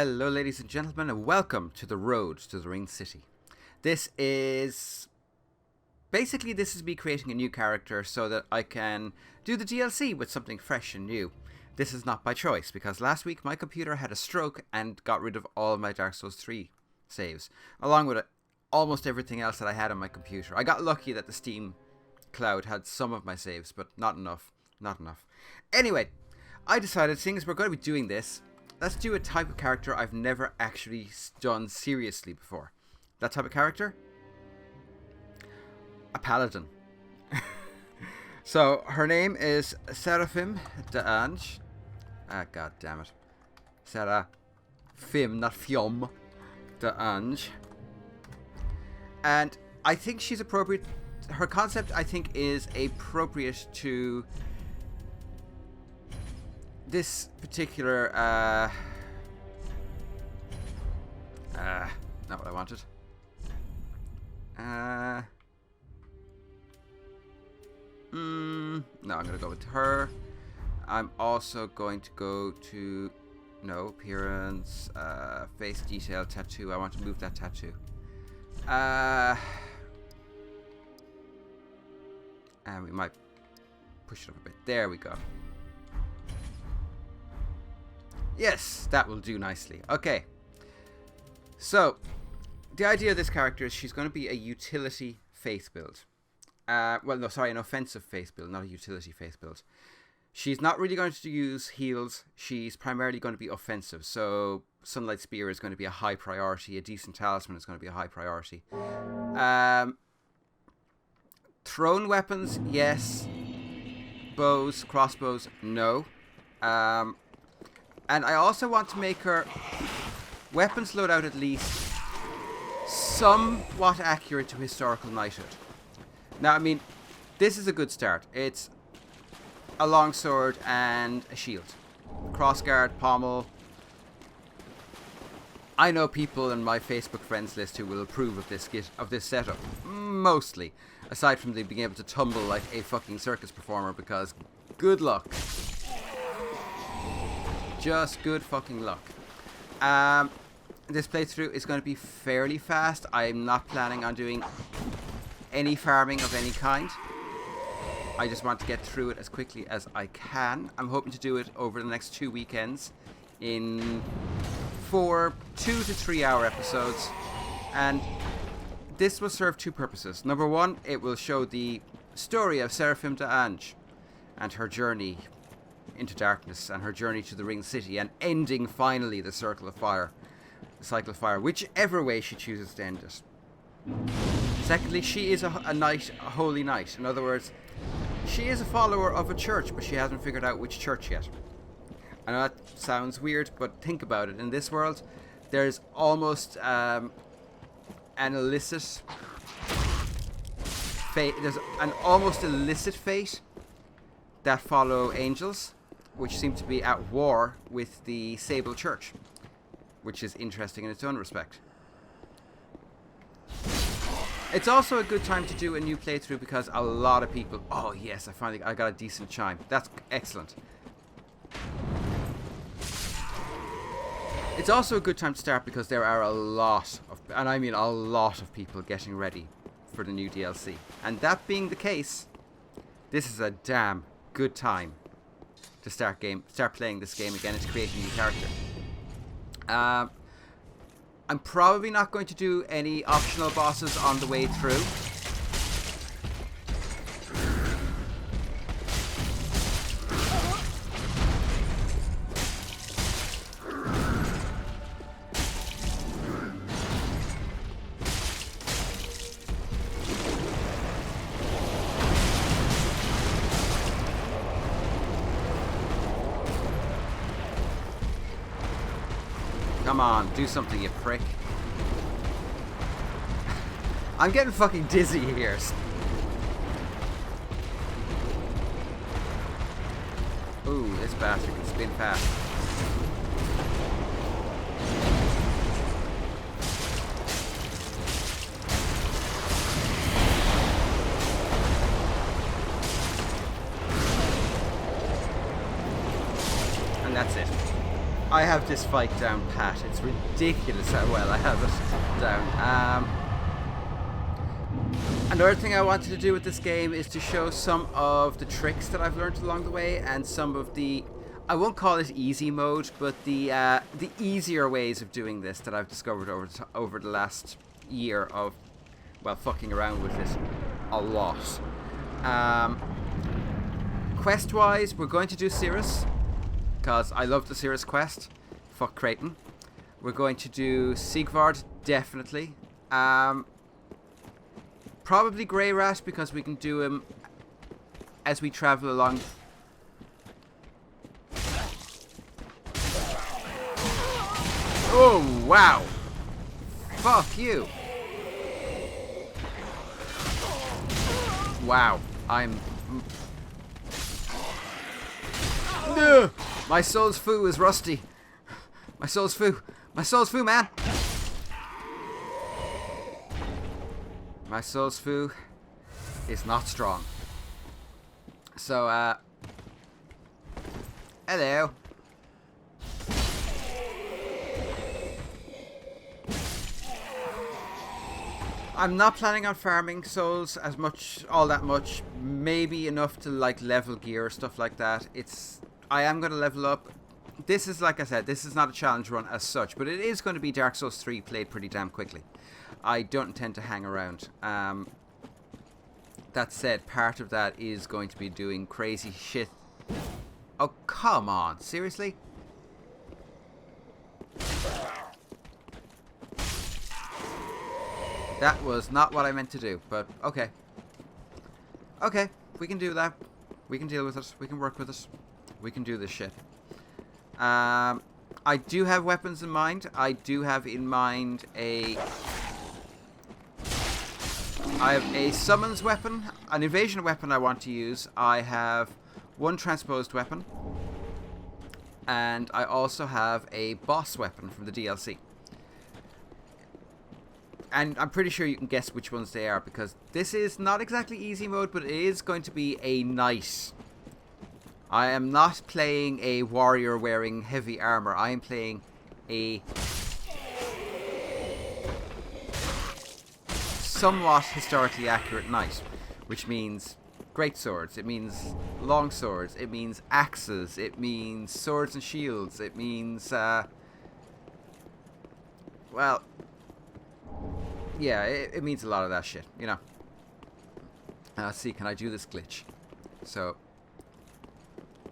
Hello, ladies and gentlemen, and welcome to the road to the Ring City. This is me creating a new character so that I can do the DLC with something fresh and new. This is not by choice, because last week my computer had a stroke and got rid of all of my Dark Souls 3 saves, along with almost everything else that I had on my computer. I got lucky that the Steam cloud had some of my saves, but not enough. Anyway, I decided, seeing as we're going to be doing this, let's do a type of character I've never actually done seriously before. That type of character? A Paladin. So, her name is Seraphim De Ange. God damn it. Seraphim, not Fium. De Ange. And I think she's appropriate. Her concept, I think, is appropriate to this particular, not what I wanted. No, I'm going to go with her. I'm also going to go to, no, appearance, face detail, tattoo. I want to move that tattoo. And we might push it up a bit. There we go. Yes, that will do nicely. Okay. So, the idea of this character is she's going to be a utility faith build. An offensive faith build, not a utility faith build. She's not really going to use heals. She's primarily going to be offensive. So, Sunlight Spear is going to be a high priority. A decent talisman is going to be a high priority. Thrown weapons, yes. Bows, crossbows, no. And I also want to make her weapons loadout at least somewhat accurate to historical knighthood. Now, I mean, this is a good start. It's a longsword and a shield. Crossguard, pommel. I know people in my Facebook friends list who will approve of this setup. Mostly. Aside from them being able to tumble like a fucking circus performer, because good luck. Just good fucking luck. This playthrough is going to be fairly fast. I'm not planning on doing any farming of any kind. I just want to get through it as quickly as I can. I'm hoping to do it over the next 2 weekends in 2 to 3 hour episodes. And this will serve two purposes. Number one, it will show the story of Seraphim De Ange and her journey into darkness and her journey to the Ring City and ending finally the cycle of fire, whichever way she chooses to end it. Secondly, she is a knight, a holy knight. In other words, she is a follower of a church, but she hasn't figured out which church yet. I know that sounds weird, but think about it. In this world, there's almost an illicit fate. There's an almost illicit fate that follow angels, which seem to be at war with the Sable Church, which is interesting in its own respect. It's also a good time to do a new playthrough because a lot of people... Oh yes, I got a decent chime. That's excellent. It's also a good time to start because there are a lot of, and I mean a lot of people getting ready for the new DLC. And that being the case, this is a damn good time to start playing this game again and to create a new character. I'm probably not going to do any optional bosses on the way through. Come on, do something, you prick. I'm getting fucking dizzy here. Ooh, this bastard can spin fast. And that's it. I have this fight down pat. It's ridiculous how well I have it down. Another thing I wanted to do with this game is to show some of the tricks that I've learned along the way, and some of the, I won't call it easy mode, but the easier ways of doing this that I've discovered over the last year of, well, fucking around with it a lot. Quest-wise, we're going to do Cirrus, because I love the Cirrus quest. Fuck Creighton. We're going to do Sigvard, definitely. Probably Grey Rat, because we can do him as we travel along. Oh, wow. Fuck you. Wow. No! My soul's foo is rusty. My soul's foo. My soul's foo, man. My soul's foo is not strong. So, hello. I'm not planning on farming souls all that much. Maybe enough to like level gear or stuff like that. I am going to level up. This is, like I said, this is not a challenge run as such, but it is going to be Dark Souls 3 played pretty damn quickly. I don't intend to hang around. That said, part of that is going to be doing crazy shit. Oh, come on. Seriously? That was not what I meant to do, but okay. Okay, we can do that. We can deal with it. We can work with it. We can do this shit. I do have weapons in mind. I do have in mind I have a summons weapon, an evasion weapon I want to use. I have one transposed weapon. And I also have a boss weapon from the DLC. And I'm pretty sure you can guess which ones they are, because this is not exactly easy mode, but it is going to be a nice. I am not playing a warrior wearing heavy armor. I am playing a somewhat historically accurate knight, which means great swords, it means long swords, it means axes, it means swords and shields, it means well, yeah, it means a lot of that shit, you know. Let's see, can I do this glitch? So,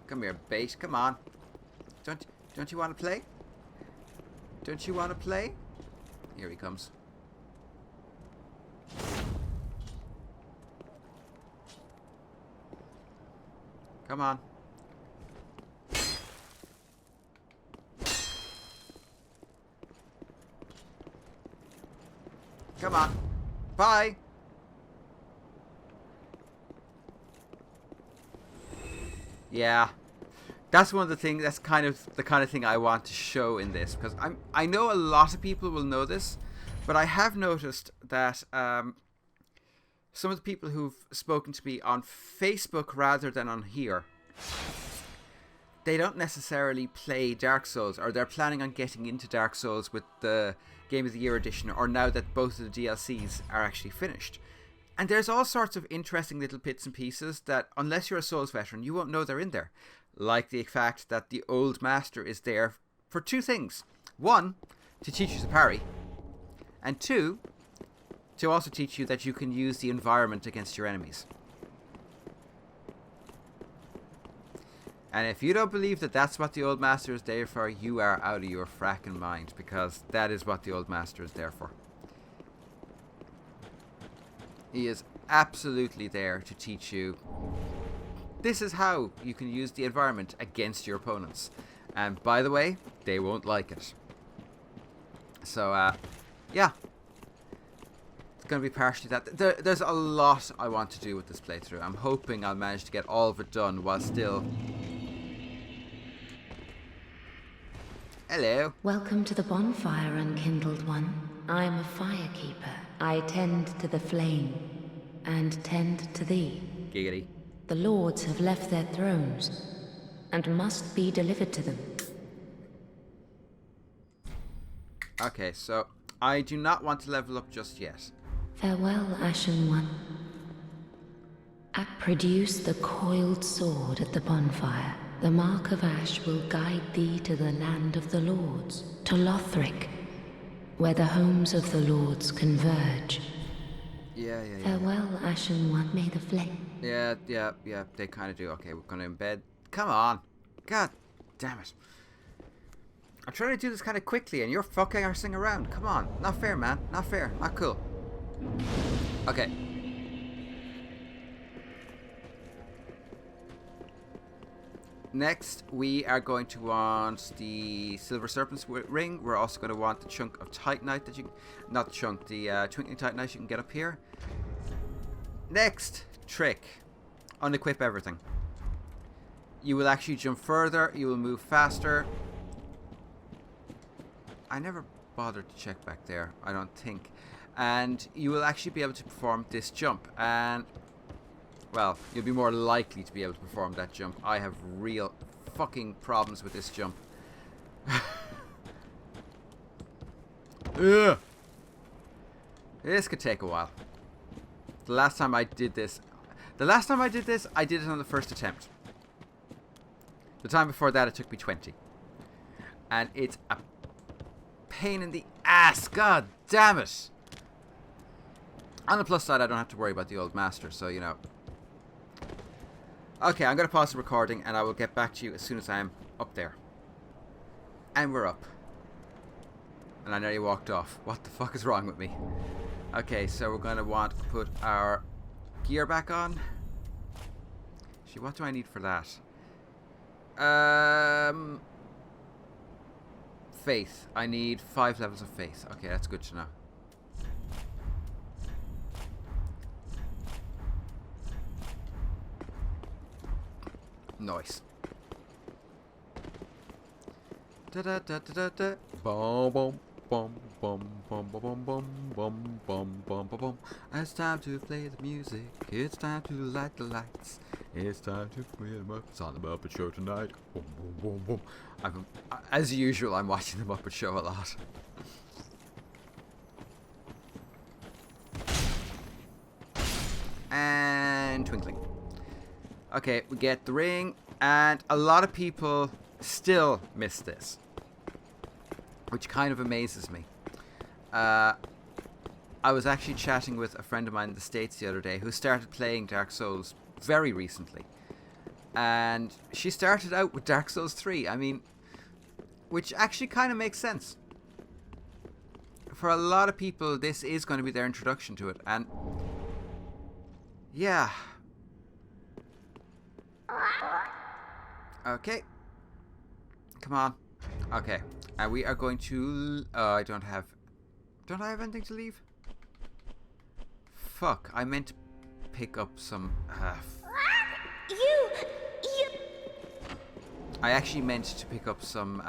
come here, bait, come on. Don't you want to play? Don't you want to play? Here he comes. Come on. Come on. Bye. Yeah. That's one of the things, that's kind of the kind of thing I want to show in this, because I know a lot of people will know this, but I have noticed that some of the people who've spoken to me on Facebook rather than on here, they don't necessarily play Dark Souls, or they're planning on getting into Dark Souls with the Game of the Year edition, or now that both of the DLCs are actually finished. And there's all sorts of interesting little bits and pieces that, unless you're a Souls veteran, you won't know they're in there. Like the fact that the Old Master is there for two things. One, to teach you to parry. And two, to also teach you that you can use the environment against your enemies. And if you don't believe that that's what the Old Master is there for, you are out of your fracking mind, because that is what the Old Master is there for. He is absolutely there to teach you. This is how you can use the environment against your opponents. And by the way, they won't like it. So, yeah. It's going to be partially that. There's a lot I want to do with this playthrough. I'm hoping I'll manage to get all of it done while still... Hello. Welcome to the bonfire, unkindled one. I'm a firekeeper. I tend to the flame, and tend to thee. Giggity. The lords have left their thrones, and must be delivered to them. Okay, so I do not want to level up just yet. Farewell, Ashen One. Produce the coiled sword at the bonfire. The mark of ash will guide thee to the land of the lords, to Lothric, where the homes of the lords converge. Yeah. Farewell, Ashen One. May the flame. Yeah, they kind of do. Okay, we're going to embed. Come on. God damn it. I'm trying to do this kind of quickly and you're fucking arsing around. Come on. Not fair, man. Not fair. Not cool. Okay. Next, we are going to want the Silver Serpent's Ring. We're also going to want the chunk of Titanite that you... Not the chunk, the Twinkling Titanite you can get up here. Next trick. Unequip everything. You will actually jump further. You will move faster. I never bothered to check back there, I don't think. And you will actually be able to perform this jump. And... well, you'll be more likely to be able to perform that jump. I have real fucking problems with this jump. Ugh. This could take a while. The last time I did this, I did it on the first attempt. The time before that, it took me 20. And it's a pain in the ass. God damn it. On the plus side, I don't have to worry about the old master, so, you know. Okay, I'm going to pause the recording and I will get back to you as soon as I'm up there. And we're up. And I nearly walked off. What the fuck is wrong with me? Okay, so we're going to want to put our gear back on. Actually, what do I need for that? Faith. I need 5 levels of faith. Okay, that's good to know. Nice. Da da da da da. Bum bum bum bum bum bum bum bum bum bum bum bum. It's time to play the music. It's time to light the lights. It's time to play the Muppets. It's on the Muppet Show tonight. Boom boom boom boom. As usual, I'm watching the Muppet Show a lot. And twinkling. Okay, we get the ring, and a lot of people still miss this, which kind of amazes me. I was actually chatting with a friend of mine in the States the other day who started playing Dark Souls very recently, and she started out with Dark Souls 3. I mean, which actually kind of makes sense. For a lot of people, this is going to be their introduction to it, and yeah. Okay. Come on. Okay. And we are going to... I don't have... Don't I have anything to leave? Fuck. I meant to pick up some... You... I actually meant to pick up some...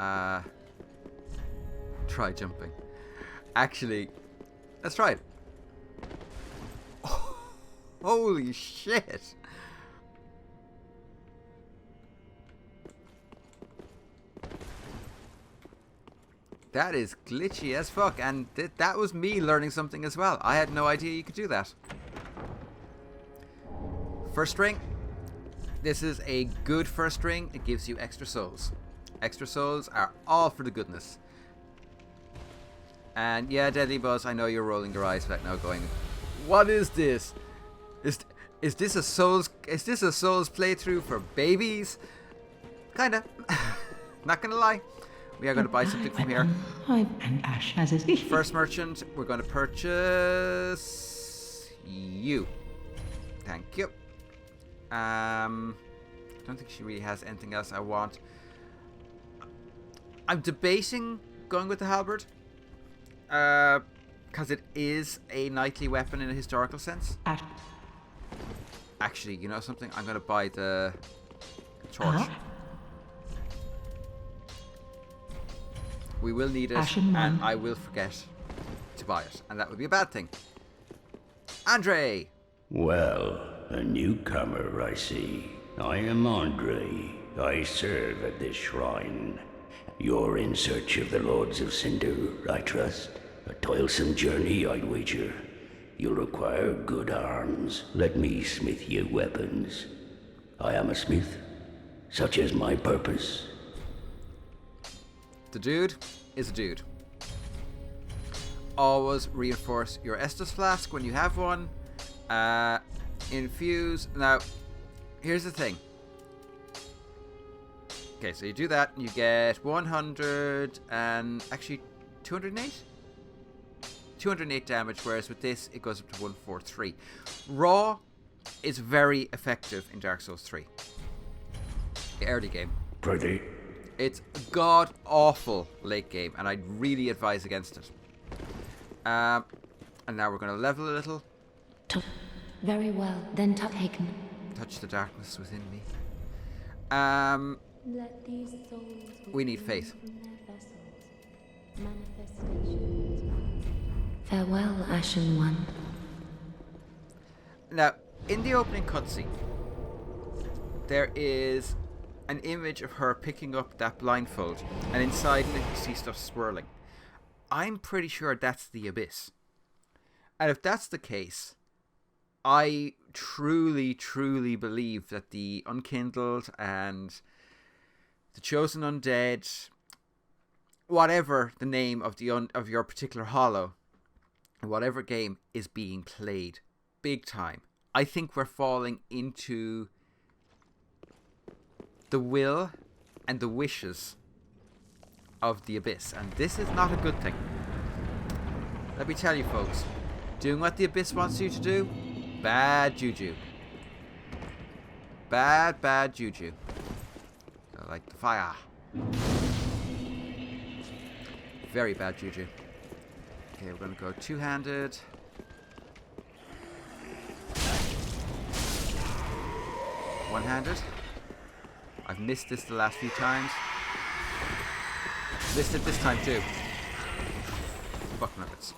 Try jumping. Actually... Let's try it. Oh, holy shit. That is glitchy as fuck, and that was me learning something as well. I had no idea you could do that. First ring. This is a good first ring. It gives you extra souls. Extra souls are all for the goodness. And yeah, Deadly Buzz, I know you're rolling your eyes right now going, what is this? Is this a Souls playthrough for babies? Kinda. Not gonna lie. We are going to buy something from here. And Ash has his... First merchant, we're going to purchase you. Thank you. I don't think she really has anything else I want. I'm debating going with the halberd. Because it is a knightly weapon in a historical sense. Ash. Actually, you know something? I'm going to buy the torch. We will need it, and I will forget to buy it, and that would be a bad thing. Andre! Well, a newcomer, I see. I am Andre. I serve at this shrine. You're in search of the Lords of Cinder, I trust. A toilsome journey, I'd wager. You'll require good arms. Let me smith you weapons. I am a smith. Such is my purpose. The dude is a dude. Always reinforce your Estus flask when you have one. Infuse. Now, here's the thing. Okay, so you do that and you get 100 and actually 208? 208 damage, whereas with this it goes up to 143. Raw is very effective in Dark Souls 3. The early game. Pretty. It's god awful late game, and I'd really advise against it. And now we're going to level a little. Very well, then Tuphagen. Touch the darkness within me. Let these souls We need faith. from their vessels. Manifestations. Farewell, Ashen One. Now, in the opening cutscene, there is an image of her picking up that blindfold, and inside it you see stuff swirling. I'm pretty sure that's the Abyss. And if that's the case, I truly, truly believe that the Unkindled and the Chosen Undead, whatever the name of of your particular hollow, whatever game is being played, big time. I think we're falling into the will and the wishes of the Abyss, and this is not a good thing. Let me tell you, folks, doing what the Abyss wants you to do, bad juju. Bad juju. Like the fire. Very bad juju. Okay, we're going to go two-handed. One-handed. I've missed this the last few times. Missed it this time too. Fuck nuggets.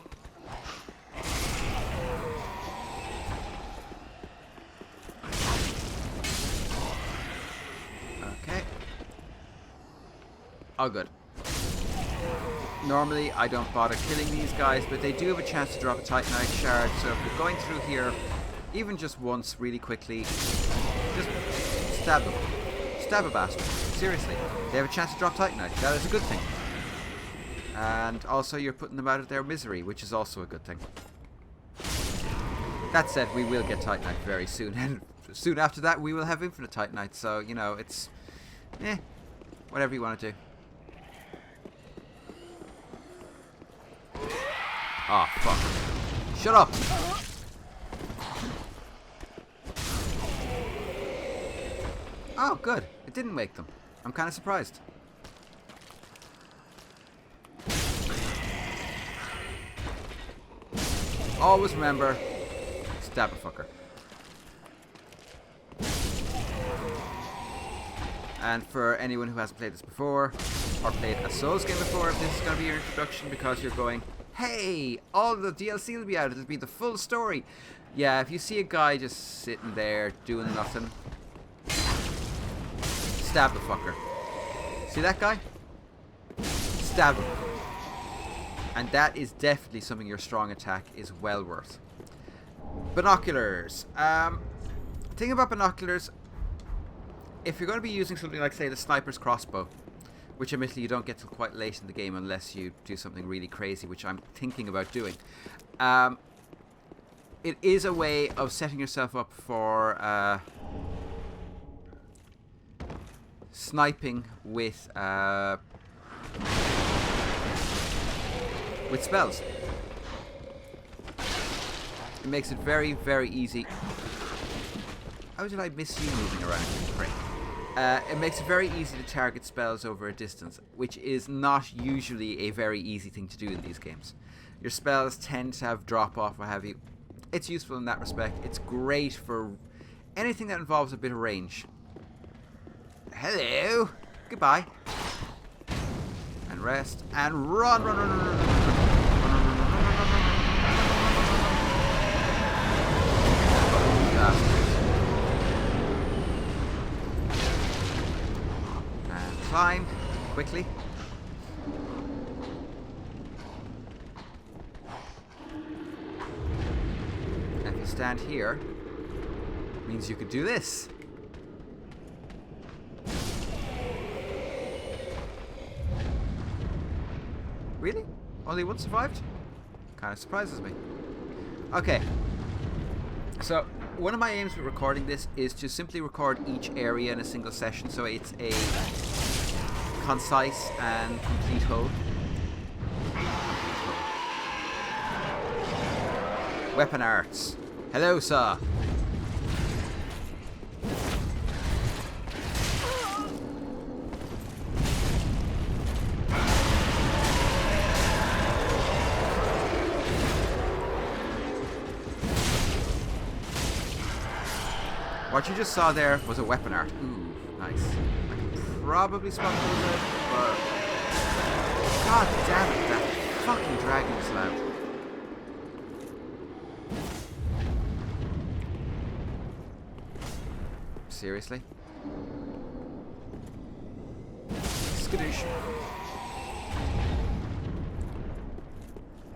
Okay. All good. Normally I don't bother killing these guys, but they do have a chance to drop a Titanite shard, so if you're going through here, even just once really quickly, just stab them. Stab a bastard. Seriously. They have a chance to drop Titanite. That is a good thing. And also you're putting them out of their misery, which is also a good thing. That said, we will get Titanite very soon, and soon after that we will have infinite Titanite, so, you know, it's... whatever you want to do. Oh, fuck. Shut up! Oh, good. It didn't wake them. I'm kind of surprised. Always remember, stab a fucker. And for anyone who hasn't played this before, or played a Souls game before, if this is going to be your introduction because you're going, hey, all the DLC will be out, it'll be the full story. Yeah, if you see a guy just sitting there doing nothing, stab the fucker. See that guy? Stab him. And that is definitely something your strong attack is well worth. Binoculars. Thing about binoculars, if you're going to be using something like, say, the sniper's crossbow, which admittedly you don't get till quite late in the game unless you do something really crazy, which I'm thinking about doing. It is a way of setting yourself up for sniping with spells. It makes it very, very easy. How did I miss you moving around? Great. It makes it very easy to target spells over a distance, which is not usually a very easy thing to do in these games. Your spells tend to have drop off, what have you. It's useful in that respect. It's great for anything that involves a bit of range. Hello. Goodbye. And rest. And run, run, run, run, run, run, run. And climb. quickly. And if you stand here, it means you could do this. Really? Only one survived? Kind of surprises me. Okay. So, one of my aims with recording this is to simply record each area in a single session, so it's a concise and complete whole. Weapon arts. Hello, sir. What you just saw there was a weapon art. Ooh, nice. I can probably spot those out, but... God damn it, that fucking dragon is loud. Seriously? Skadoosh.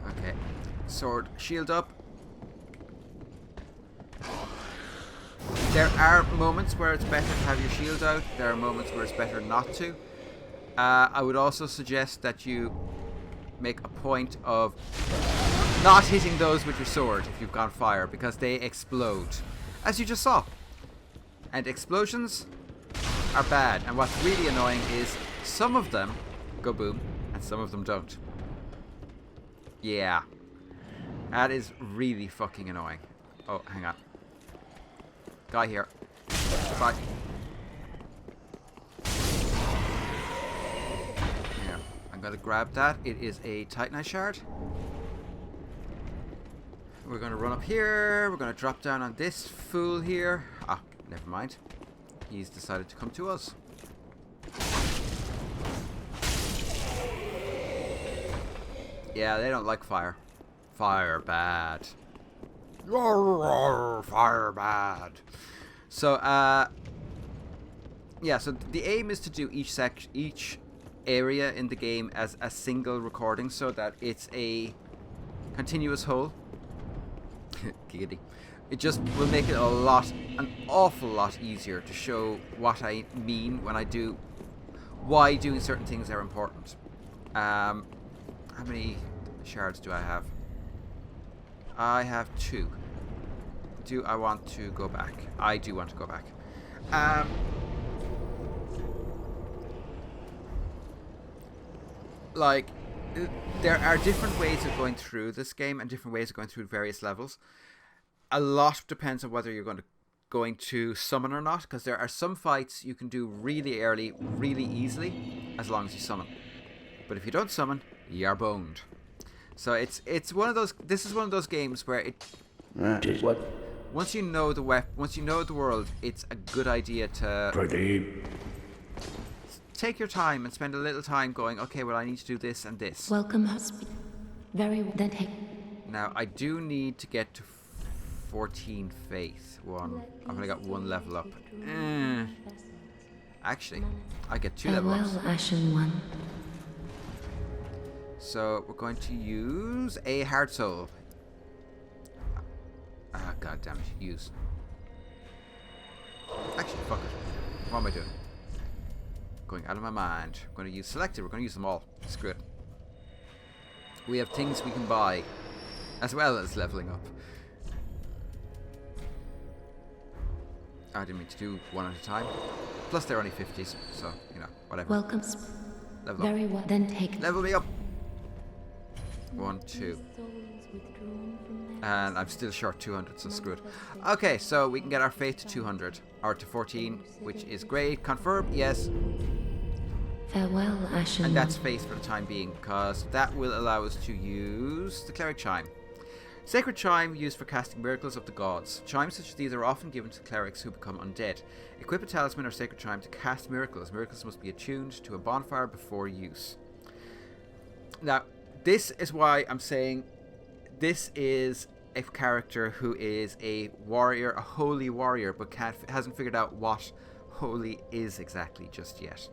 Okay. Sword, shield up. There are moments where it's better to have your shield out. There are moments where it's better not to. I would also suggest that you make a point of not hitting those with your sword if you've gone fire, because they explode, as you just saw. And explosions are bad. And what's really annoying is some of them go boom and some of them don't. Yeah. That is really fucking annoying. Oh, hang on. Guy here. Goodbye. Yeah, I'm gonna grab that. It is a Titanite shard. We're gonna run up here. We're gonna drop down on this fool here. Ah, never mind. He's decided to come to us. Yeah, they don't like fire. Fire bad. Fire bad. So yeah, so the aim is to do each area in the game as a single recording, so that it's a continuous whole. Giggity. It just will make it an awful lot easier to show what I mean when I do, why doing certain things are important. How many shards do I have? I have 2. Do I want to go back? I do want to go back. Like, there are different ways of going through this game and different ways of going through various levels. A lot depends on whether you're going to summon or not, because there are some fights you can do really early, really easily, as long as you summon. But if you don't summon, you're boned. So it's one of those. This is one of those games where it. What? Once you know the once you know the world, it's a good idea to take your time and spend a little time going. Okay, well, I need to do this and this. Welcome, very then take. Now I do need to get to 14 faith. I've only got 1 level up. Actually, I get 2 level ups. Farewell, Ashen One. So we're going to use a heart soul. Ah, god damn it, use. Actually, fuck it. What am I doing? Going out of my mind. I'm going to use selected. We're going to use them all. Screw it. We have things we can buy, as well as leveling up. I didn't mean to do one at a time. Plus they're only 50s, so, you know, whatever. Welcome. Level up. Very well, then take. Level me up. 1, 2. And I'm still short 200, so screw it. Okay, so we can get our faith to 200. Or to 14, which is great. Confirm, yes. Farewell, Ashen. And that's faith for the time being, because that will allow us to use the Cleric Chime. Sacred Chime used for casting miracles of the gods. Chimes such as these are often given to clerics who become undead. Equip a talisman or sacred chime to cast miracles. Miracles must be attuned to a bonfire before use. Now, this is why I'm saying this is a character who is a warrior, a holy warrior, but hasn't figured out what holy is exactly just yet.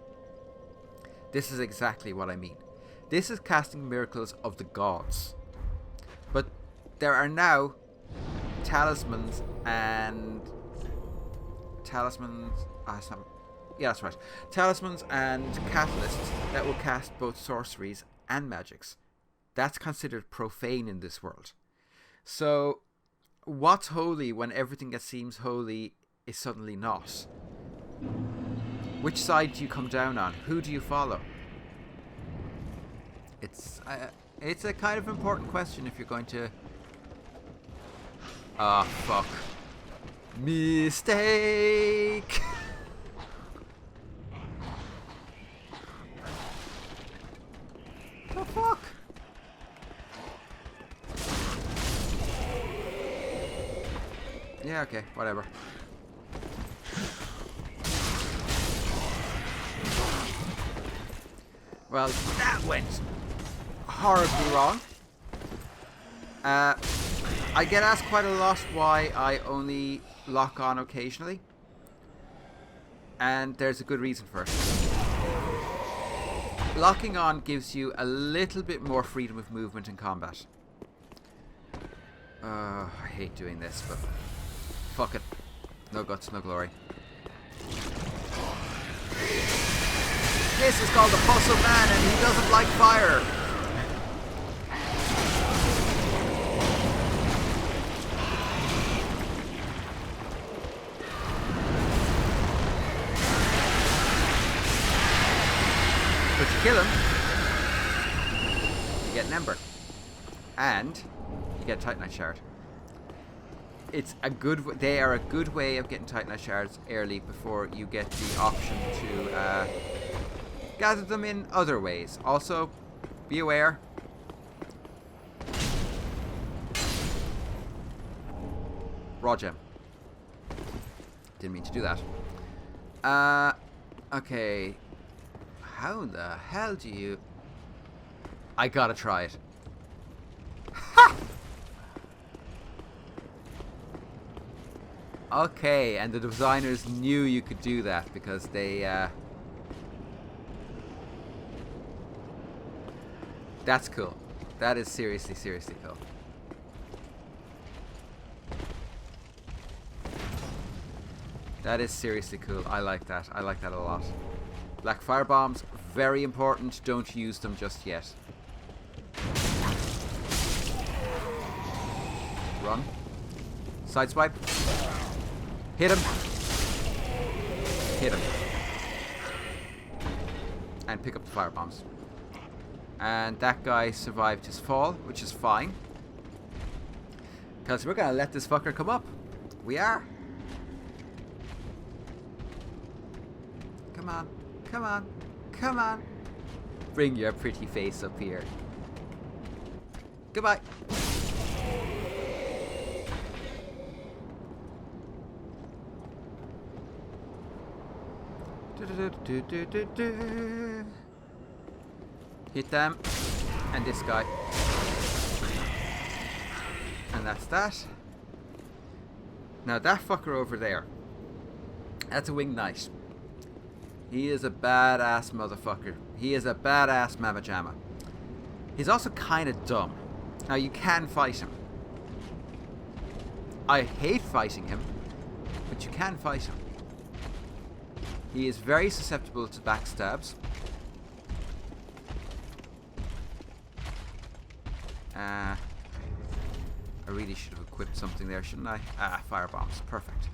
This is exactly what I mean. This is casting miracles of the gods. But there are now talismans and... Talismans... yeah, that's right. Talismans and catalysts that will cast both sorceries and magics. That's considered profane in this world. So, what's holy when everything that seems holy is suddenly not? Which side do you come down on? Who do you follow? It's a kind of important question if you're going to... Ah, fuck. Mistake! The fuck? Yeah, okay, whatever. Well, that went horribly wrong. I get asked quite a lot why I only lock on occasionally. And there's a good reason for it. Locking on gives you a little bit more freedom of movement in combat. I hate doing this, but fuck it. No guts, no glory. This is called the Puzzle Man and he doesn't like fire. But you kill him, you get an Ember. And you get a Titanite Shard. It's a good. They are a good way of getting Titanite Shards early before you get the option to gather them in other ways. Also, be aware. Raw gem. Didn't mean to do that. Okay. How in the hell do you... I gotta try it. Ha! Okay, and the designers knew you could do that because they... That's cool. That is seriously, seriously cool. That is seriously cool. I like that. I like that a lot. Black fire bombs, very important. Don't use them just yet. Run. Sideswipe. Hit him. Hit him. And pick up the fire bombs. And that guy survived his fall, which is fine. Because we're going to let this fucker come up. We are. Come on. Come on. Come on. Bring your pretty face up here. Goodbye. Hit them. And this guy. And that's that. Now that fucker over there. That's a winged knight. He is a badass motherfucker. He is a badass mamma jamma. He's also kind of dumb. Now you can fight him. I hate fighting him, but you can fight him. He is very susceptible to backstabs. I really should have equipped something there, shouldn't I? Fire bombs. Perfect.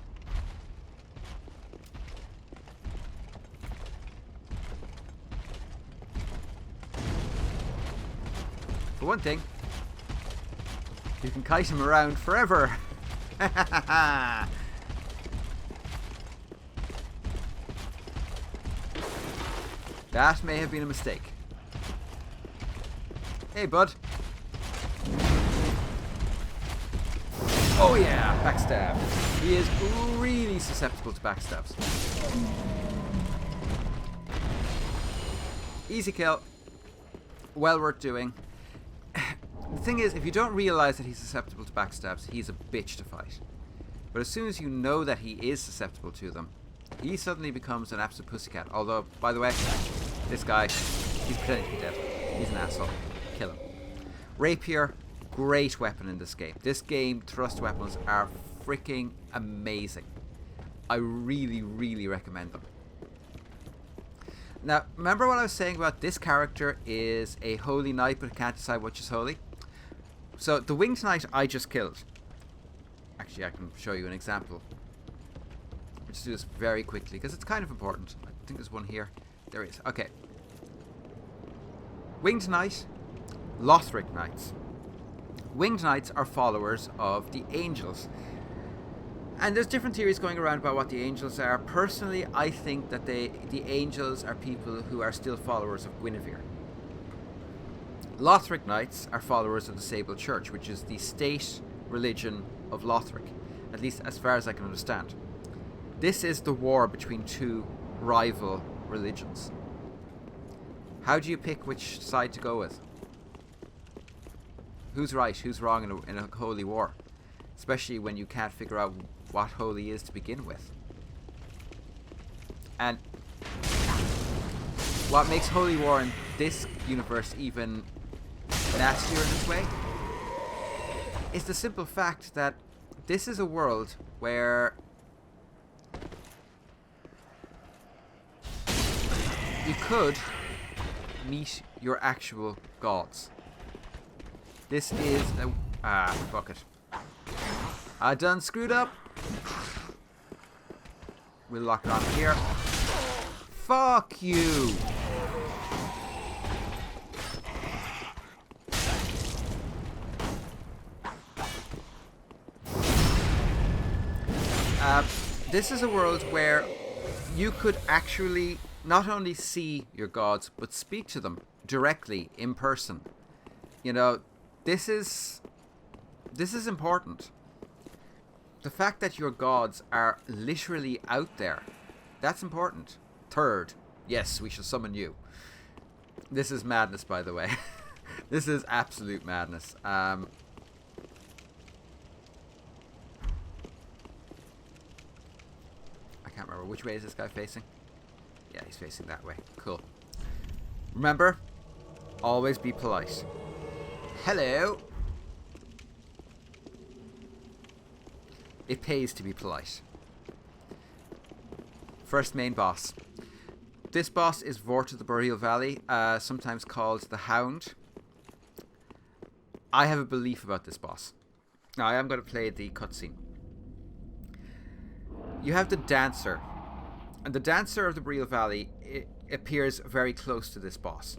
For one thing, you can kite him around forever. That may have been a mistake. Hey, bud. Oh yeah, backstab. He is really susceptible to backstabs. Easy kill. Well worth doing. The thing is, if you don't realize that he's susceptible to backstabs, he's a bitch to fight. But as soon as you know that he is susceptible to them, he suddenly becomes an absolute pussycat. Although, by the way, This guy, he's pretending to be dead. He's an asshole. Kill him. Rapier, great weapon in this game. This game, thrust weapons are freaking amazing. I really, really recommend them. Now, remember what I was saying about this character is a holy knight, but can't decide which is holy? So, the winged knight I just killed. Actually, I can show you an example. We'll just do this very quickly, because it's kind of important. I think there's one here. There is. Okay. Winged knight, Lothric knights. Winged knights are followers of the angels. And there's different theories going around about what the angels are. Personally, I think that the angels are people who are still followers of Guinevere. Lothric knights are followers of the Sable Church, which is the state religion of Lothric, at least as far as I can understand. This is the war between two rival religions. How do you pick which side to go with? Who's right, who's wrong in a holy war? Especially when you can't figure out what holy is to begin with. And what makes holy war in this universe even nastier in this way is the simple fact that this is a world where you could meet your actual gods. This is a... fuck it. I done screwed up. We'll lock it on here. Fuck you! This is a world where you could actually not only see your gods, but speak to them directly, in person. You know, this is important. The fact that your gods are literally out there, that's important. Third, yes, we shall summon you. This is madness, by the way. This is absolute madness. I can't remember. Which way is this guy facing? Yeah, he's facing that way. Cool. Remember, always be polite. Hello. It pays to be polite. First main boss. This boss is Vort of the Boreal Valley, sometimes called the Hound. I have a belief about this boss. Now, I am going to play the cutscene. You have the Dancer. And the Dancer of the Boreal Valley appears very close to this boss.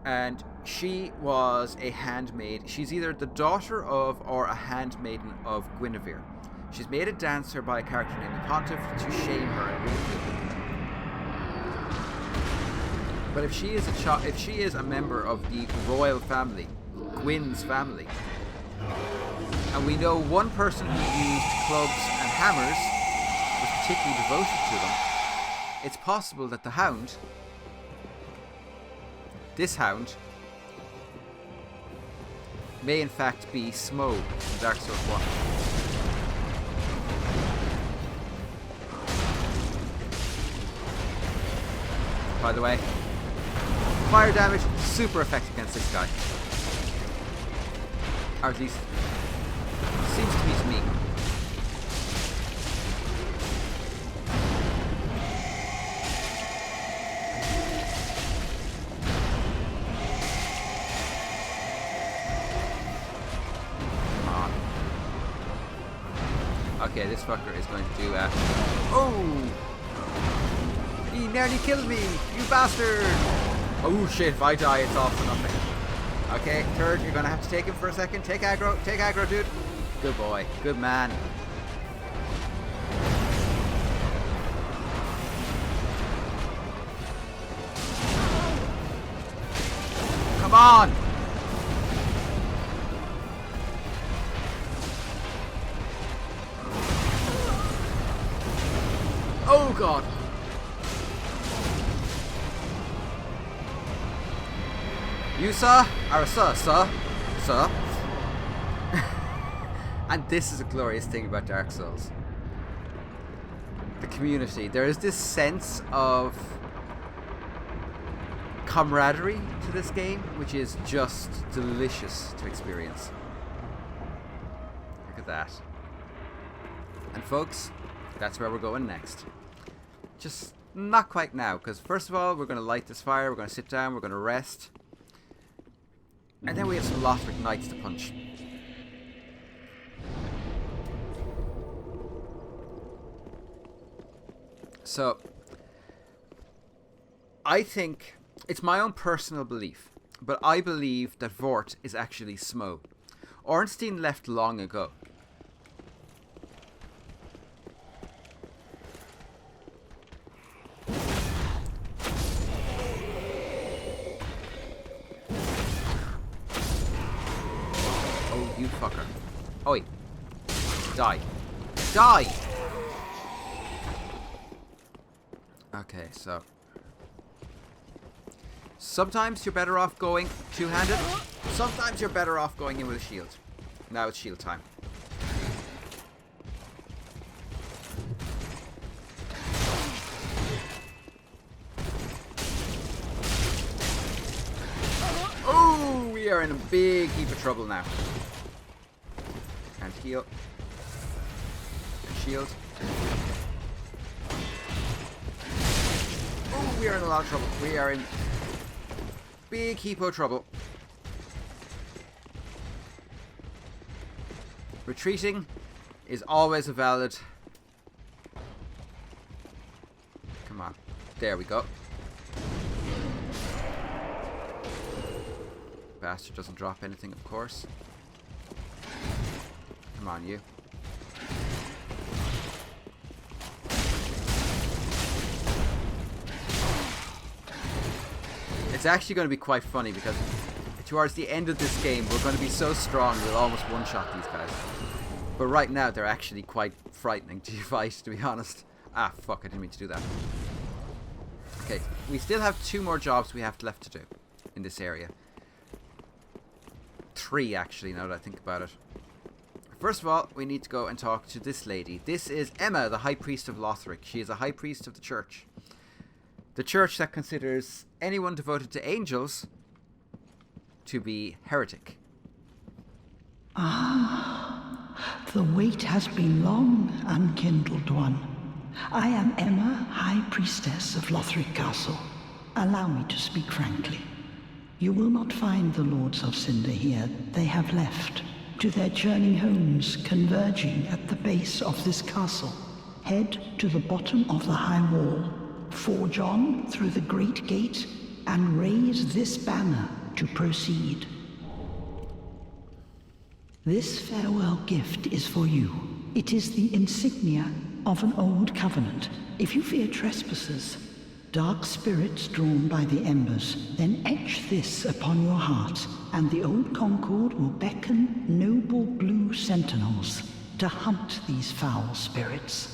And she was a handmaid. She's either the daughter of or a handmaiden of Guinevere. She's made a dancer by a character named the Pontiff to shame her and ridicule her. But if she is a member of the royal family, Gwyn's family, and we know one person who used clubs and hammers was particularly devoted to them, it's possible that the Hound, this Hound, may in fact be Smough from Dark Souls 1. By the way, fire damage, super effective against this guy. Or at least, seems to be to me. Okay, this fucker is going to do oh! He nearly killed me! You bastard! Oh shit, if I die, it's all for nothing. Okay, Turd, you're gonna have to take him for a second. Take aggro, dude. Good boy. Good man. Come on! Oh god! You, sir? Or sir? And this is a glorious thing about Dark Souls. The community. There is this sense of camaraderie to this game, which is just delicious to experience. Look at that. And folks, that's where we're going next. Just not quite now, because first of all, we're going to light this fire, we're going to sit down, we're going to rest. And then we have some Lothric Knights to punch. So, I think, it's my own personal belief, but I believe that Vort is actually Smo. Ornstein left long ago. Oh, you fucker. Oi. Die. Die! Okay, so... sometimes you're better off going two-handed. Sometimes you're better off going in with a shield. Now it's shield time. Oh, we are in a big heap of trouble now. And heal. And shield. Oh, we are in a lot of trouble. We are in big heap of trouble. Retreating is always a valid... come on. There we go. Bastard doesn't drop anything, of course. Come on, you. It's actually going to be quite funny because towards the end of this game we're going to be so strong we'll almost one-shot these guys. But right now they're actually quite frightening to fight, to be honest. Ah, fuck, I didn't mean to do that. Okay, we still have 2 more jobs we have left to do in this area. 3 actually, now that I think about it. First of all, we need to go and talk to this lady. This is Emma, the High Priest of Lothric. She is a High Priest of the Church. The church that considers anyone devoted to angels to be heretic. Ah, the wait has been long, unkindled one. I am Emma, High Priestess of Lothric Castle. Allow me to speak frankly. You will not find the Lords of Cinder here. They have left, to their journey homes converging at the base of this castle. Head to the bottom of the high wall. Forge on through the great gate and raise this banner to proceed. This farewell gift is for you. It is the insignia of an old covenant. If you fear trespassers, dark spirits drawn by the embers, then etch this upon your heart, and the old Concord will beckon noble blue sentinels to hunt these foul spirits.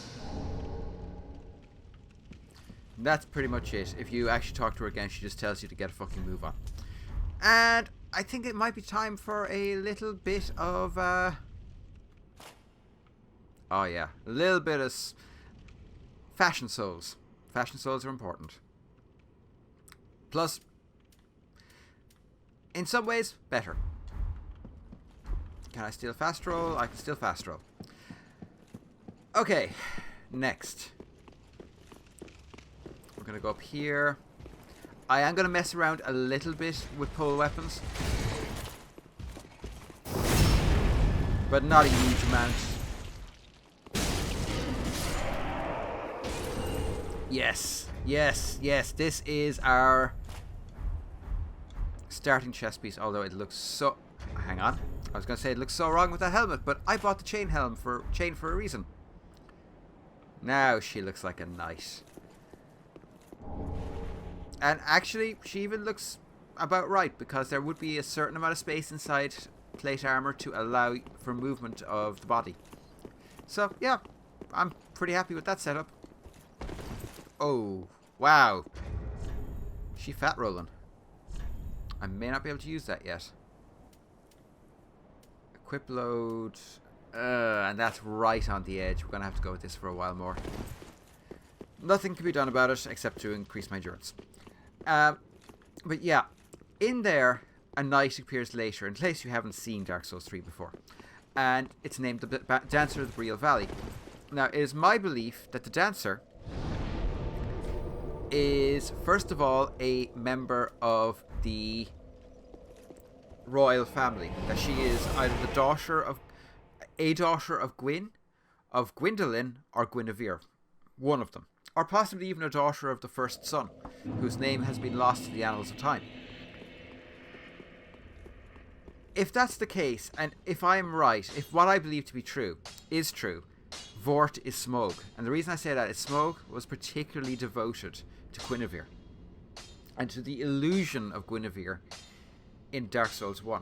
That's pretty much it. If you actually talk to her again, she just tells you to get a fucking move on. And I think it might be time for a little bit of, oh yeah, a little bit of fashion souls. Fashion souls are important. Plus, in some ways, better. Can I steal fast roll? I can steal fast roll. Okay, next. We're going to go up here. I am going to mess around a little bit with pole weapons. But not a huge amount. Yes, yes, yes. This is our starting chest piece. Although it looks so... hang on. I was going to say it looks so wrong with that helmet. But I bought the chain for a reason. Now she looks like a knight. And actually, she even looks about right, because there would be a certain amount of space inside plate armor to allow for movement of the body. So, yeah, I'm pretty happy with that setup. Oh, wow. She fat rolling. I may not be able to use that yet. Equip load. And that's right on the edge. We're going to have to go with this for a while more. Nothing can be done about it except to increase my endurance. But yeah, in there, a knight appears later, in case you haven't seen Dark Souls 3 before. And it's named the Dancer of the Real Valley. Now, it is my belief that the Dancer is, first of all, a member of the royal family. That she is either a daughter of Gwyndolin, or Guinevere. One of them. Or possibly even a daughter of the first son, whose name has been lost to the annals of time. If that's the case, and if I am right, if what I believe to be true is true, Vort is Smough. And the reason I say that is Smough was particularly devoted to Guinevere and to the illusion of Guinevere in Dark Souls 1.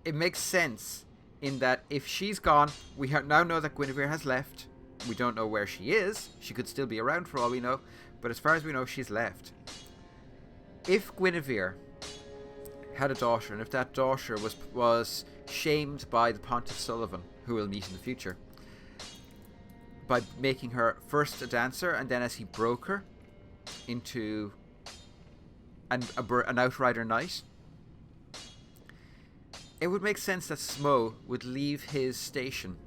It makes sense in that if she's gone, we now know that Guinevere has left. We don't know where she is. She could still be around for all we know, but as far as we know, she's left. If Guinevere had a daughter, and if that daughter was shamed by the Pontiff Sullivan, who we'll meet in the future, by making her first a dancer, and then as he broke her into an outrider knight, it would make sense that Smough would leave his station,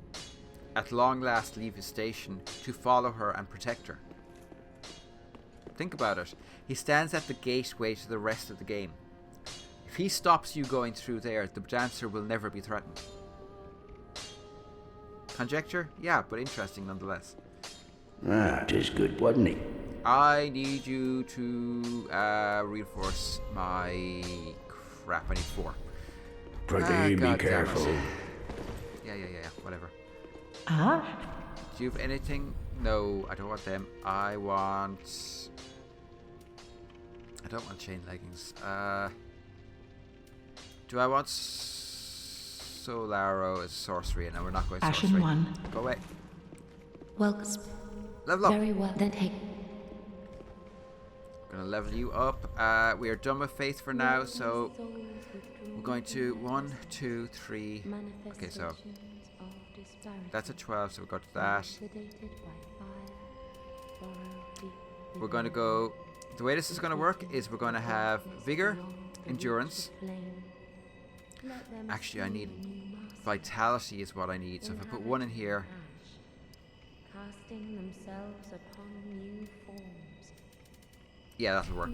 at long last leave his station, to follow her and protect her. Think about it. He stands at the gateway to the rest of the game. If he stops you going through there, the dancer will never be threatened. Conjecture? Yeah, but interesting nonetheless. Ah, 'tis good, wasn't he? I need you to reinforce my crap. I need 4. Pretty be God careful. damn it. Yeah, whatever. Ah, Do you have anything? No, I don't want them. I don't want chain leggings. Do I want Soul Arrow as sorcery? No, we're not going sorcery. Ashen One. Go away. Well, Level up. very well. Then take. Gonna level you up. We are done with faith for now, so we're going to 1, 2, 3. Okay, so that's a 12, so we'll go to that. We're going to go. The way this is going to work is we're going to have vigor, endurance. Actually, I need vitality is what I need. So if I put 1 in here, Casting themselves upon new forms. yeah, that'll work.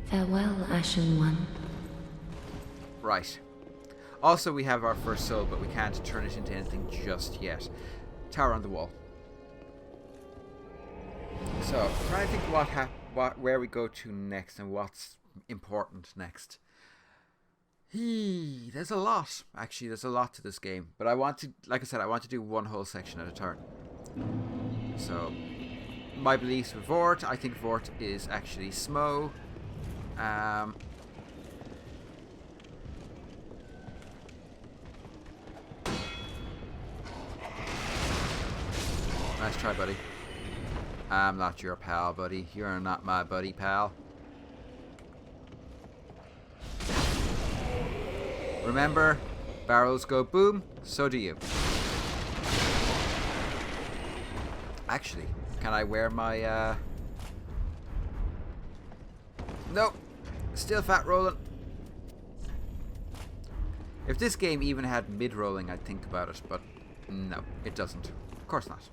Farewell, Ashen One. Right. Also, we have our first soul, but we can't turn it into anything just yet. Tower on the wall. So, I'm trying to think where we go to next and what's important next. There's a lot. Actually, there's a lot to this game. But I want to, like I said, I want to do one whole section at a turn. So, my beliefs with Vort. I think Vort is actually Smough. Nice try, buddy. I'm not your pal, buddy. You're not my buddy, pal. Remember, barrels go boom, so do you. Actually, can I wear my, Nope. Still fat rolling. If this game even had mid-rolling, I'd think about it, but no, it doesn't. Of course not.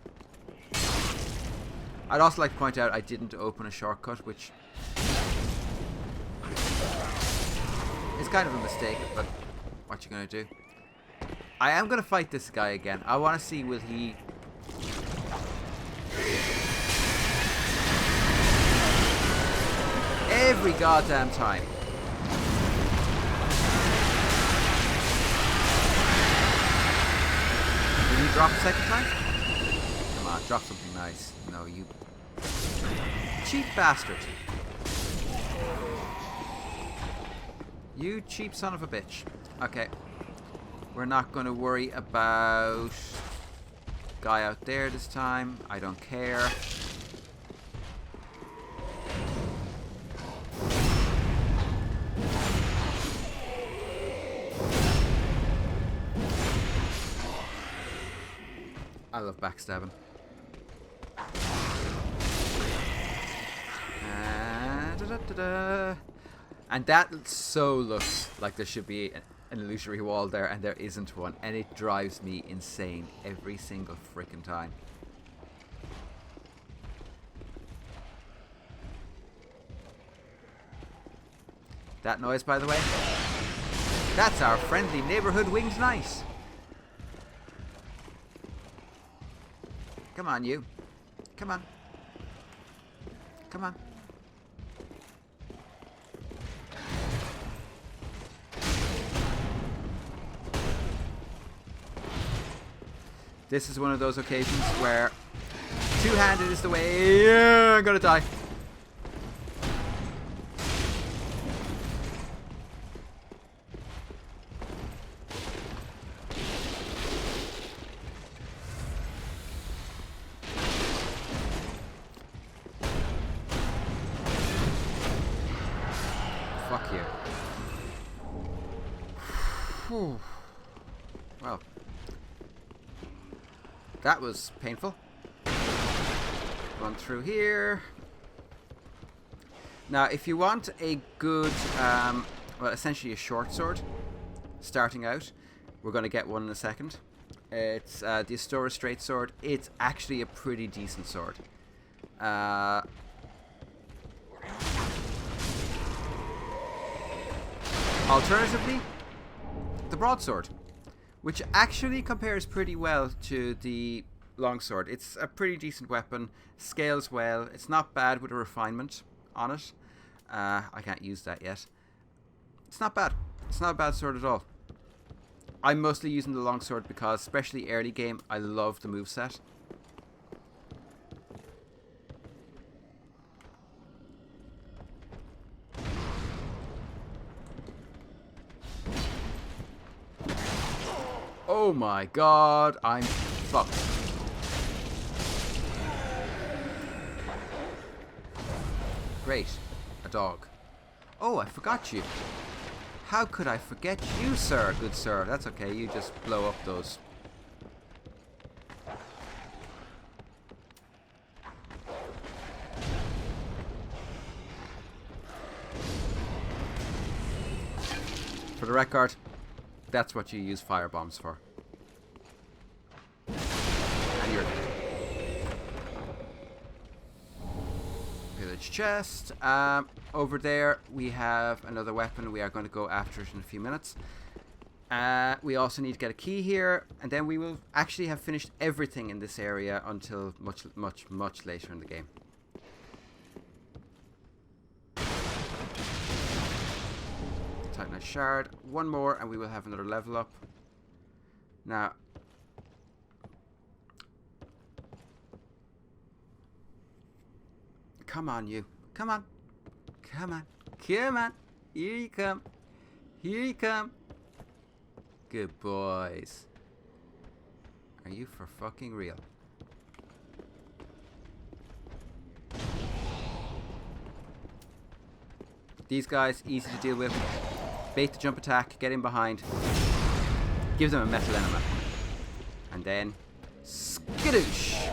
I'd also like to point out I didn't open a shortcut, which is kind of a mistake, but what you gonna do? I am gonna fight this guy again. I want to see will he... Every goddamn time. Will you drop a second time? Come on, drop something nice. No, you cheap bastard. You cheap son of a bitch. Okay. We're not going to worry about guy out there this time. I don't care. I love backstabbing. da. And that so looks like there should be an illusory wall there, and there isn't one, and it drives me insane every single frickin' time. That noise, by the way, that's our friendly neighborhood winged knight. Come on, you. Come on. Come on. This is one of those occasions where two-handed is the way. Yeah, I'm gonna die. Fuck you. Whew. Well. That was painful. Run through here. Now, if you want a good, well, essentially a short sword, starting out, we're going to get one in a second. It's the Astora Straight Sword. It's actually a pretty decent sword. Alternatively, the broadsword, which actually compares pretty well to the longsword. It's a pretty decent weapon, scales well, it's not bad with a refinement on it. I can't use that yet. It's not bad. It's not a bad sword at all. I'm mostly using the longsword because, especially early game, I love the moveset. Oh my god, I'm fucked. Great, a dog. Oh, I forgot you. How could I forget you, sir? Good sir. That's okay, you just blow up those. For the record, that's what you use fire bombs for. And you're dead. Village chest. Over there we have another weapon. We are going to go after it in a few minutes. We also need to get a key here, and then we will actually have finished everything in this area until much later in the game. Titanite shard, one more and we will have another level up. Now, come on you, come on, come on, come on, here you come, here you come. Good boys. Are you for fucking real? These guys, easy to deal with. Bait the jump attack, get in behind, give them a metal enema, and then skadoosh.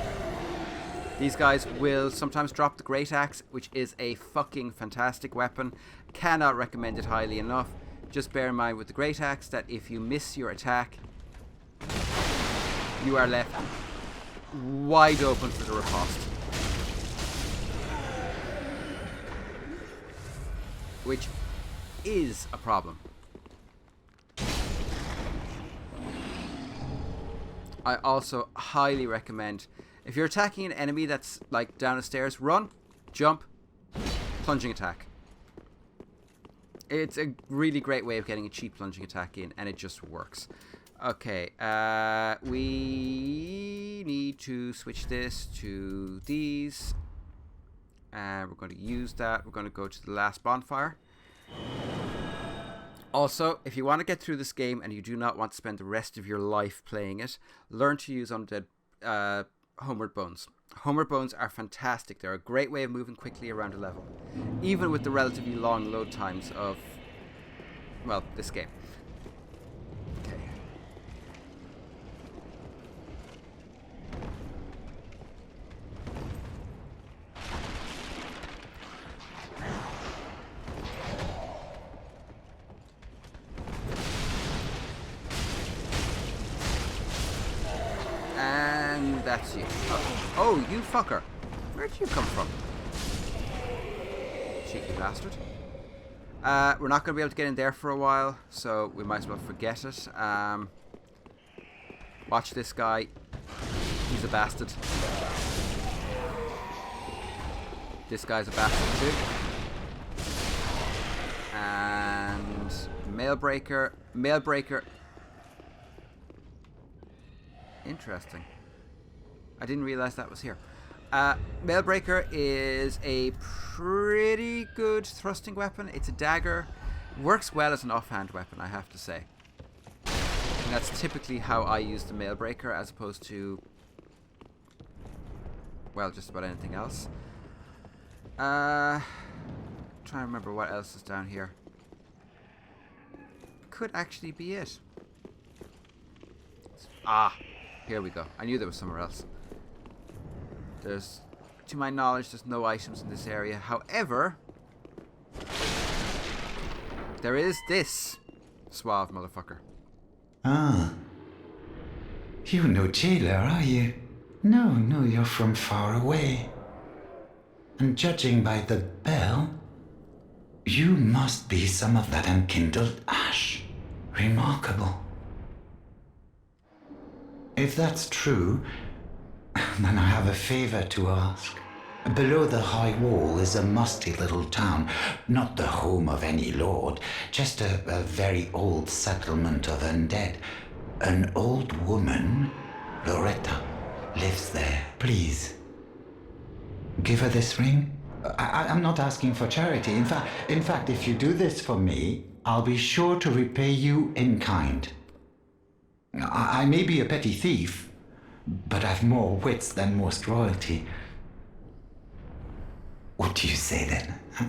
These guys will sometimes drop the great axe, which is a fucking fantastic weapon. Cannot recommend it highly enough. Just bear in mind with the great axe that if you miss your attack, you are left wide open for the riposte, which is a problem. I also highly recommend, if you're attacking an enemy that's like down the stairs, run, jump, plunging attack. It's a really great way of getting a cheap plunging attack in, and it just works. Okay, we need to switch this to these. We're going to use that. We're going to go to the last bonfire. Also, if you want to get through this game and you do not want to spend the rest of your life playing it, learn to use undead homeward bones. Homeward bones are fantastic. They're a great way of moving quickly around a level, even with the relatively long load times of, well, this game. Okay. That's you. Oh, you fucker. Where'd you come from? Cheeky bastard. We're not going to be able to get in there for a while, so we might as well forget it. Watch this guy. He's a bastard. This guy's a bastard too. And Mailbreaker. Mailbreaker. Interesting. I didn't realize that was here. Mailbreaker is a pretty good thrusting weapon. It's a dagger. Works well as an offhand weapon, I have to say. And that's typically how I use the Mailbreaker as opposed to, well, just about anything else. Trying to remember what else is down here. Could actually be it. Ah, here we go. I knew there was somewhere else. There's, to my knowledge, there's no items in this area. However, there is this suave motherfucker. Ah. You're no jailer, are you? No, you're from far away. And judging by the bell, you must be some of that unkindled ash. Remarkable. If that's true, then I have a favor to ask. Below the high wall is a musty little town, not the home of any lord, just a very old settlement of undead. An old woman, Loretta, lives there. Please, give her this ring. I'm not asking for charity. In fact, if you do this for me, I'll be sure to repay you in kind. I may be a petty thief, but I've more wits than most royalty. What do you say then? Huh?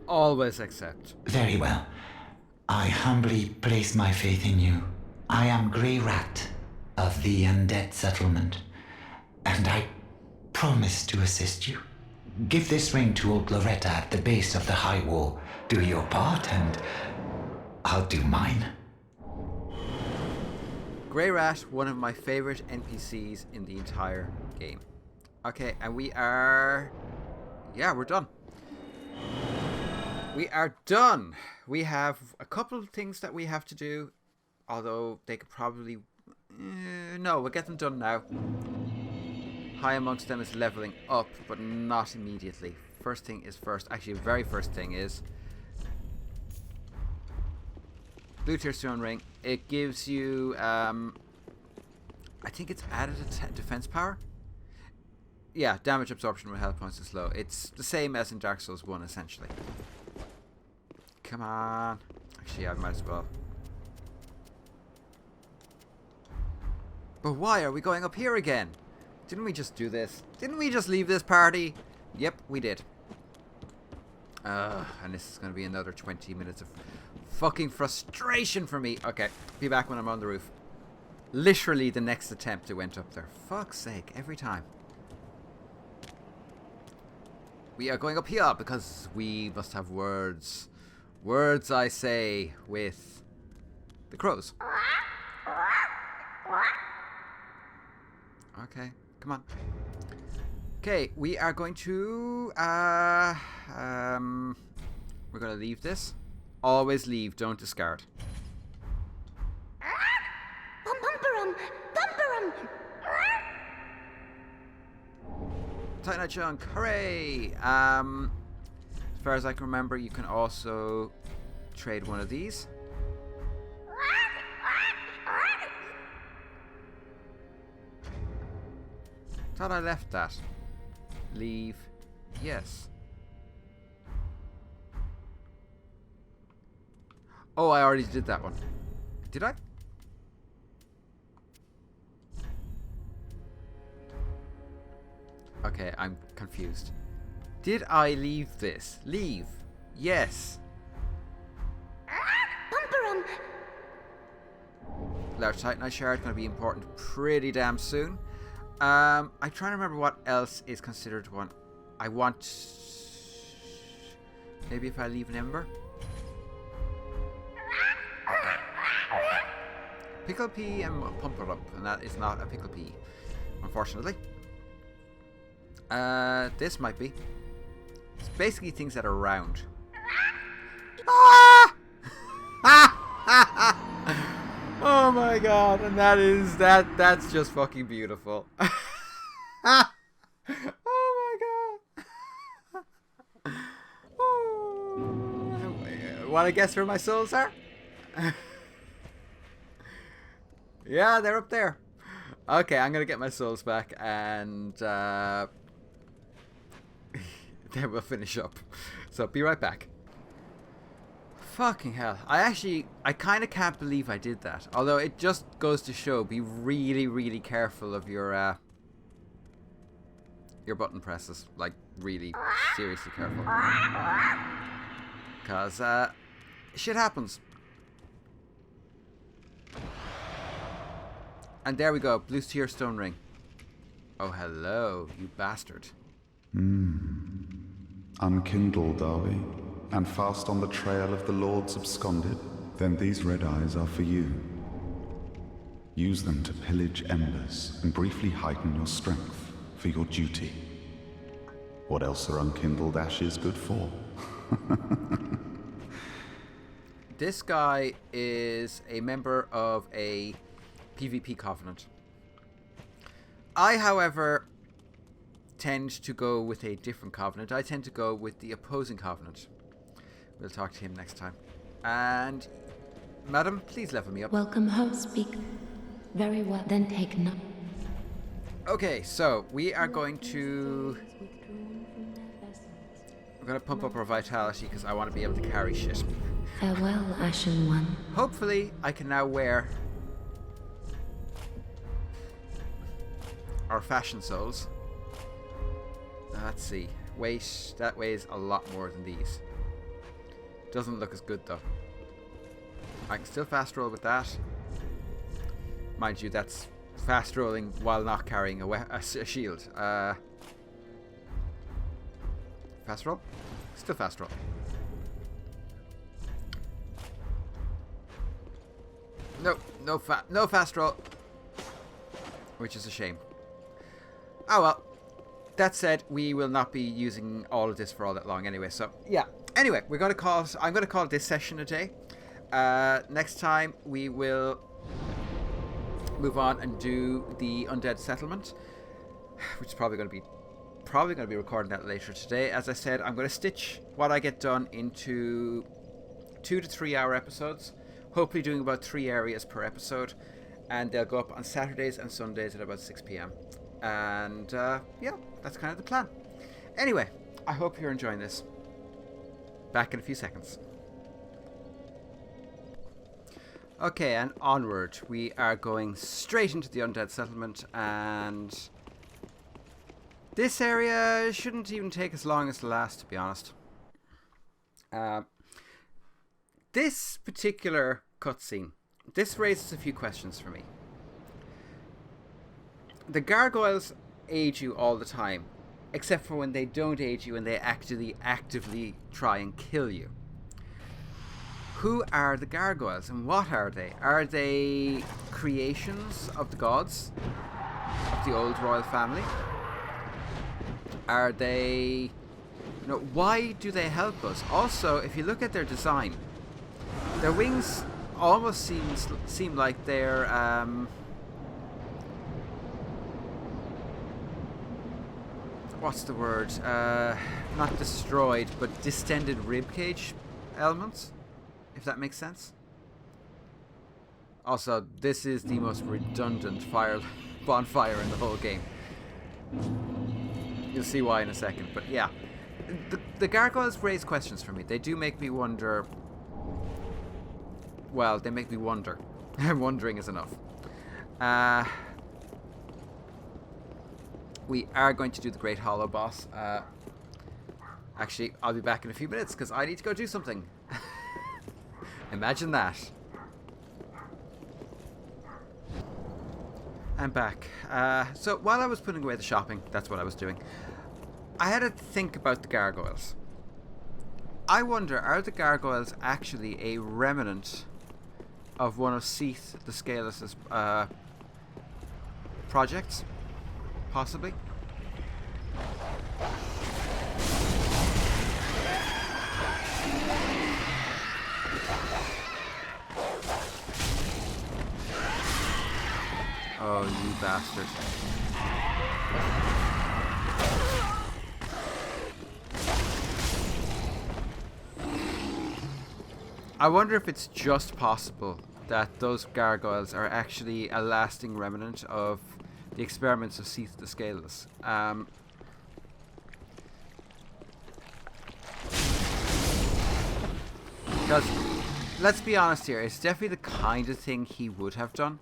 Always accept. Very well. I humbly place my faith in you. I am Grey Rat of the undead settlement, and I promise to assist you. Give this ring to old Loretta at the base of the high wall. Do your part, and I'll do mine. Grey Rat, one of my favorite NPCs in the entire game. Okay, and we are... yeah, we're done. We are done. We have a couple of things that we have to do, although they could probably... no, we'll get them done now. High amongst them is leveling up, but not immediately. First thing is first. Actually, the very first thing is... Blue Tier Stone Ring. It gives you, I think it's added a defense power. Yeah, damage absorption when health points is low. It's the same as in Dark Souls 1, essentially. Come on. Actually, I might as well. But why are we going up here again? Didn't we just do this? Didn't we just leave this party? Yep, we did. And this is going to be another 20 minutes of fucking frustration for me. Okay, be back when I'm on the roof. Literally the next attempt it went up there. Fuck's sake, every time. We are going up here because we must have words. Words, I say, with the crows. Okay, come on. Okay, we are going to... we're going to leave this. Always leave, don't discard. Bumperum! Bumperum! Titanite chunk, hooray! As far as I can remember, you can also trade one of these. Thought I left that. Leave. Yes. Oh, I already did that one. Did I? Okay, I'm confused. Did I leave this? Leave. Yes. Bumperum! Large Titanite shard going to be important pretty damn soon. I'm trying to remember what else is considered one. I want... maybe if I leave an ember? Pickle pea and pumper up, and that is not a pickle pea. unfortunately. This might be. It's basically things that are round. Ah! Oh my god, and that's just fucking beautiful. Oh my god. Oh. Want to guess where my souls are? Yeah, they're up there. Okay, I'm gonna get my souls back, and then we'll finish up. So be right back. Fucking hell. I kind of can't believe I did that. Although it just goes to show, be really, really careful of your button presses. Like, really, seriously careful. Because, shit happens. And there we go. Blue Tear Stone Ring. Oh, hello, you bastard. Unkindled, are we? And fast on the trail of the Lords absconded? Then these red eyes are for you. Use them to pillage embers and briefly heighten your strength for your duty. What else are unkindled ashes good for? This guy is a member of a PvP covenant. I, however, tend to go with a different covenant. I tend to go with the opposing covenant. We'll talk to him next time. And, madam, please level me up. Welcome home, speak. Very well, then take no. Okay, so we are going to... We're going to pump up our vitality because I want to be able to carry shit. Farewell, Ashen One. Hopefully, I can now wear our fashion souls. Let's see. Weight, that weighs a lot more than these. Doesn't look as good though. I can still fast roll with that. Mind you, that's fast rolling while not carrying a shield. Fast roll? Still fast roll. No fast roll. Which is a shame. Oh well. That said, we will not be using all of this for all that long anyway, so yeah. Anyway, I'm going to call this session a day. Next time we will move on and do the Undead Settlement, which is probably going to be recording that later today. As I said, I'm going to stitch what I get done into 2 to 3 hour episodes, hopefully doing about 3 areas per episode, and they'll go up on Saturdays and Sundays at about 6 p.m. And yeah, that's kind of the plan. Anyway, I hope you're enjoying this. Back in a few seconds. Okay, and onward. We are going straight into the Undead Settlement, and this area shouldn't even take as long as the last, to be honest. This particular cutscene, this raises a few questions for me. The gargoyles aid you all the time, except for when they don't aid you and they actively try and kill you. Who are the gargoyles and what are they? Are they creations of the gods of the old royal family? Are they... why do they help us? Also, if you look at their design, their wings almost seem like they're... what's the word? Not destroyed, but distended ribcage elements, if that makes sense. Also, this is the most redundant bonfire in the whole game. You'll see why in a second, but yeah. The gargoyles raise questions for me. They do make me wonder. Well, they make me wonder. Wondering is enough. We are going to do the Great Hollow boss. Actually, I'll be back in a few minutes because I need to go do something. Imagine that. I'm back. So while I was putting away the shopping, that's what I was doing, I had to think about the gargoyles. I wonder, are the gargoyles actually a remnant of one of Seath the Scaleless's projects? Possibly. Oh, you bastard. I wonder if it's just possible that those gargoyles are actually a lasting remnant of the experiments of Seath the Scaleless. Because, let's be honest here, it's definitely the kind of thing he would have done.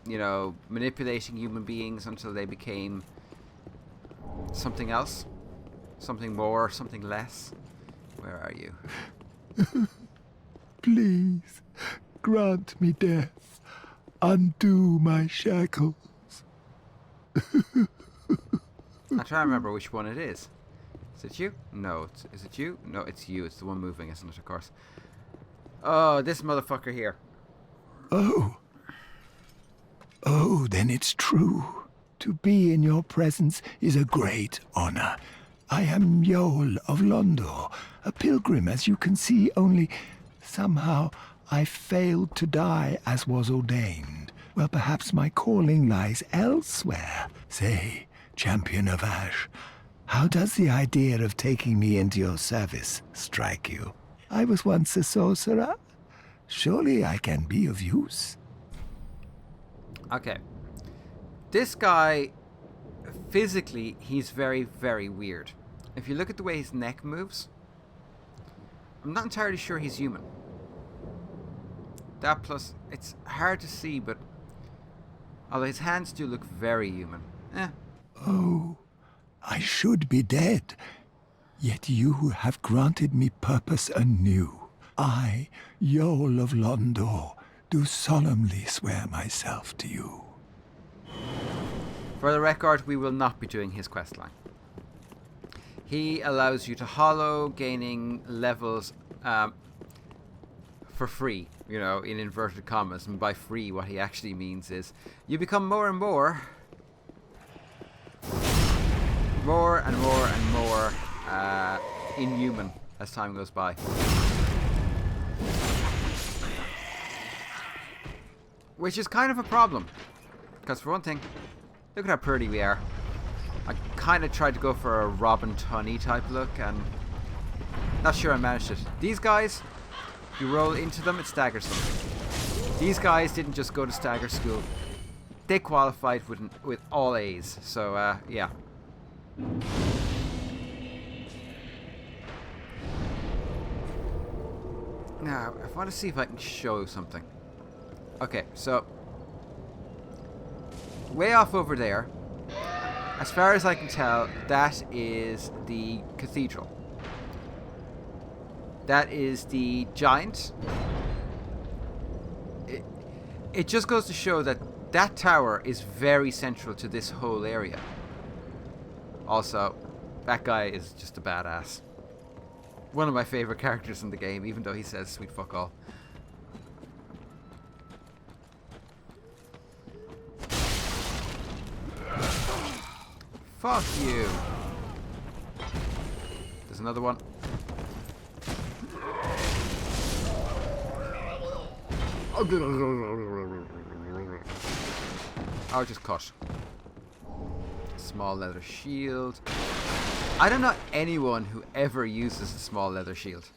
You know, manipulating human beings until they became something else. Something more, something less. Where are you? Please, grant me death. Undo my shackles. I'm trying to remember which one it is. Is it you? No. Is it you? No, it's you. It's the one moving, isn't it, of course? Oh, this motherfucker here. Oh. Oh, then it's true. To be in your presence is a great honor. I am Yol of Londor, a pilgrim, as you can see, only somehow I failed to die as was ordained. Well, perhaps my calling lies elsewhere. Say, champion of Ash, how does the idea of taking me into your service strike you? I was once a sorcerer. Surely I can be of use. Okay. This guy, physically, he's very, very weird. If you look at the way his neck moves, I'm not entirely sure he's human. That plus, it's hard to see, but although his hands do look very human. Oh, I should be dead. Yet you have granted me purpose anew. I, Yol of Londor, do solemnly swear myself to you. For the record, we will not be doing his questline. He allows you to hollow, gaining levels for free, you know, in inverted commas. And by free, what he actually means is you become more and more inhuman as time goes by. Which is kind of a problem. Because for one thing, look at how pretty we are. I kind of tried to go for a Robin Tunney type look, and not sure I managed it. These guys, you roll into them, it staggers them. These guys didn't just go to stagger school. They qualified with all A's, so yeah. Now, I want to see if I can show something. Okay, so way off over there, as far as I can tell, that is the cathedral. That is the giant. It just goes to show that that tower is very central to this whole area. Also, that guy is just a badass. One of my favorite characters in the game, even though he says sweet fuck all. Fuck you. There's another one. I'll just cut. Small leather shield. I don't know anyone who ever uses a small leather shield.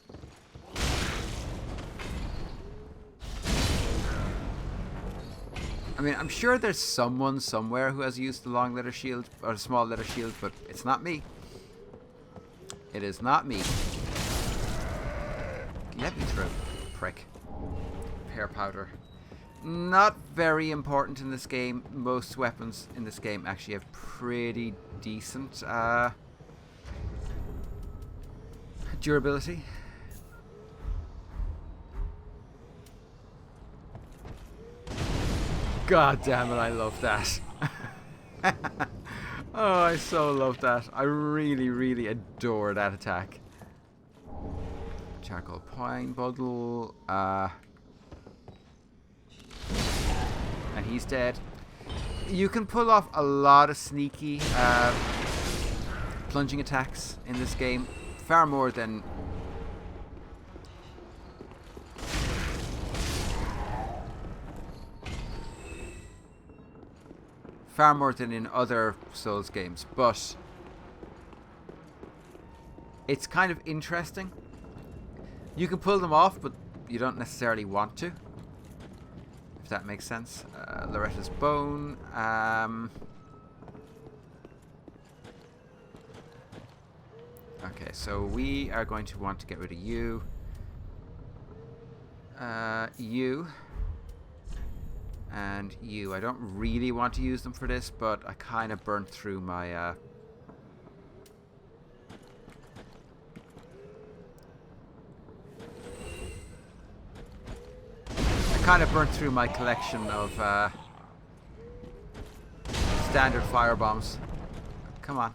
I mean, I'm sure there's someone somewhere who has used the long leather shield or a small leather shield, but it's not me. It is not me. Let me through, prick. Hair powder. Not very important in this game. Most weapons in this game actually have pretty decent durability. God damn it, I love that. Oh, I so love that. I really, really adore that attack. Charcoal pine bundle. And he's dead. You can pull off a lot of sneaky plunging attacks in this game. Far more than... Far more than in other Souls games. But it's kind of interesting. You can pull them off, but you don't necessarily want to. If that makes sense. Loretta's Bone. Okay, so we are going to want to get rid of you. You. And you. I don't really want to use them for this, but I kind of burnt through my... collection of standard firebombs. Come on.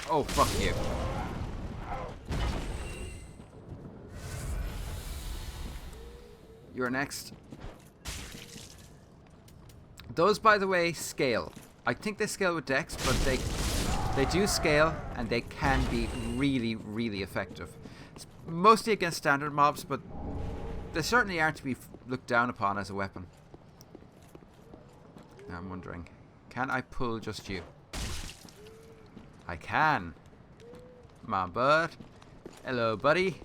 Oh, fuck you. You're next. Those, by the way, scale. I think they scale with dex, but they do scale, and they can be really, really effective. It's mostly against standard mobs, but they certainly aren't to be looked down upon as a weapon. Now I'm wondering, can I pull just you? I can. Come on, bud. Hello, buddy.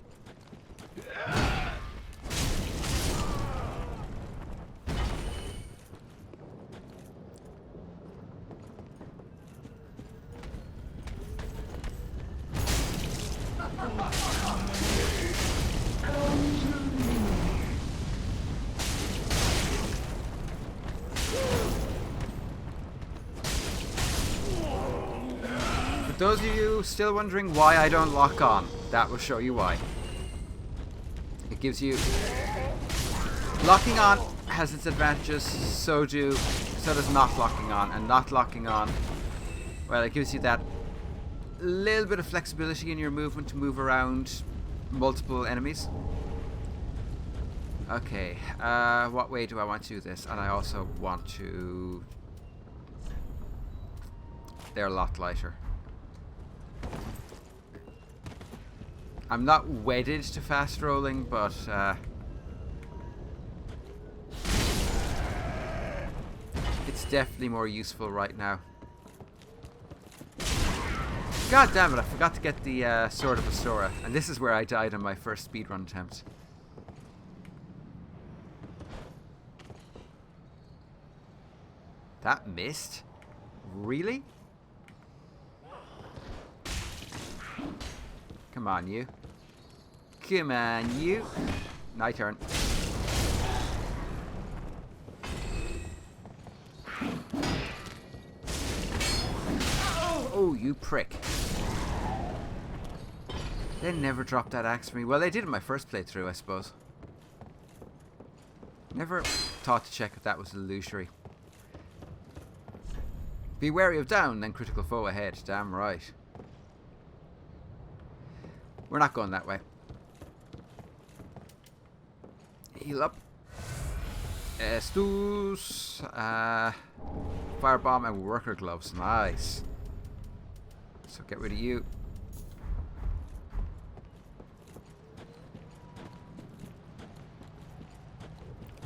Those of you still wondering why I don't lock on, that will show you why. It gives you... Locking on has its advantages, so does not locking on. And not locking on, well, it gives you that little bit of flexibility in your movement to move around multiple enemies. Okay, what way do I want to do this? And I also want to... They're a lot lighter. I'm not wedded to fast rolling, but it's definitely more useful right now. God damn it, I forgot to get the Sword of Astora, and this is where I died on my first speedrun attempt. That missed? Really? Come on, you. Come on, you. My turn. Oh, you prick. They never dropped that axe for me. Well, they did in my first playthrough, I suppose. Never thought to check if that was illusory. Be wary of down, then critical foe ahead. Damn right. We're not going that way. Heal up. Estus. Firebomb and worker gloves. Nice. So get rid of you.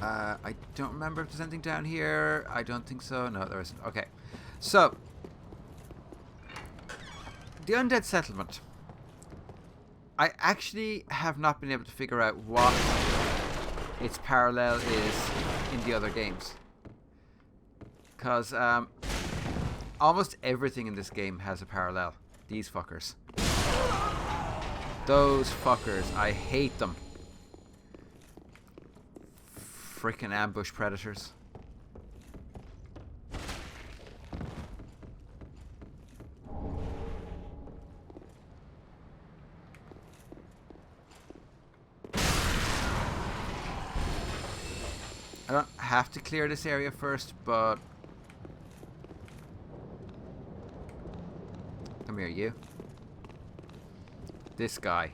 I don't remember if there's anything down here. I don't think so. No, there isn't. Okay. So. The Undead Settlement. I actually have not been able to figure out what its parallel is in the other games. Because almost everything in this game has a parallel. These fuckers. Those fuckers. I hate them. Frickin' ambush predators. I don't have to clear this area first, but... Come here, you. This guy.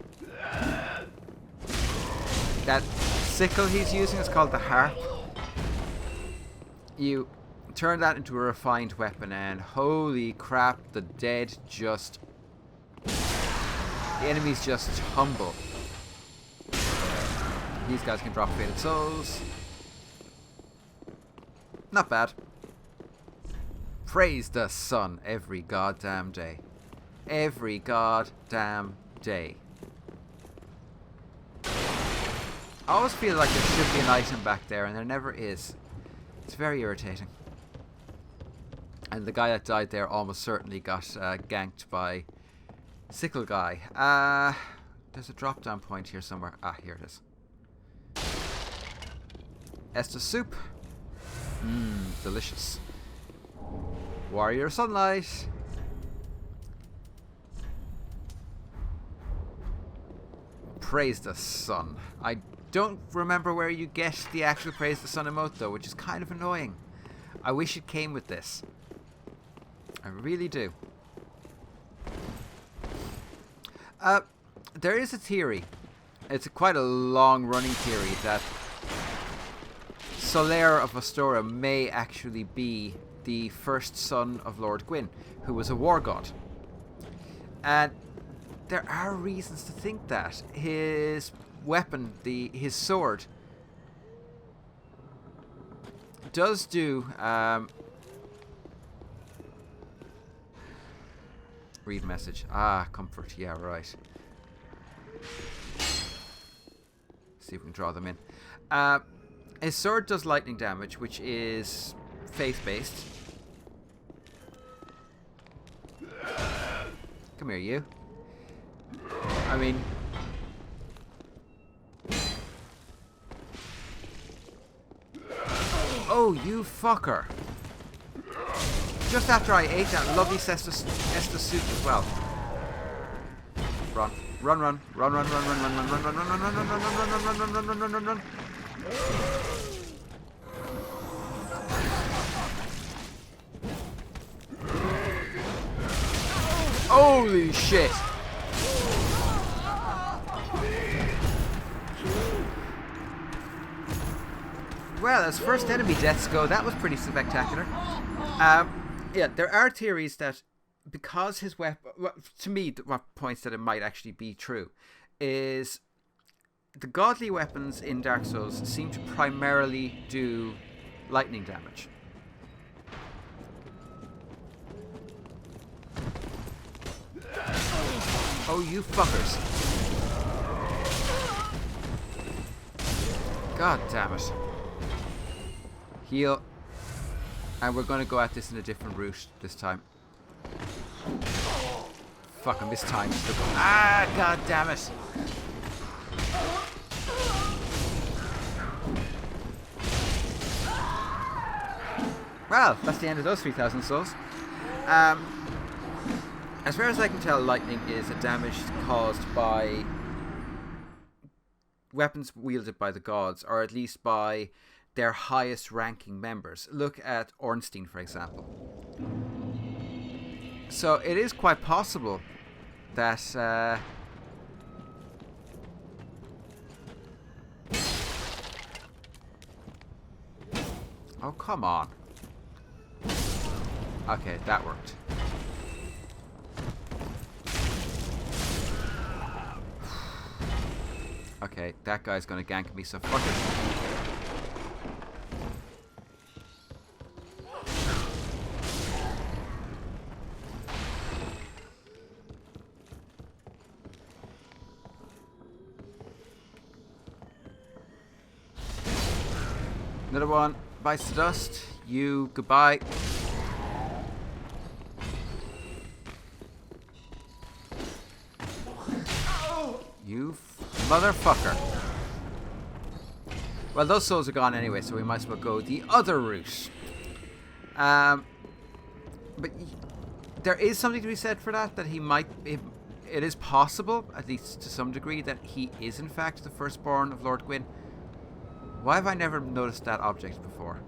That sickle he's using is called the harp. You turn that into a refined weapon and holy crap, the dead just... The enemies just humble. These guys can drop fated souls. Not bad. Praise the sun every goddamn day. Every goddamn day. I always feel like there should be an item back there and there never is. It's very irritating. And the guy that died there almost certainly got ganked by Sickle Guy. There's a drop down point here somewhere. Ah, here it is. Estus soup. Mmm, delicious. Warrior sunlight. Praise the sun. I don't remember where you get the actual praise the sun emote though, which is kind of annoying. I wish it came with this. I really do. There is a theory. It's quite a long running theory that Solaire of Astora may actually be the first son of Lord Gwyn, who was a war god. And there are reasons to think that. His weapon, his sword, does do... read message. Ah, comfort. Yeah, right. See if we can draw them in. His sword does lightning damage, which is faith-based. Come here, you. I mean... Oh, you fucker. Just after I ate that lovely Estus soup as well. Run. Run, run. Run, run, run, run, run, run, run, run, run, run, run, run, run, run, run, run, run, run, run, run. Holy shit! Well, as first enemy deaths go, that was pretty spectacular. Yeah, there are theories that because his weapon... Well, to me, what points that it might actually be true is the godly weapons in Dark Souls seem to primarily do lightning damage. Oh, you fuckers. God damn it. Heal. And we're going to go at this in a different route this time. Fuck, I mistimed. Ah, god damn it. Well, that's the end of those 3,000 souls. As far as I can tell, lightning is a damage caused by weapons wielded by the gods, or at least by their highest ranking members. Look at Ornstein, for example. So it is quite possible that oh, come on. Okay, that worked. Okay, that guy's gonna gank me, so fuck it. Another one bites the dust. You, goodbye. You motherfucker. Well, those souls are gone anyway, so we might as well go the other route. But there is something to be said for that he might... It is possible, at least to some degree, that he is in fact the firstborn of Lord Gwyn. Why have I never noticed that object before?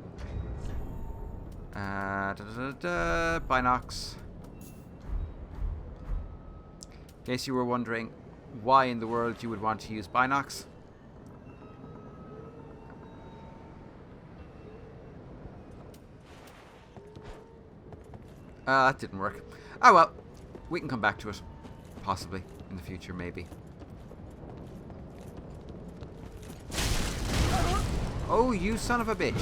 Binocs. In case you were wondering, why in the world you would want to use binocs. That didn't work. Oh well, we can come back to it. Possibly. In the future, maybe. Oh, you son of a bitch.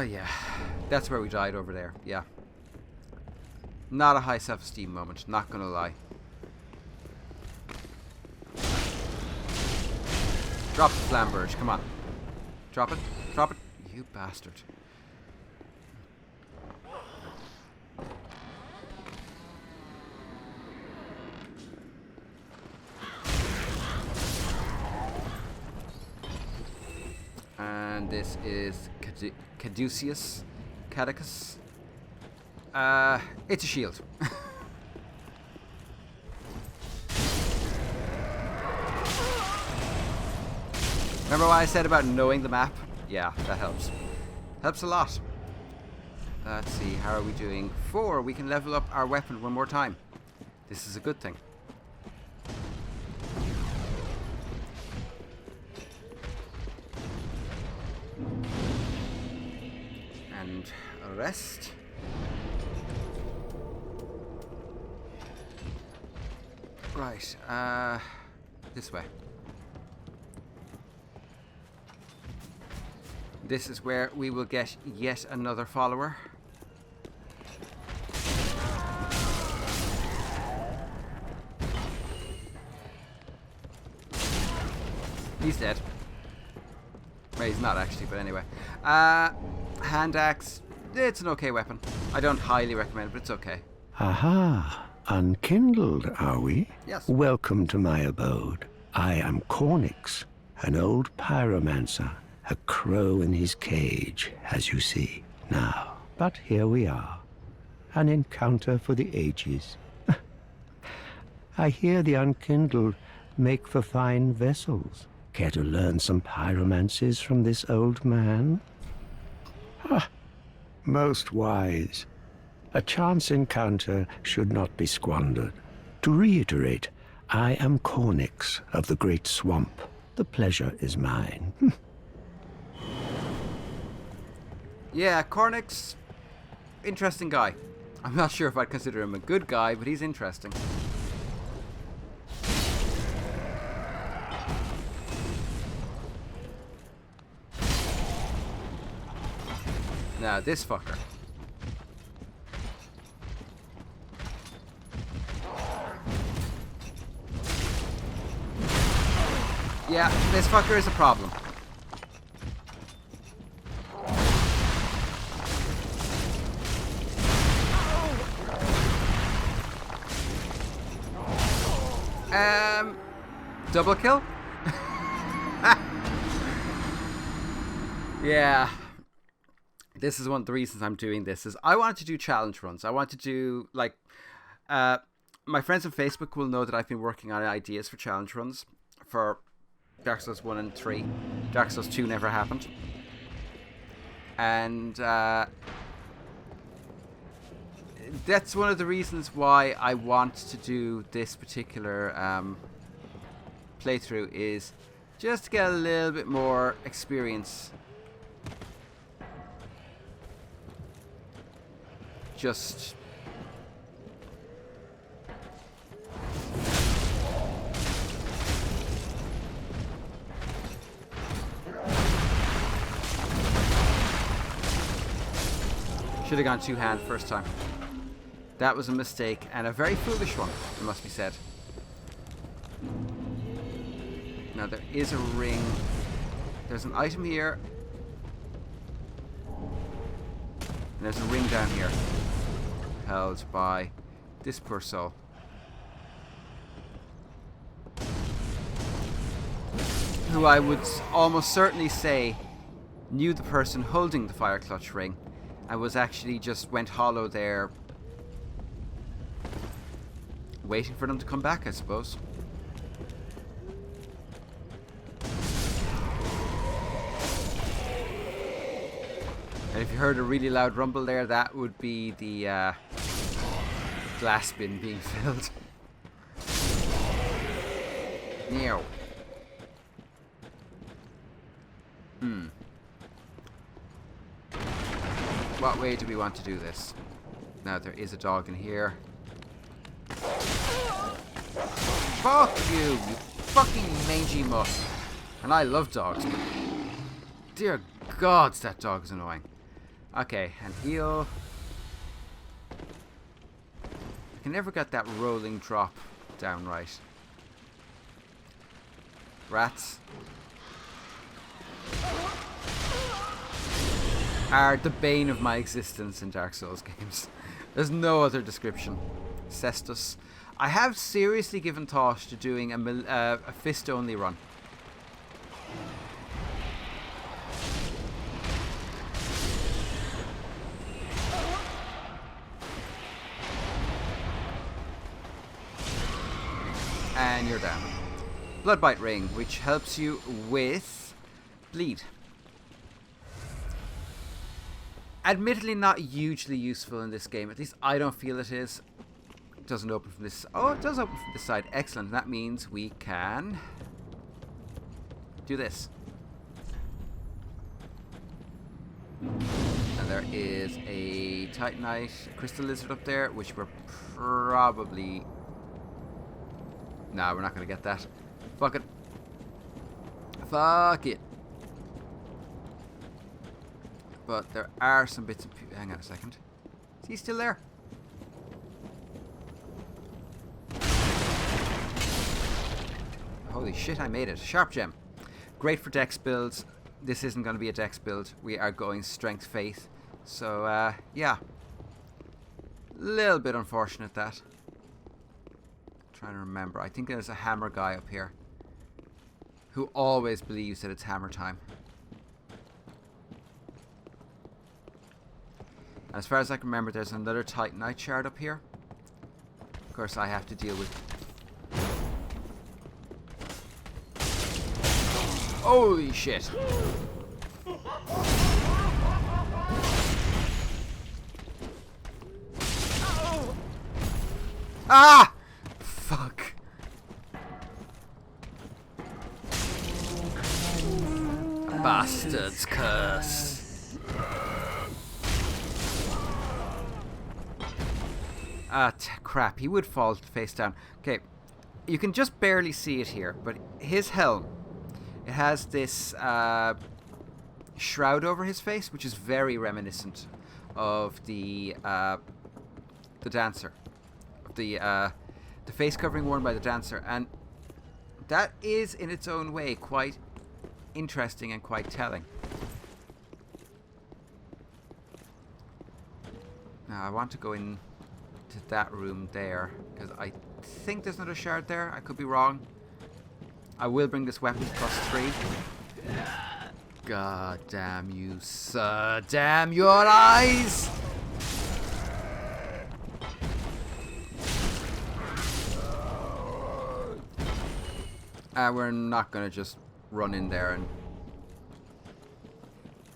Yeah. That's where we died over there. Yeah. Not a high self-esteem moment, not gonna lie. Drop the flamberge, come on. Drop it, drop it. You bastard. And this is Caduceus. Catechus. It's a shield. Remember what I said about knowing the map? Yeah, that helps. Helps a lot. Let's see, how are we doing? 4, we can level up our weapon one more time. This is a good thing. And rest. Right, this way. This is where we will get yet another follower. He's dead. Well, he's not actually, but anyway. Hand axe. It's an okay weapon. I don't highly recommend it, but it's okay. Aha! Unkindled, are we? Yes. Welcome to my abode. I am Cornix, an old pyromancer, a crow in his cage, as you see now. But here we are, an encounter for the ages. I hear the Unkindled make for fine vessels. Care to learn some pyromancies from this old man? Ah, most wise. A chance encounter should not be squandered. To reiterate, I am Cornix of the Great Swamp. The pleasure is mine. Yeah, Cornix, interesting guy. I'm not sure if I'd consider him a good guy, but he's interesting. Now, this fucker. Yeah, this fucker is a problem. Double kill? Yeah. This is one of the reasons I'm doing this, is I want to do challenge runs. I want to do, like, my friends on Facebook will know that I've been working on ideas for challenge runs for Dark Souls 1 and 3. Dark Souls 2 never happened. And that's one of the reasons why I want to do this particular playthrough, is just to get a little bit more experience. Just should have gone two-hand first time. That was a mistake, and a very foolish one, it must be said. Now there is a ring. There's an item here. And there's a ring down here. Held by this poor soul. Who I would almost certainly say knew the person holding the fire clutch ring, and was actually just went hollow there waiting for them to come back, I suppose. And if you heard a really loud rumble there, that would be the glass bin being filled. Meow. What way do we want to do this? Now there is a dog in here. Fuck you, you fucking mangy mutt. And I love dogs, but dear gods, that dog's annoying. Okay, and heal. I can never get that rolling drop down right. Rats are the bane of my existence in Dark Souls games. There's no other description. Cestus. I have seriously given thought to doing a fist-only run. And you're down. Bloodbite Ring, which helps you with bleed. Admittedly not hugely useful in this game. At least I don't feel it is. It doesn't open from this. Oh, it does open from this side. Excellent. That means we can do this. And there is a Titanite crystal lizard up there, which we're probably... Nah, we're not going to get that. Fuck it. Fuck it. But there are some bits of... Hang on a second. Is he still there? Holy shit, I made it. Sharp gem. Great for dex builds. This isn't going to be a dex build. We are going strength faith. So, yeah. Little bit unfortunate that. Trying to remember. I think there's a hammer guy up here who always believes that it's hammer time. As far as I can remember, there's another Titanite shard up here. Of course, I have to deal with... Holy shit! Ah! Fuck. Bastard's curse. Ah, crap. He would fall face down. Okay. You can just barely see it here, but his helm, it has this shroud over his face, which is very reminiscent of the dancer. The face covering worn by the dancer. And that is, in its own way, quite interesting and quite telling. Now, I want to go in to that room there, because I think there's another shard there. I could be wrong. I will bring this weapon +3. God damn you, sir. Damn your eyes! We're not going to just run in there and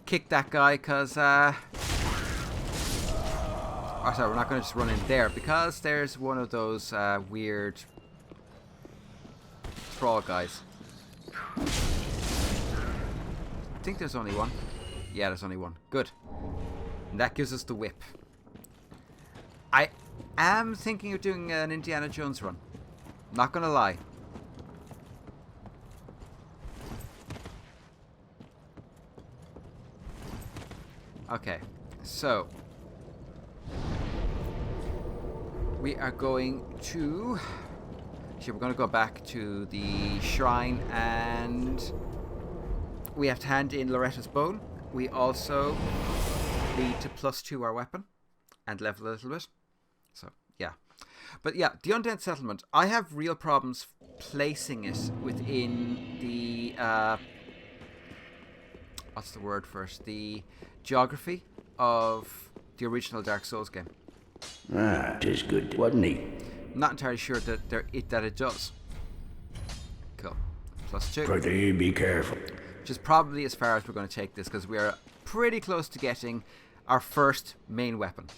kick that guy, because... Oh, sorry, we're not going to just run in there, because there's one of those weird thrall guys. I think there's only one. Yeah, there's only one. Good. And that gives us the whip. I am thinking of doing an Indiana Jones run. Not going to lie. Okay, so we are going to... Actually, we're going to go back to the shrine, and we have to hand in Loretta's bone. We also need to +2 our weapon and level a little bit. So, yeah. But yeah, the Undead Settlement. I have real problems placing it within the... what's the word for it? The geography of the original Dark Souls game. Ah, 'tis good, wasn't he? Not entirely sure that it does. Cool. +2. Prithee, be careful. Which is probably as far as we're going to take this, because we are pretty close to getting our first main weapon.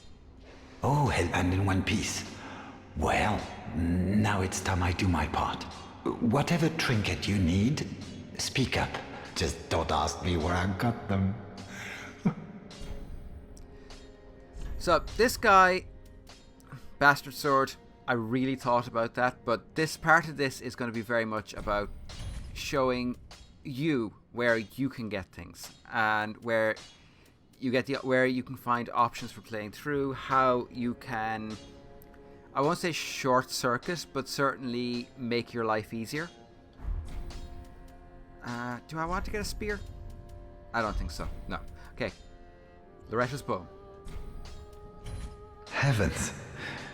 Oh, hellband in one piece. Well, now it's time I do my part. Whatever trinket you need, speak up. Just don't ask me where I got them. So, this guy, Bastard Sword, I really thought about that, but this part of this is going to be very much about showing you where you can get things and where you can find options for playing through, how you can, I won't say short circuit, but certainly make your life easier. Do I want to get a spear? I don't think so. No. Okay. Loretta's bow. Heavens,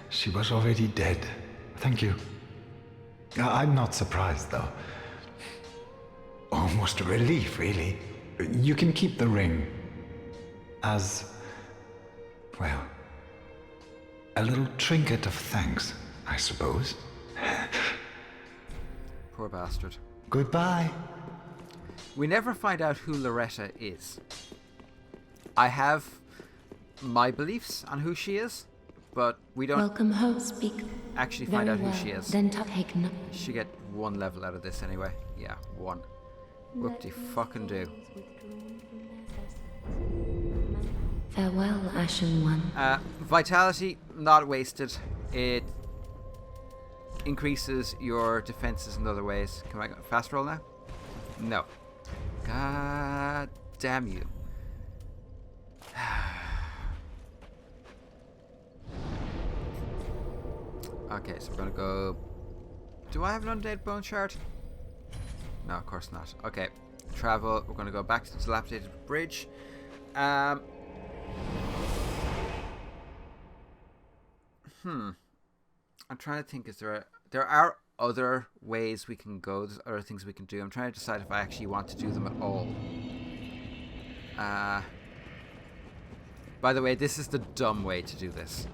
she was already dead. Thank you. I'm not surprised, though. Almost a relief, really. You can keep the ring as, well, a little trinket of thanks, I suppose. Poor bastard. Goodbye. We never find out who Loretta is. I have my beliefs on who she is, but we don't Welcome home, speak. actually find out Very who she well. is. Then take no. She get 1 level out of this anyway. Yeah, 1. Whoop-de-fucking do. Farewell, Ashen One. Vitality, not wasted. It increases your defenses in other ways. Can I go fast roll now? No. God damn you. Okay, so we're gonna go. Do I have an undead bone shard? No, of course not. Okay, travel. We're gonna go back to the dilapidated bridge. I'm trying to think. There are other ways we can go. There's other things we can do. I'm trying to decide if I actually want to do them at all. By the way, this is the dumb way to do this.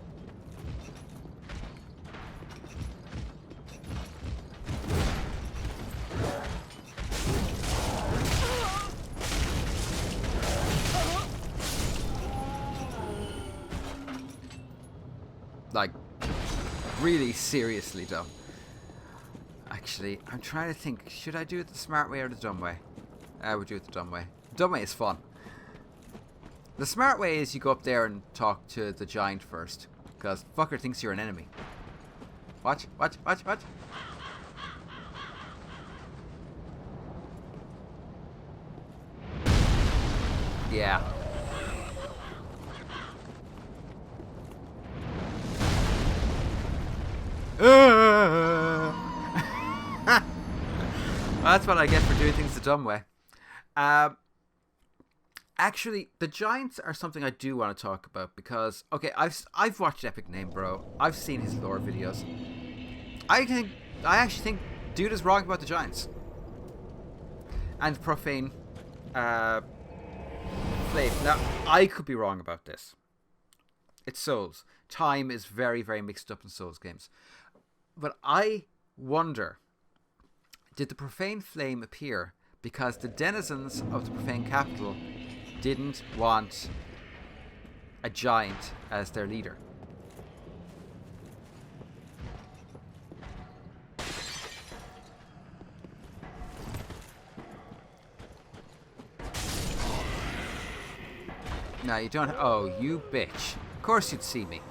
Like, really seriously dumb. Actually, I'm trying to think, should I do it the smart way or the dumb way? I would do it the dumb way. Dumb way is fun. The smart way is you go up there and talk to the giant first, because fucker thinks you're an enemy. Watch. Yeah. That's what I get for doing things the dumb way. Actually, the giants are something I do want to talk about because, okay, I've watched Epic Name Bro. I've seen his lore videos. I actually think dude is wrong about the giants and profane flame. Now, I could be wrong about this. It's Souls. Time is very, very mixed up in Souls games. But I wonder, did the profane flame appear because the denizens of the profane capital didn't want a giant as their leader? No, you don't. Oh, you bitch. Of course you'd see me.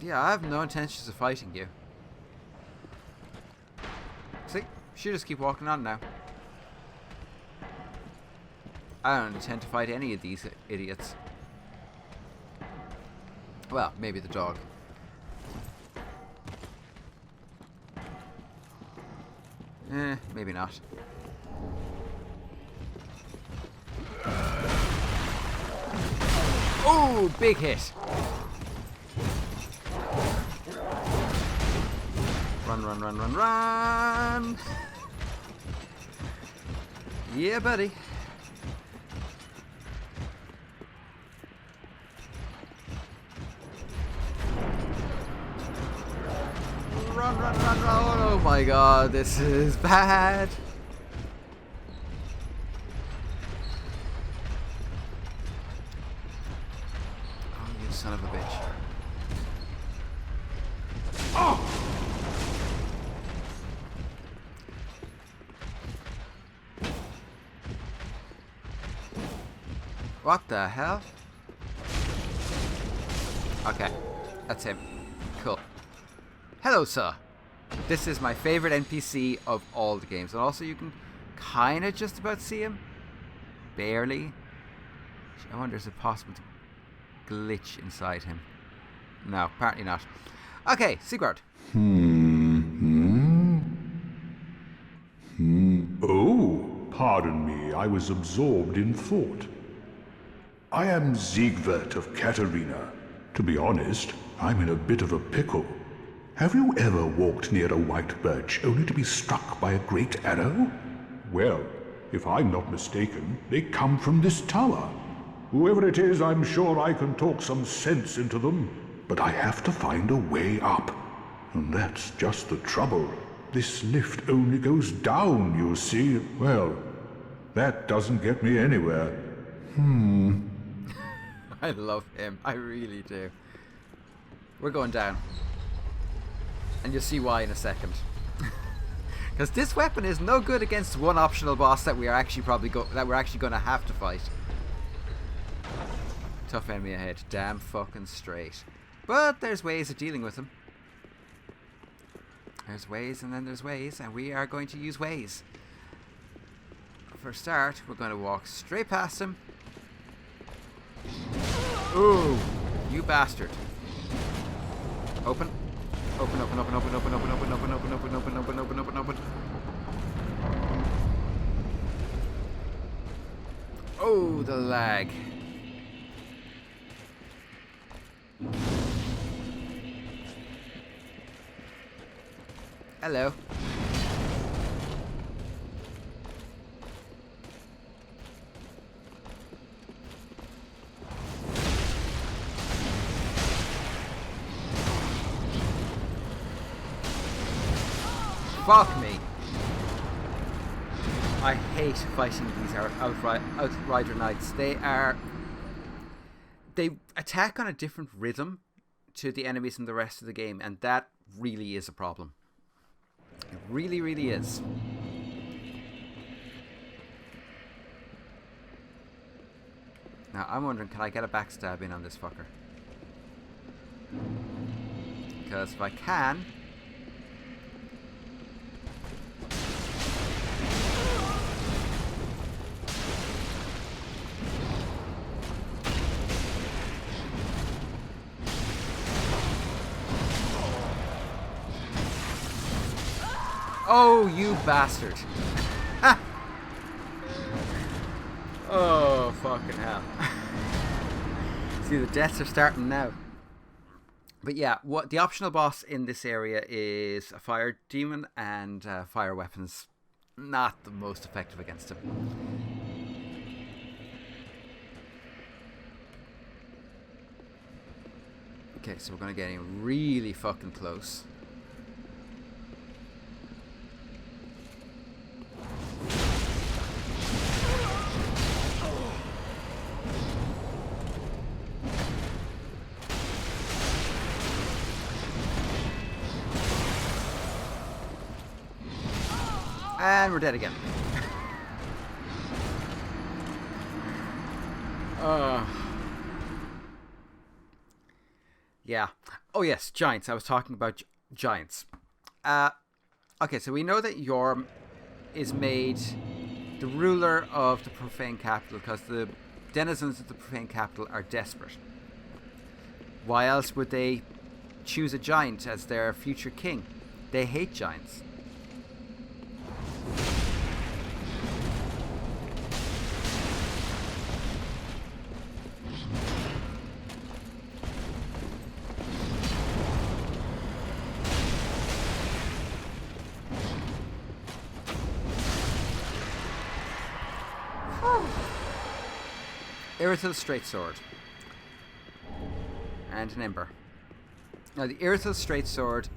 Yeah, I have no intentions of fighting you. See? Should just keep walking on now. I don't intend to fight any of these idiots. Well, maybe the dog. Maybe not. Oh, big hit. Run. Yeah, buddy. Run, run, run, run. Oh my god, this is bad. Oh, you son of a bitch. Oh! What the hell? Okay, that's him. Cool. Hello, sir. This is my favorite NPC of all the games. And also you can kind of just about see him. Barely. I wonder, is it possible to glitch inside him? No, apparently not. Okay, Sigurd. Oh, pardon me. I was absorbed in thought. I am Siegwart of Katarina. To be honest, I'm in a bit of a pickle. Have you ever walked near a white birch only to be struck by a great arrow? Well, if I'm not mistaken, they come from this tower. Whoever it is, I'm sure I can talk some sense into them. But I have to find a way up. And that's just the trouble. This lift only goes down, you see. Well, that doesn't get me anywhere. I love him. I really do. We're going down. And you'll see why in a second. Because this weapon is no good against one optional boss that we are actually going to have to fight. Tough enemy ahead. Damn fucking straight. But there's ways of dealing with him. There's ways and then there's ways, and we are going to use ways. For a start, we're going to walk straight past him. Ooh, you bastard. Open. Open, open, open, open, open, open, open, open, open, open, open, open, open, open, open. Oh, the lag. Hello. Fuck me. I hate fighting these Outrider Knights. They attack on a different rhythm to the enemies in the rest of the game, and that really is a problem. It really, really is. Now, I'm wondering, can I get a backstab in on this fucker? Because if I can... Oh, you bastard. Ah. Oh, fucking hell. See, the deaths are starting now. But yeah, what the optional boss in this area is a fire demon, and fire weapons not the most effective against him. Okay, so we're going to get in really fucking close. And we're dead again. Yeah. Oh yes, giants. I was talking about giants. Okay, so we know that Yorm is made the ruler of the profane capital because the denizens of the profane capital are desperate. Why else would they choose a giant as their future king? They hate giants. Irithyll Straight Sword. And an Ember. Now the Irithyll Straight Sword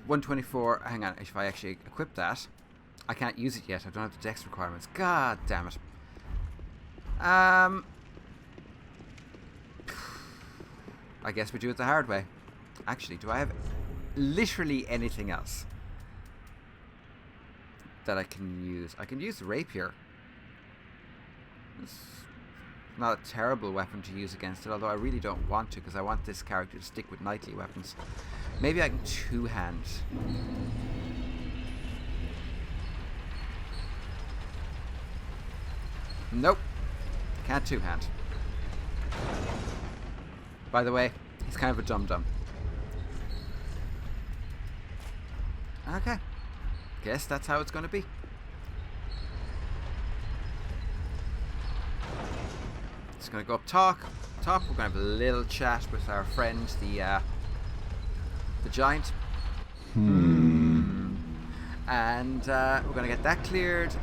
124. Hang on, if I actually equip that, I can't use it yet. I don't have the dex requirements. God damn it. I guess we do it the hard way. Actually, do I have literally anything else that I can use? I can use the rapier. It's not a terrible weapon to use against it, although I really don't want to, because I want this character to stick with knightly weapons. Maybe I can two-hand. Nope. Can't two-hand. By the way, he's kind of a dum-dum. Okay. Guess that's how it's going to be. Just going to go up top. We're going to have a little chat with our friend, the giant. And we're going to get that cleared.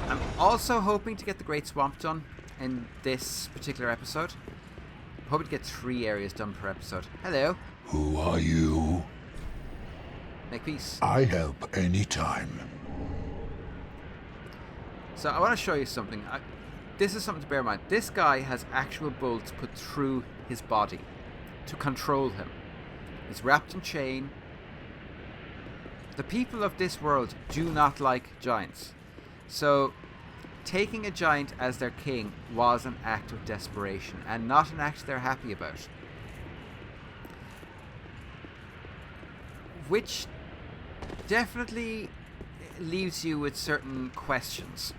I'm also hoping to get the Great Swamp done in this particular episode. I'm hoping to get 3 areas done per episode. Hello. Who are you? Make peace. I help anytime. So I want to show you something. This is something to bear in mind. This guy has actual bolts put through his body to control him. He's wrapped in chain. The people of this world do not like giants. So taking a giant as their king was an act of desperation and not an act they're happy about. Which definitely leaves you with certain questions.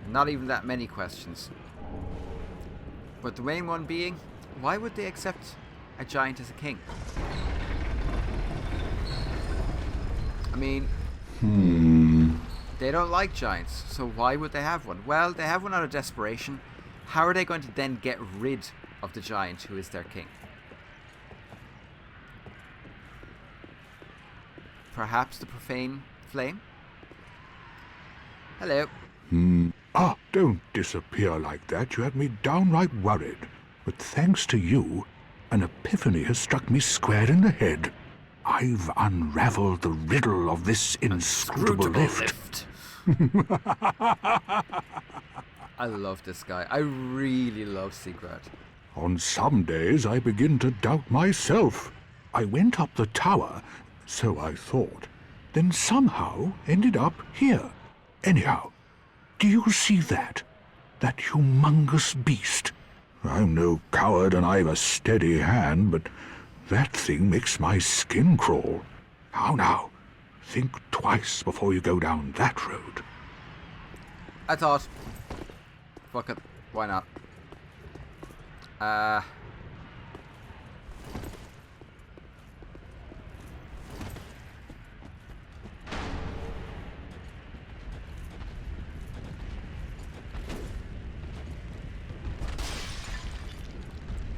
Not even that many questions. But the main one being, why would they accept a giant as a king? I mean, they don't like giants, so why would they have one? Well, they have one out of desperation. How are they going to then get rid of the giant who is their king? Perhaps the profane flame? Hello. Ah, don't disappear like that. You had me downright worried. But thanks to you, an epiphany has struck me square in the head. I've unraveled the riddle of this inscrutable lift. I love this guy. I really love Sigurd. On some days I begin to doubt myself. I went up the tower, so I thought, then somehow ended up here. Anyhow, do you see that? That humongous beast? I'm no coward and I've a steady hand, but that thing makes my skin crawl. How now? Think twice before you go down that road. I thought, fuck it, why not?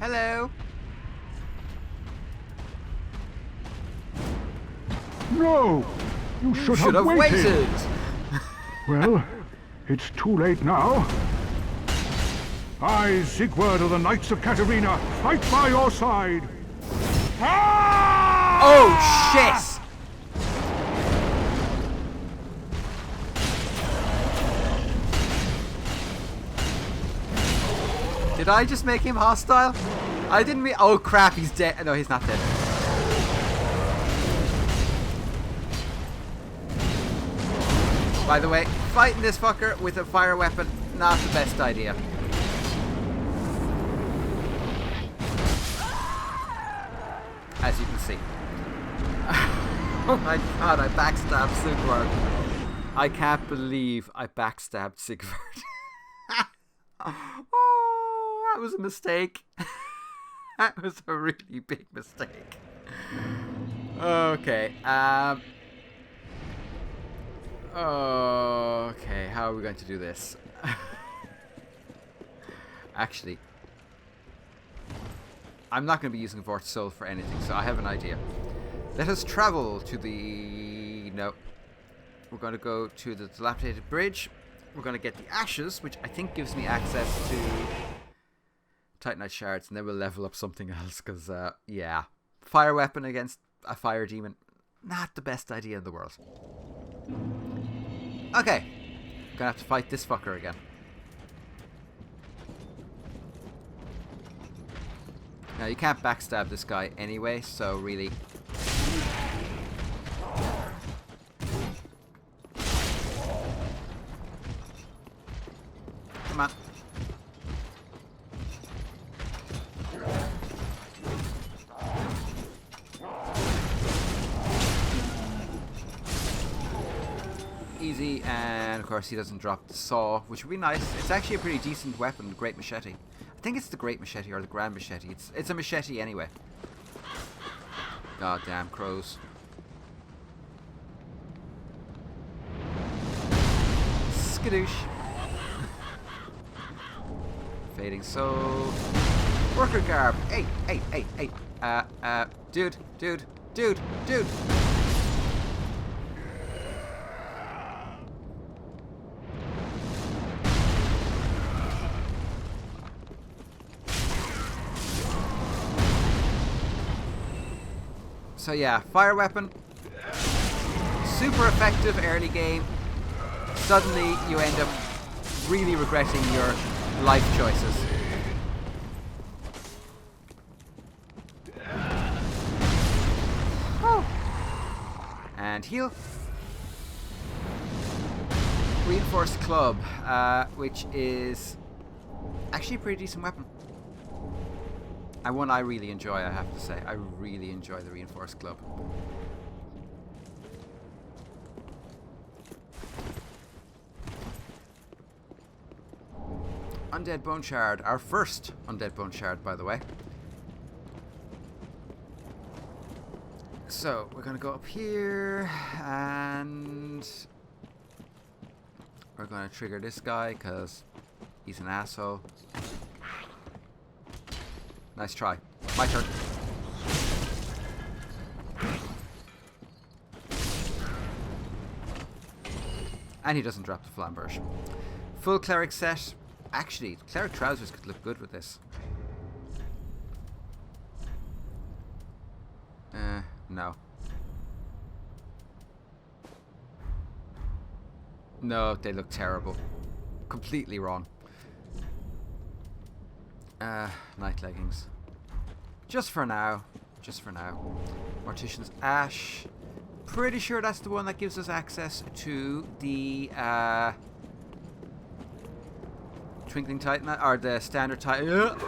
Hello. No! You should have waited! Well, it's too late now. I, Sigurd of the Knights of Katarina, fight by your side. Ah! Oh, shit! Did I just make him hostile? I didn't mean... Oh, crap, he's dead. No, he's not dead. By the way, fighting this fucker with a fire weapon, not the best idea. As you can see. Oh my god, I backstabbed Sigurd. I can't believe I backstabbed Sigurd. Oh, that was a mistake. That was a really big mistake. Okay, okay, how are we going to do this? Actually, I'm not going to be using Vort Soul for anything, so I have an idea. Let us travel to the... No. We're going to go to the dilapidated bridge. We're going to get the ashes, which I think gives me access to Titanite shards, and then we'll level up something else, because, yeah. fire weapon against a fire demon, not the best idea in the world. Okay, gonna have to fight this fucker again. Now you can't backstab this guy anyway, so really. Come on. Easy, and of course he doesn't drop the saw, which would be nice. It's actually a pretty decent weapon, the Great Machete. I think it's the Great Machete or the Grand Machete. It's a machete anyway. God damn crows. Skadoosh. Fading soul. Worker garb. Hey. Dude. So yeah, fire weapon, super effective early game. Suddenly you end up really regretting your life choices. Whew. And heal. Reinforced club, which is actually a pretty decent weapon. And one I really enjoy, I have to say. I really enjoy the Reinforced Club. Undead Bone Shard. Our first Undead Bone Shard, by the way. So, we're going to go up here. And we're going to trigger this guy, because he's an asshole. Nice try. My turn. And he doesn't drop the flamberge. Full cleric set. Actually, cleric trousers could look good with this. No. No, they look terrible. Completely wrong. Night leggings. Just for now. Mortician's Ash. Pretty sure that's the one that gives us access to the Twinkling Titan, or the Standard Titan.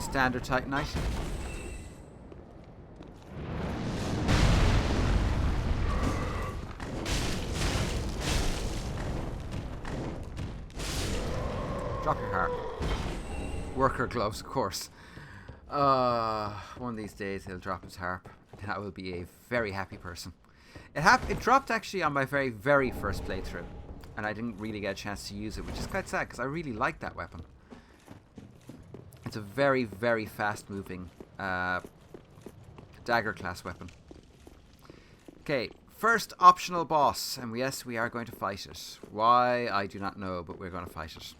Standard Titanite. Drop your heart. Worker gloves, of course. One of these days he'll drop his harp, and I will be a very happy person. It dropped actually on my very, very first playthrough, and I didn't really get a chance to use it, which is quite sad because I really like that weapon. It's a very, very fast-moving dagger class weapon. Okay, first optional boss, and yes, we are going to fight it. Why, I do not know, but we're going to fight it.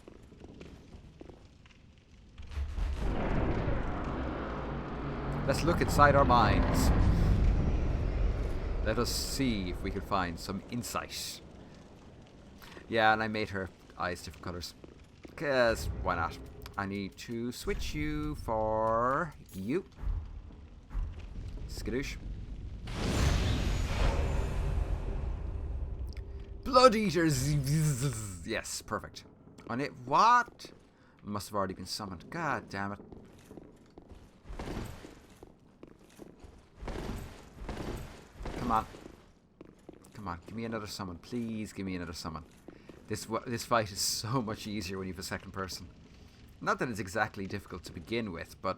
Let's look inside our minds. Let us see if we can find some insight. Yeah, and I made her eyes different colours. Because, why not? I need to switch you for you. Skadoosh. Blood Eaters! Yes, perfect. On it, what? Must have already been summoned. God damn it. Come on. Come on, give me another summon. Please give me another summon. This fight is so much easier when you have a second person. Not that it's exactly difficult to begin with, but...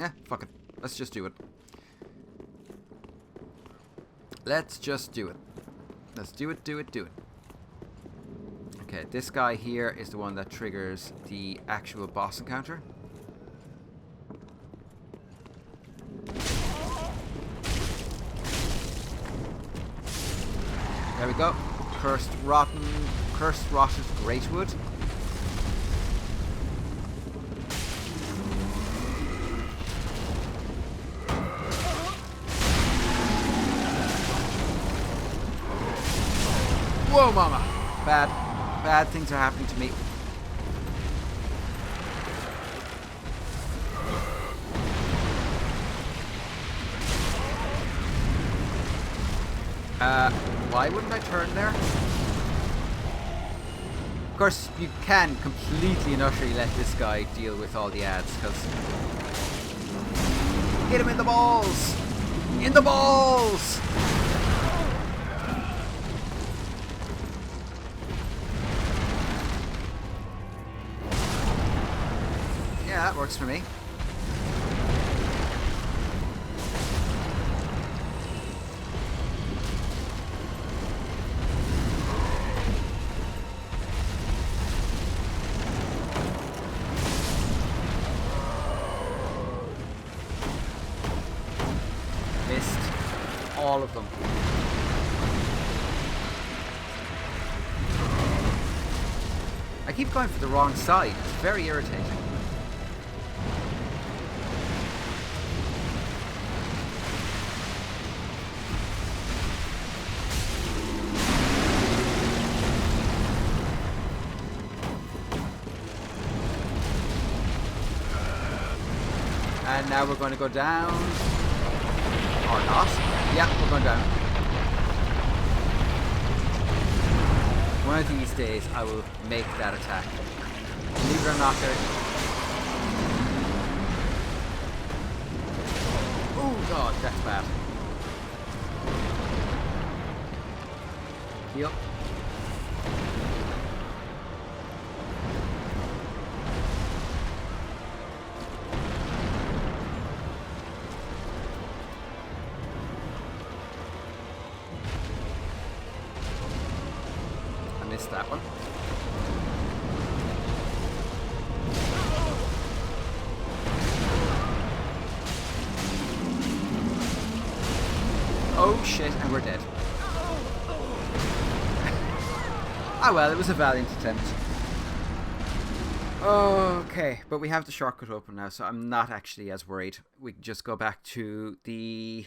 yeah, fuck it. Let's just do it. Let's just do it. Let's do it. Okay, this guy here is the one that triggers the actual boss encounter. There we go. Cursed Rotted Greatwood. Whoa, mama. Bad. Bad things are happening to me. Why wouldn't I turn there? Of course, you can completely and utterly let this guy deal with all the ads, because... Hit him in the balls! In the balls! Yeah, that works for me. All of them. I keep going for the wrong side. It's very irritating. And now we're going to go down. Or not. Yeah, we're going down. One of these days I will make that attack. Believe it or not, there. Oh god, that's bad. Heal. That one. Oh shit, and we're dead. Ah well, it was a valiant attempt. Okay, but we have the shortcut open now, so I'm not actually as worried. We can just go back to the...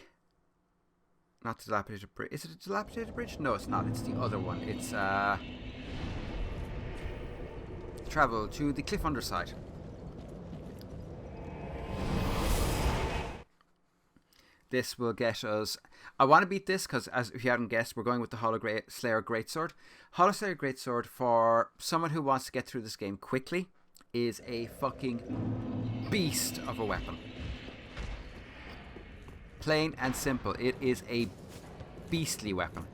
Not the dilapidated bridge. Is it a dilapidated bridge? No, it's not. It's the other one. It's, travel to the cliff underside. This will get us... I want to beat this because, as if you hadn't guessed, we're going with the Hollow Slayer Greatsword. Hollow Slayer Greatsword, for someone who wants to get through this game quickly, is a fucking beast of a weapon. Plain and simple. It is a beastly weapon.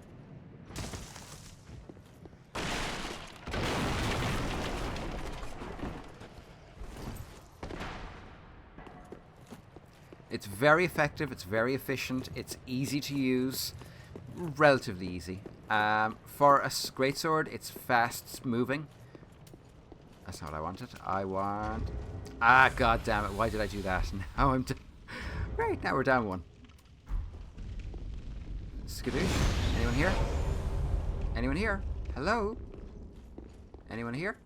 It's very effective, it's very efficient, it's easy to use, relatively easy. For a greatsword, it's fast moving. That's not what I wanted. I want... Ah, god damn it, why did I do that? Now I'm... Right, now we're down one. Skadoosh. Anyone here? Anyone here? Hello? Anyone here?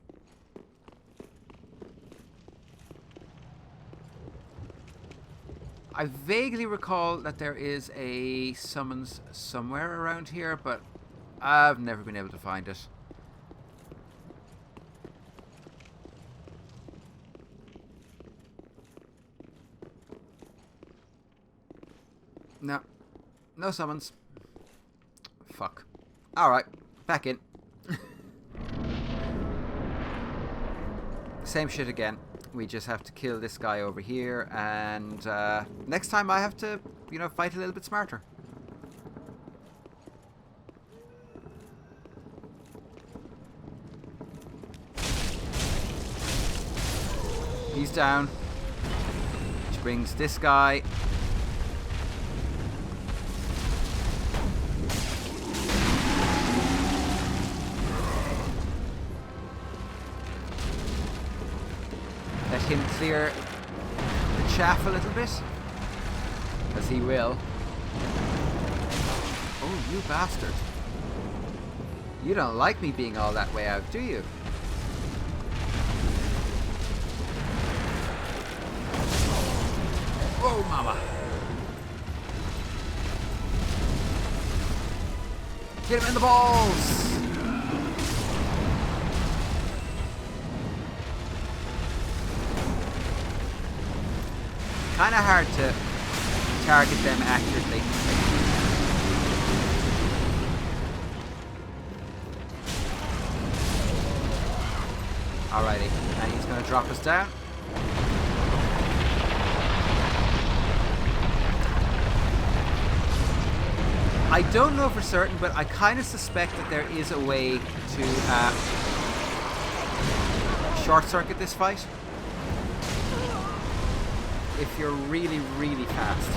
I vaguely recall that there is a summons somewhere around here, but I've never been able to find it. No. No summons. Fuck. Alright. Back in. Same shit again. We just have to kill this guy over here, and next time I have to, you know, fight a little bit smarter. He's down. Which brings this guy. Let him clear the chaff a little bit, as he will. Oh, you bastard. You don't like me being all that way out, do you? Oh, mama. Get him in the balls! kind of hard to target them accurately. Alrighty, and he's going to drop us down. I don't know for certain, but I kind of suspect that there is a way to short circuit this fight. If you're really, really fast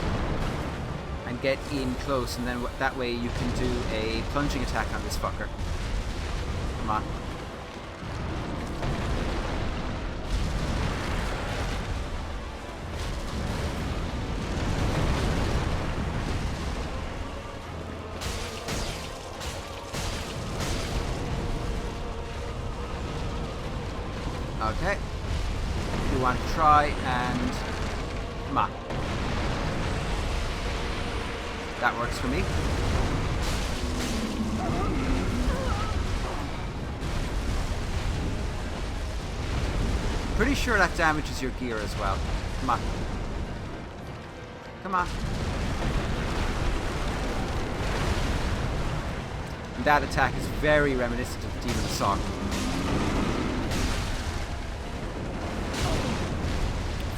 and get in close, and then that way you can do a plunging attack on this fucker. Come on. Okay. You want to try and... Come on. That works for me. Pretty sure that damages your gear as well. Come on. Come on. And that attack is very reminiscent of Demon of Song.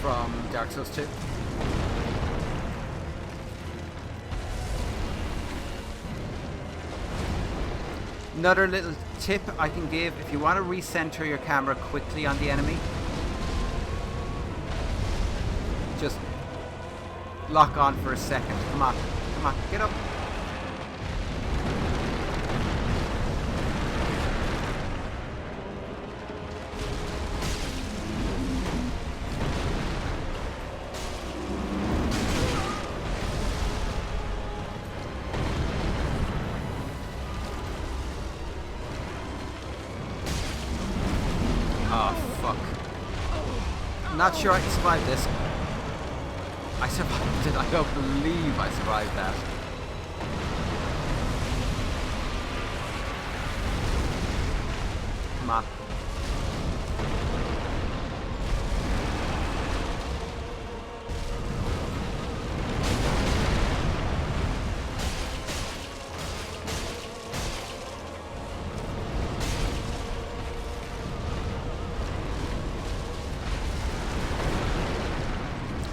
From Dark Souls 2. Another little tip I can give, if you want to recenter your camera quickly on the enemy, just lock on for a second. Come on, come on, get up. Not sure I can survive this. I survived it. I don't believe I survived that. Come on.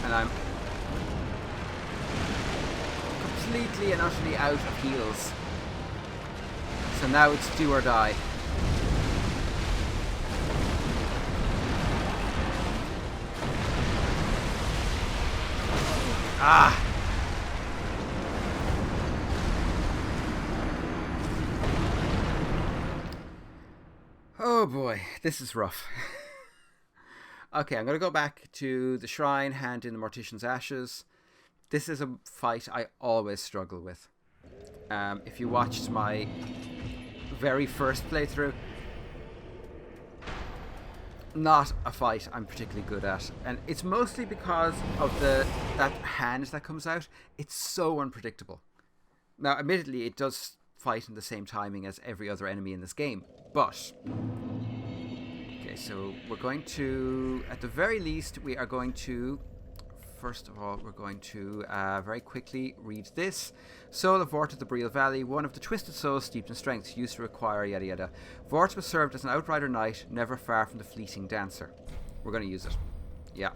And I'm completely and utterly out of heals. So now it's do or die. Ah! Oh boy, this is rough. Okay, I'm going to go back to the shrine, hand in the Mortician's Ashes. This is a fight I always struggle with. If you watched my very first playthrough, not a fight I'm particularly good at. And it's mostly because of that hand that comes out. It's so unpredictable. Now, admittedly, it does fight in the same timing as every other enemy in this game, but... So we're going to, at the very least, we are going to, first of all, we're going to very quickly read this. Soul of Vort of the Breel Valley, one of the twisted souls steeped in strength, used to require yada yada. Vort was served as an outrider knight, never far from the fleeting dancer. We're going to use it. Yeah.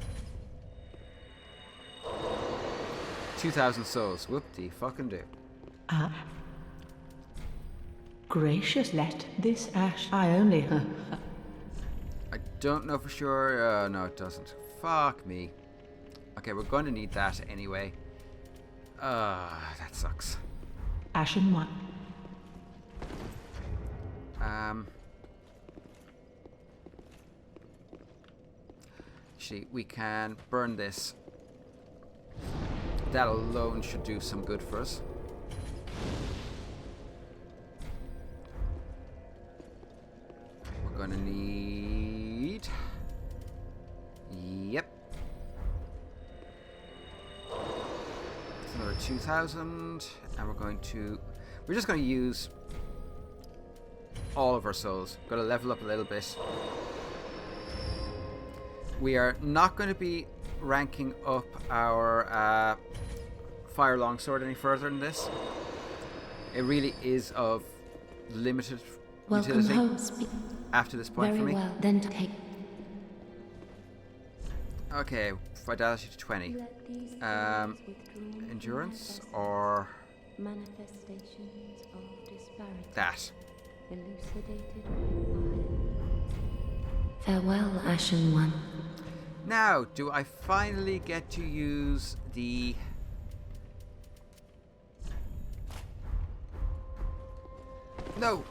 2,000 souls. Whoop-de-fucking do. Gracious, let this ash, I only... I don't know for sure. No, it doesn't. Fuck me. Okay, we're going to need that anyway. That sucks. Ashen one. Actually, we can burn this. That alone should do some good for us. We're going to need... Yep. It's another 2,000. And we're just going to use all of our souls. Got to level up a little bit. We are not going to be ranking up our fire longsword any further than this. It really is of limited Welcome utility home. after this point Very for me. well. Then take. Okay, vitality to 20. Endurance or Manifestations of disparity. that. Elucidated by farewell, Ashen One. Now, do I finally get to use the... No!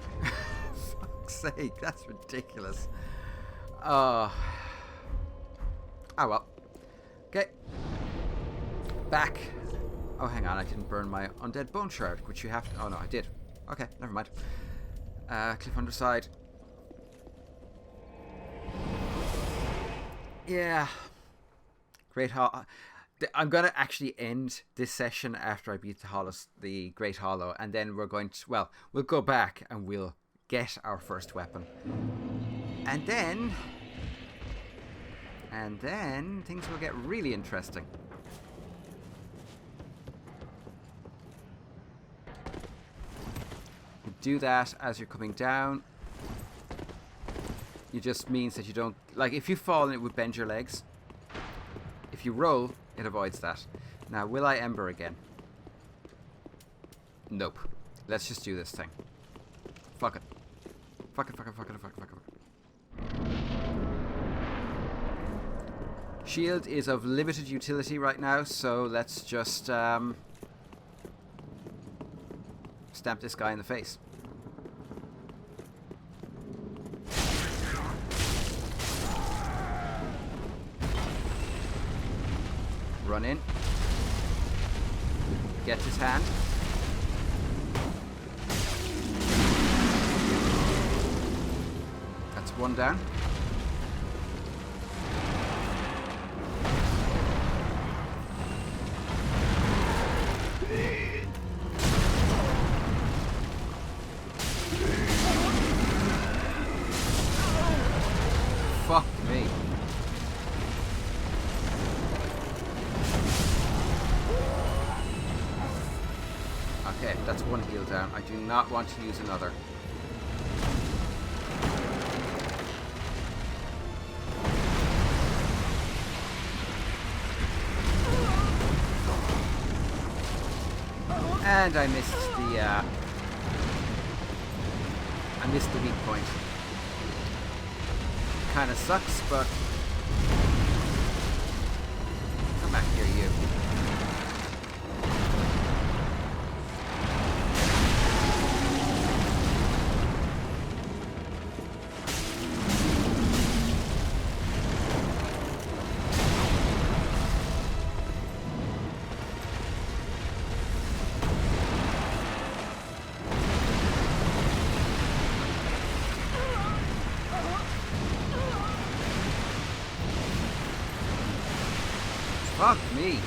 Fuck's sake, that's ridiculous. Oh well. Okay. Back. Oh, hang on, I didn't burn my undead bone shard, which you have to... Oh, no, I did. Okay, never mind. Cliff underside. Yeah. Great Hollow. I'm going to actually end this session after I beat the Great Hollow, and then we're going to... Well, we'll go back and we'll get our first weapon. And then things will get really interesting. You do that as you're coming down. It just means that you don't... Like, if you fall and it would bend your legs. If you roll, it avoids that. Now, will I Ember again? Nope. Let's just do this thing. Fuck it. Fuck it. Shield is of limited utility right now, so let's just stamp this guy in the face. Run in. Get his hand. That's one down. Fuck me. Okay, that's one heal down. I do not want to use another. And I missed the weak point. Kinda sucks, but come back here, you. Fuck me.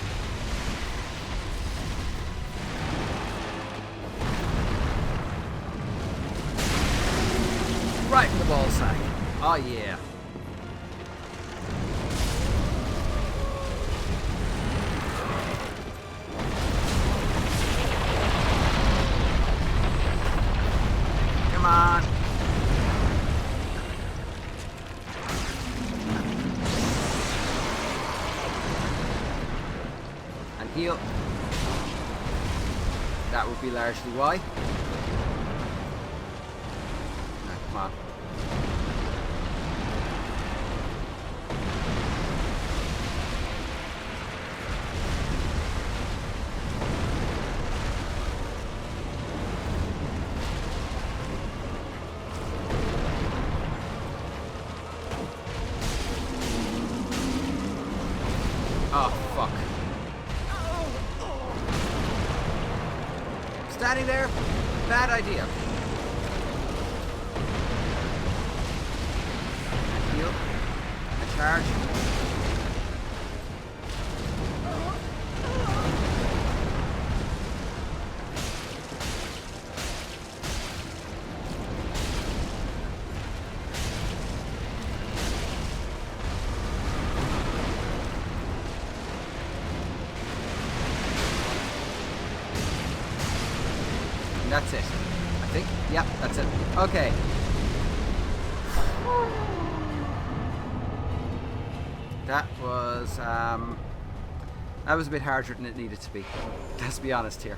Right in the ball sack. Oh yeah. Come on. Heal. That would be largely why. No, come on. Oh, fuck. Standing there, bad idea. Heal. A charge. That's it. I think. Yeah, that's it. Okay. That was a bit harder than it needed to be. Let's be honest here.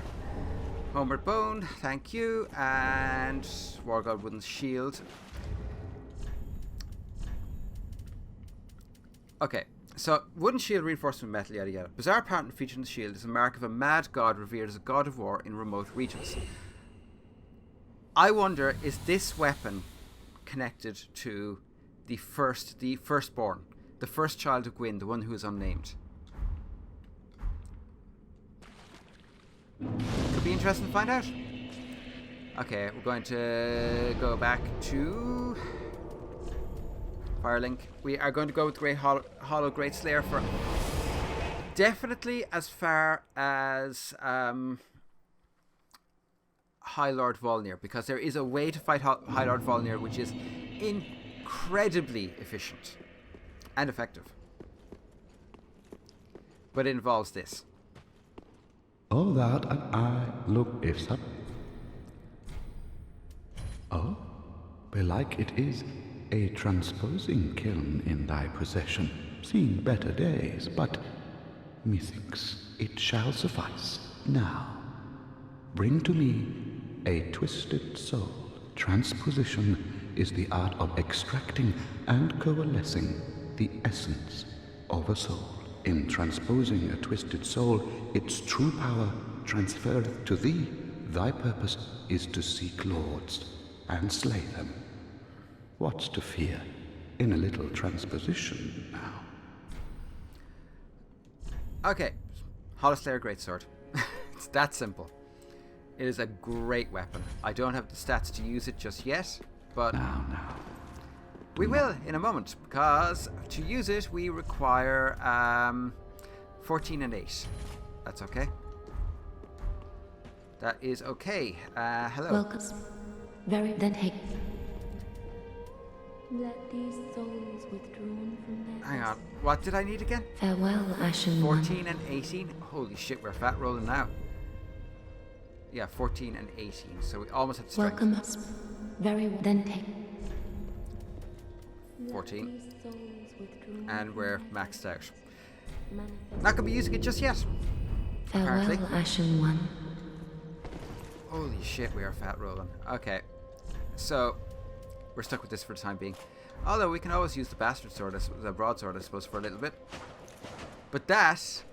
Homeward Bone, thank you, and War God Wooden's Shield. Okay, so Wooden Shield reinforced with metal, yada yada. Bizarre pattern featured in the shield is a mark of a mad god revered as a god of war in remote regions. I wonder, is this weapon connected to the firstborn, the first child of Gwyn, the one who is unnamed? Could be interesting to find out. Okay, we're going to go back to Firelink. We are going to go with Great Hollow Great Slayer for definitely as far as High Lord Volnir, because there is a way to fight High Lord Volnir which is incredibly efficient and effective, but it involves this. All that and I look ifs up. Oh, belike it is a transposing kiln in thy possession, seen better days, but methinks it shall suffice. Now, bring to me a twisted soul. Transposition is the art of extracting and coalescing the essence of a soul. In transposing a twisted soul, its true power transferreth to thee. Thy purpose is to seek lords and slay them. What's to fear in a little transposition now? Okay, Hollow Slayer Greatsword. It's that simple. It is a great weapon. I don't have the stats to use it just yet, but we will in a moment, because to use it we require 14 and 8. That's okay. That is okay. Hello. Welcome. Very then hey. Let these souls withdrawn from their Hang on. What did I need again? Farewell, Ashen 14 and 18. Holy shit, we're fat rolling now. Yeah, 14 and 18. So we almost have strength. Welcome us. Very then take 14. And we're maxed out. Not gonna be using it just yet. Farewell, apparently. Ashen One. Holy shit, we are fat rolling. Okay. So we're stuck with this for the time being. Although we can always use the bastard sword, the broadsword, I suppose, for a little bit. But that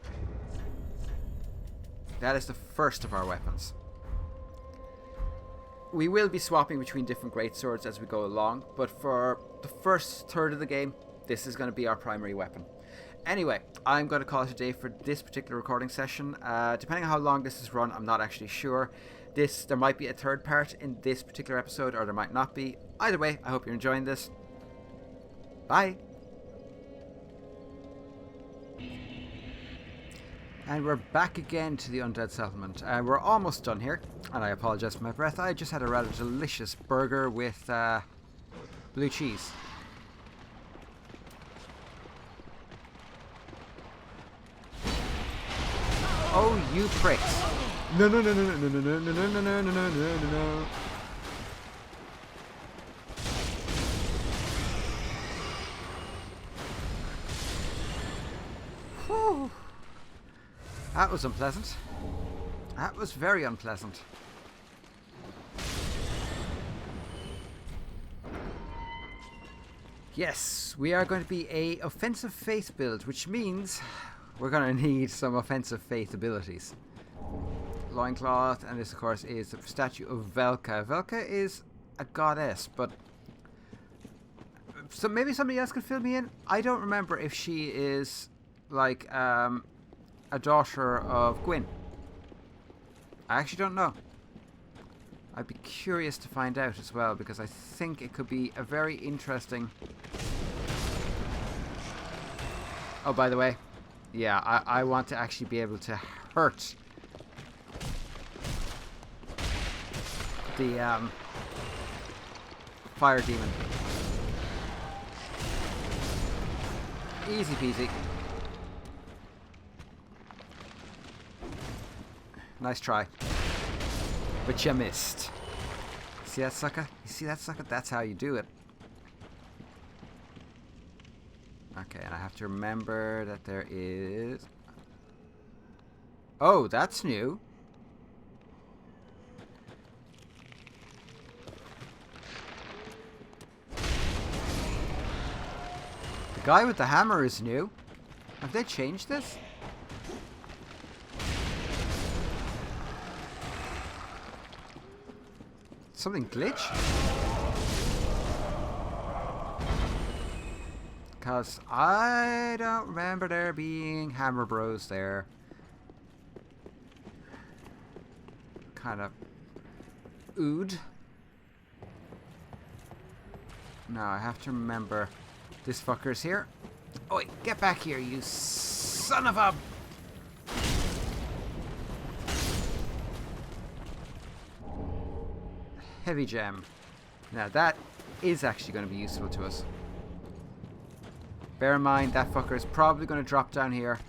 is the first of our weapons. We will be swapping between different great swords as we go along, but for the first third of the game, this is going to be our primary weapon. Anyway, I'm going to call it a day for this particular recording session. Depending on how long this is run, I'm not actually sure. There might be a third part in this particular episode, or there might not be. Either way, I hope you're enjoying this. Bye. And we're back again to the Undead Settlement. We're almost done here, and I apologize for my breath. I just had a rather delicious burger with blue cheese. Oh, you pricks. No, no, no, no, no, no, no, no, no, no, no, no, no, no, no. Whew. That was unpleasant. That was very unpleasant. Yes, we are going to be a offensive faith build, which means we're going to need some offensive faith abilities. Loincloth, and this of course is the statue of Velka. Velka is a goddess, but so maybe somebody else could fill me in. I don't remember if she is like a daughter of Gwyn. I actually don't know. I'd be curious to find out as well, because I think it could be a very interesting... Oh, by the way, yeah, I want to actually be able to hurt the fire demon. Easy peasy. Nice try. But you missed. See that sucker? You see that sucker? That's how you do it. Okay, and I have to remember that there is... Oh, that's new. The guy with the hammer is new. Have they changed this? Something glitch? Because I don't remember there being hammer bros there. Kind of ood. Now I have to remember this fucker's here. Oi, get back here, you son of a... Heavy gem. Now that is actually going to be useful to us. Bear in mind that fucker is probably going to drop down here.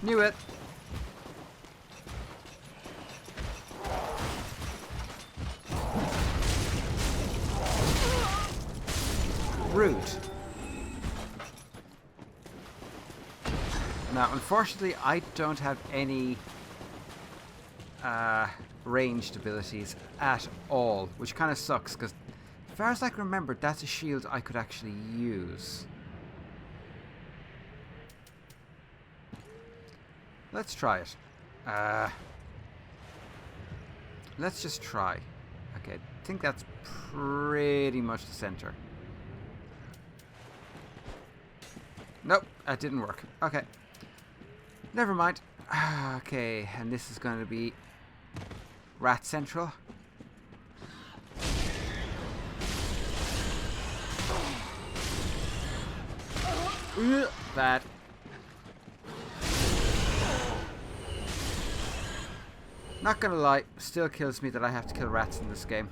Knew it. Rude. Now, unfortunately, I don't have any ranged abilities at all, which kind of sucks, because as far as I can remember, that's a shield I could actually use. Let's try it. Let's just try. Okay, I think that's pretty much the center. Nope, that didn't work. Okay. Never mind. Okay, and this is going to be Rat Central. Bad. Not gonna lie, still kills me that I have to kill rats in this game.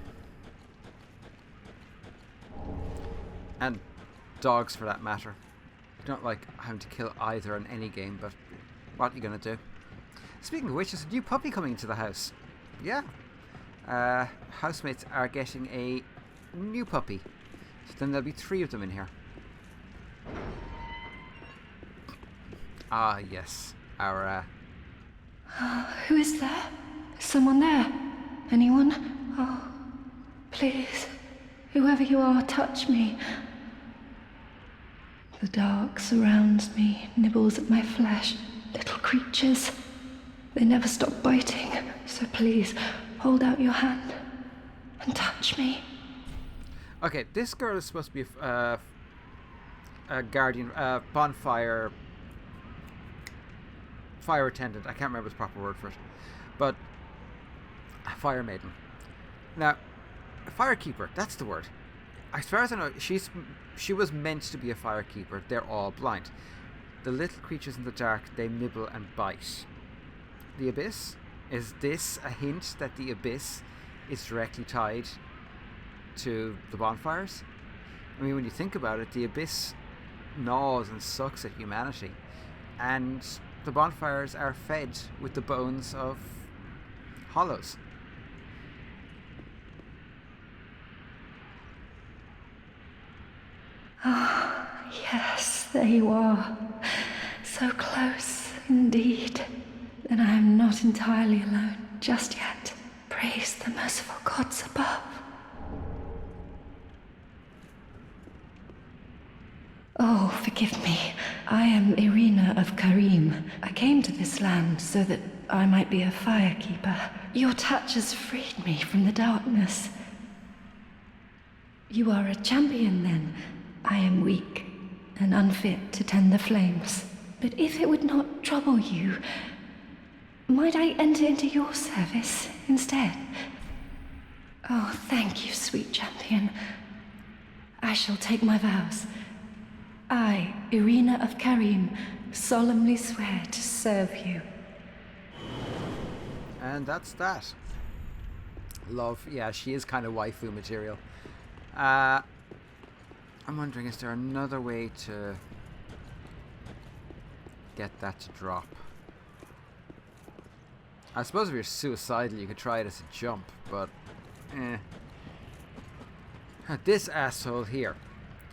And dogs for that matter. I don't like having to kill either in any game, but what are you gonna do? Speaking of which, there's a new puppy coming into the house. Yeah. Housemates are getting a new puppy. So then there'll be 3 of them in here. Ah, yes. Our, Who is there? Is someone there? Anyone? Oh, please. Whoever you are, touch me. The dark surrounds me, nibbles at my flesh. Little creatures. They never stop biting. So please, hold out your hand and touch me. Okay, this girl is supposed to be a guardian, bonfire, fire attendant. I can't remember the proper word for it, but a fire maiden. Now, a firekeeper. That's the word. As far as I know, she was meant to be a firekeeper. They're all blind. The little creatures in the dark, they nibble and bite. The abyss. Is this a hint that the abyss is directly tied to the bonfires? I mean, when you think about it, the abyss gnaws and sucks at humanity, and the bonfires are fed with the bones of hollows. Ah, yes, there you are. So close, indeed. Then I am not entirely alone just yet. Praise the merciful gods above. Oh, forgive me. I am Irina of Karim. I came to this land so that I might be a firekeeper. Your touch has freed me from the darkness. You are a champion, then. I am weak and unfit to tend the flames. But if it would not trouble you, might I enter into your service instead? Oh, thank you, sweet champion. I shall take my vows. I, Irina of Karim, solemnly swear to serve you. And that's that. Love. Yeah, she is kind of waifu material. I'm wondering, is there another way to get that to drop? I suppose if you're suicidal, you could try it as a jump, but this asshole here,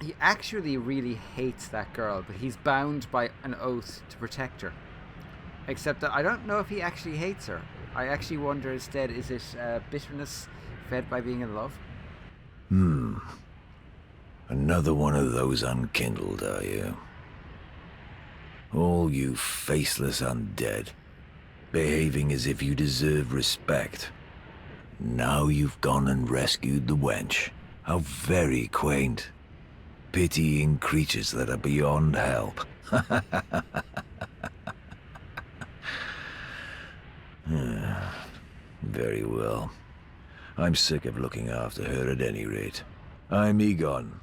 he actually really hates that girl, but he's bound by an oath to protect her. Except that I don't know if he actually hates her. I actually wonder instead, is it bitterness fed by being in love? Another one of those unkindled, are you? All you faceless undead, behaving as if you deserve respect. Now you've gone and rescued the wench. How very quaint. Pitying creatures that are beyond help. Very well. I'm sick of looking after her at any rate. I'm Egon,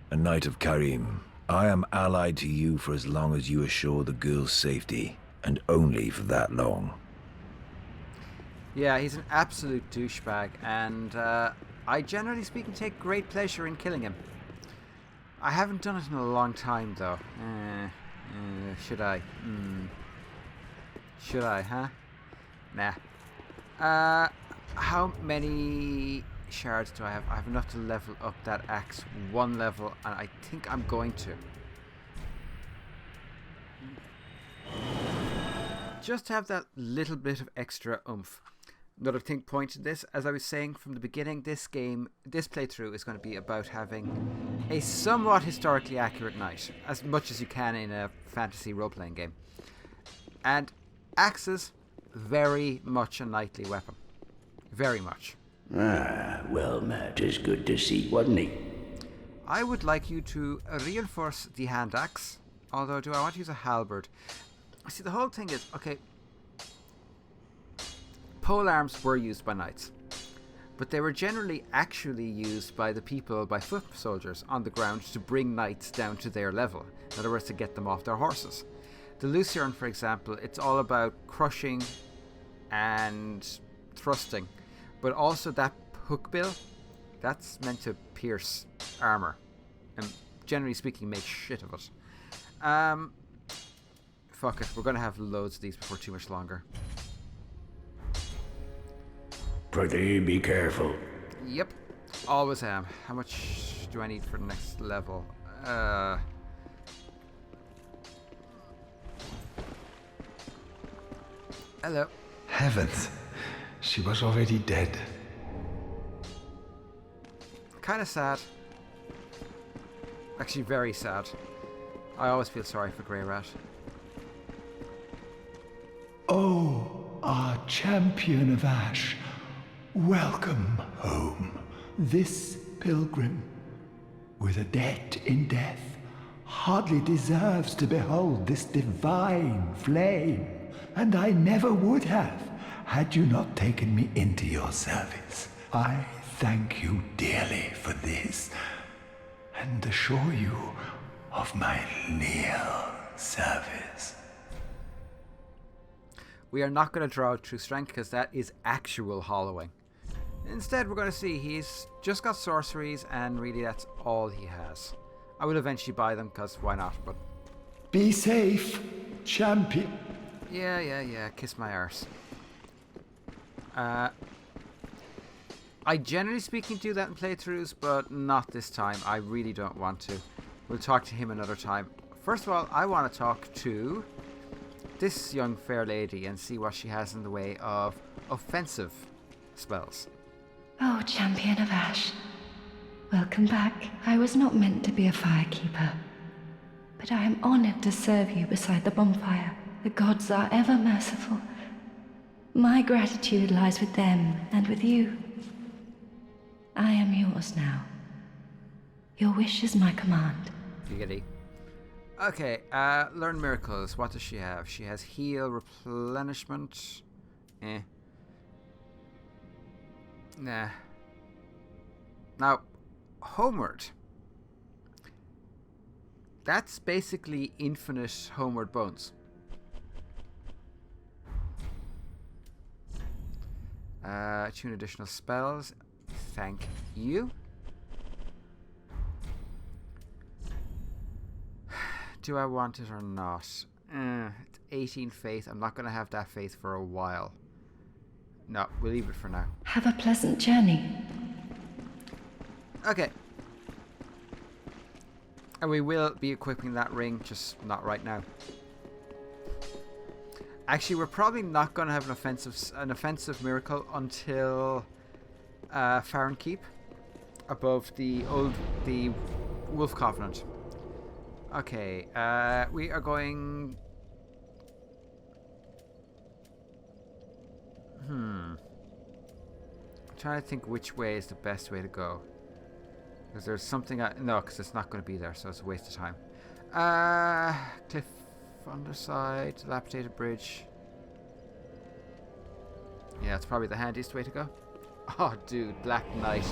a knight of Karim. I am allied to you for as long as you assure the girl's safety, and only for that long. Yeah, he's an absolute douchebag, and I generally speaking take great pleasure in killing him. I haven't done it in a long time, though. Should I? Should I, huh? Nah. How many shards do I have? I have enough to level up that axe 1 level, and I think I'm going to. Just to have that little bit of extra oomph. Another thing point to this, as I was saying from the beginning, this playthrough is going to be about having a somewhat historically accurate knight, as much as you can in a fantasy role-playing game. And axes, very much a knightly weapon. Very much. Ah, well, Matt, it's good to see, wasn't he? I would like you to reinforce the hand axe, although do I want to use a halberd? See, the whole thing is, okay, pole arms were used by knights, but they were generally actually used by the people, by foot soldiers on the ground to bring knights down to their level. In other words, to get them off their horses. The Lucerne, for example, it's all about crushing and thrusting, but also that hookbill, that's meant to pierce armor, and generally speaking, make shit of it. Fuck it, we're gonna have loads of these before too much longer. Prithee, be careful. Yep, always am. How much do I need for the next level? Hello. Heavens, she was already dead. Kind of sad. Actually, very sad. I always feel sorry for Grey Rat. Oh, our champion of Ash, welcome home. This pilgrim, with a debt in death, hardly deserves to behold this divine flame. And I never would have, had you not taken me into your service. I thank you dearly for this, and assure you of my leal service. We are not going to draw out true strength because that is actual hollowing. Instead, we're going to see he's just got sorceries, and really that's all he has. I will eventually buy them because why not, but... Be safe, champion. Yeah, kiss my arse. I generally speaking do that in playthroughs, but not this time. I really don't want to. We'll talk to him another time. First of all, I want to talk to this young fair lady and see what she has in the way of offensive spells. Oh, champion of Ash. Welcome back. I was not meant to be a firekeeper, but I am honored to serve you beside the bonfire. The gods are ever merciful. My gratitude lies with them and with you. I am yours now. Your wish is my command. Giggity. Okay, learn miracles. What does she have? She has heal, replenishment. Nah. Now, homeward. That's basically infinite homeward bones. Tune additional spells. Thank you. Do I want it or not? It's 18 faith. I'm not going to have that faith for a while. No, we'll leave it for now. Have a pleasant journey. Okay. And we will be equipping that ring, just not right now. Actually, we're probably not going to have an offensive miracle until Farron Keep, above the Wolf Covenant. Okay, we are going. I'm trying to think which way is the best way to go. Because there's something no, because it's not going to be there, so it's a waste of time. Cliff underside, dilapidated bridge. Yeah, it's probably the handiest way to go. Oh, dude, Black Knight,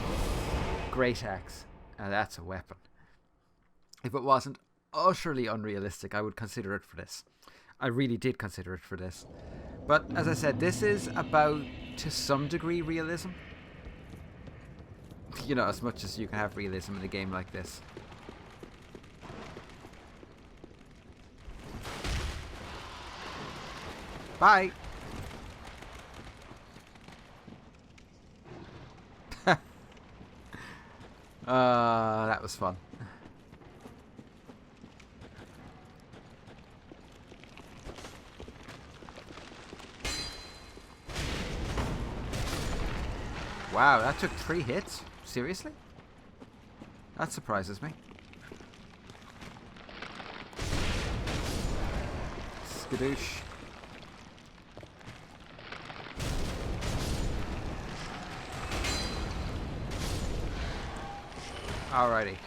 great axe. Now that's a weapon. If it wasn't utterly unrealistic, I would consider it for this. I really did consider it for this. But as I said, this is about, to some degree, realism. You know, as much as you can have realism in a game like this. Bye! That was fun. Wow, that took 3 hits? Seriously? That surprises me. Skadoosh. Alrighty.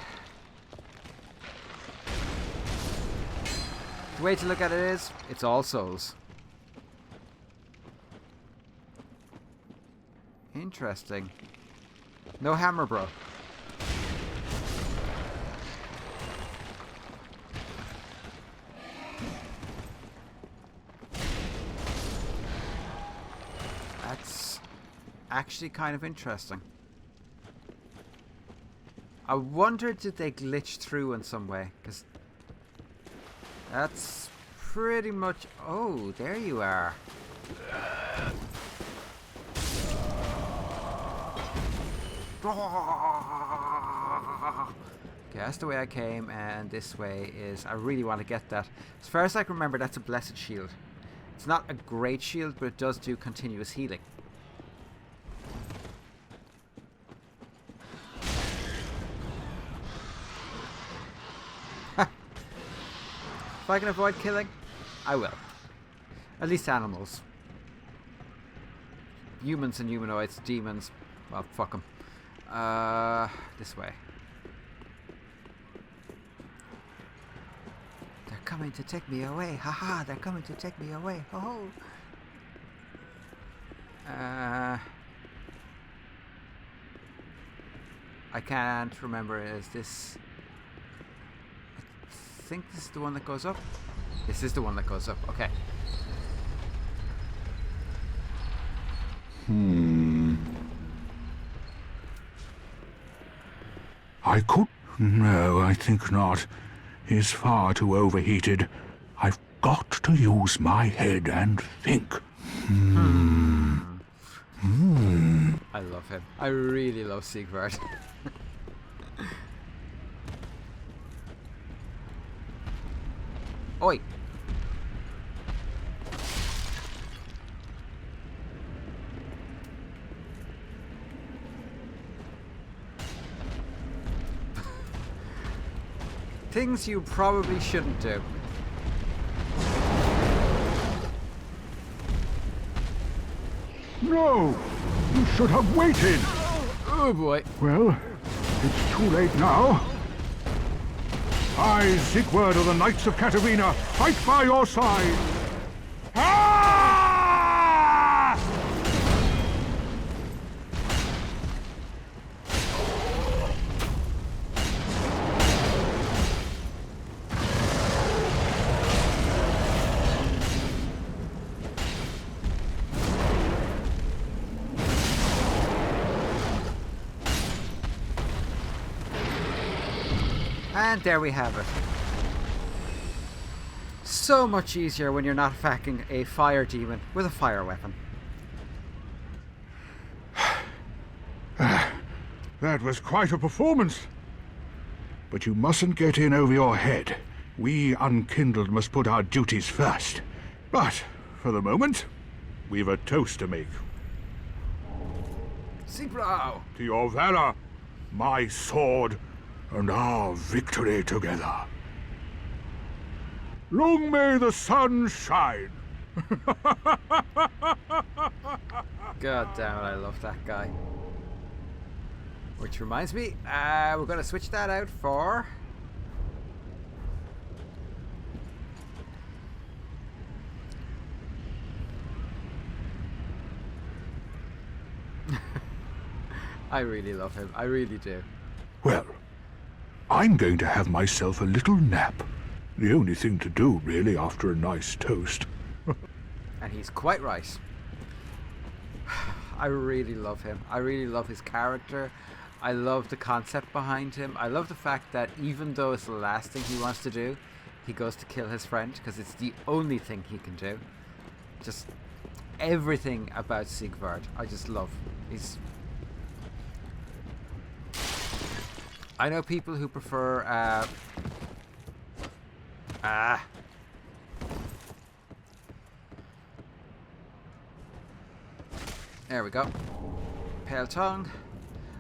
The way to look at it is, it's all souls. Interesting. No hammer, bro. That's actually kind of interesting. I wonder, did they glitch through in some way? Because that's pretty much... Oh, there you are. Okay, that's the way I came, and this way is... I really want to get that. As far as I can remember, that's a blessed shield. It's not a great shield, but it does do continuous healing. If I can avoid killing, I will. At least animals. Humans and humanoids, demons, well, fuck them. This way. They're coming to take me away. Haha, they're coming to take me away. Ho ho. I can't remember. Is this... I think this is the one that goes up. This is the one that goes up. Okay. I could... No, I think not. He's far too overheated. I've got to use my head and think. I love him. I really love Siegward. Oi! Things you probably shouldn't do. No! You should have waited! Oh boy. Well, it's too late now. I, Siegward of the Knights of Katarina, fight by your side! Ah! And there we have it. So much easier when you're not attacking a fire demon with a fire weapon. That was quite a performance. But you mustn't get in over your head. We unkindled must put our duties first. But, for the moment, we've a toast to make. Sigblau! To your valor, my sword, and our victory together. Long may the sun shine. God damn it, I love that guy. Which reminds me, we're going to switch that out for... I really love him. I really do. Well, I'm going to have myself a little nap. The only thing to do, really, after a nice toast. And he's quite right. I really love him. I really love his character. I love the concept behind him. I love the fact that even though it's the last thing he wants to do, he goes to kill his friend because it's the only thing he can do. Just everything about Sigvard, I just love. I know people who prefer there we go. Pale Tongue.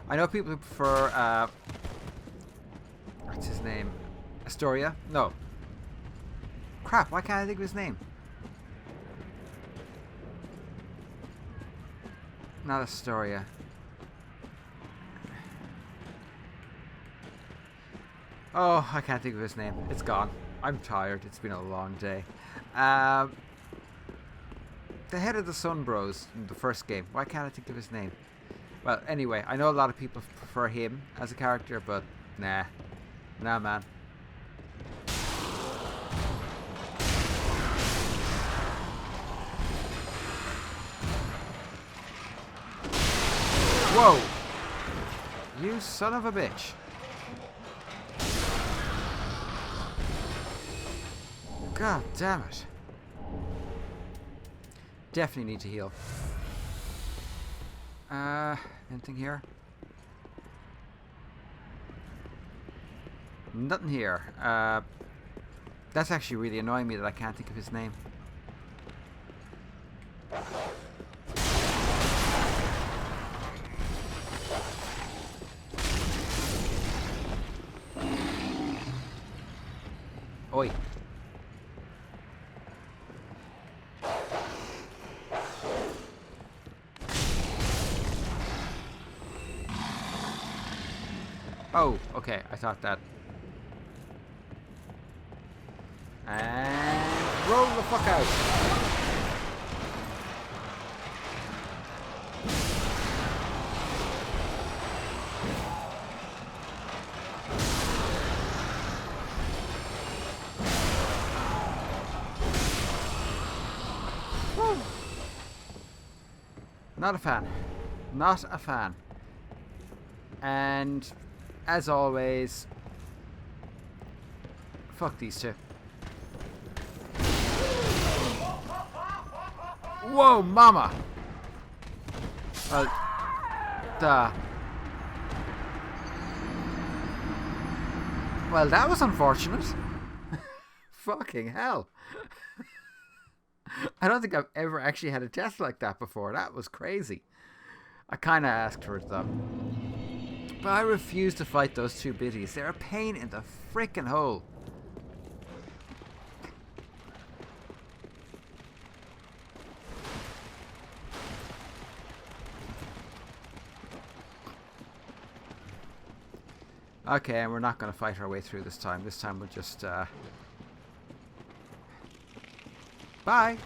I know people who prefer what's his name? Astoria? No. Crap, why can't I think of his name? Not Astoria. Oh, I can't think of his name. It's gone. I'm tired. It's been a long day. The head of the Sun Bros in the first game. Why can't I think of his name? Well, anyway, I know a lot of people prefer him as a character, but nah. Nah, man. Whoa! You son of a bitch. God damn it. Definitely need to heal. Anything here? Nothing here. That's actually really annoying me that I can't think of his name. Oi. Oh, okay, I thought that. And roll the fuck out. Woo. Not a fan. Not a fan. And as always, fuck these two. Whoa, mama! Duh. Well, that was unfortunate. Fucking hell. I don't think I've ever actually had a death like that before. That was crazy. I kind of asked for it though. But I refuse to fight those two biddies. They're a pain in the frickin' hole. Okay, and we're not going to fight our way through this time. This time we'll just, bye!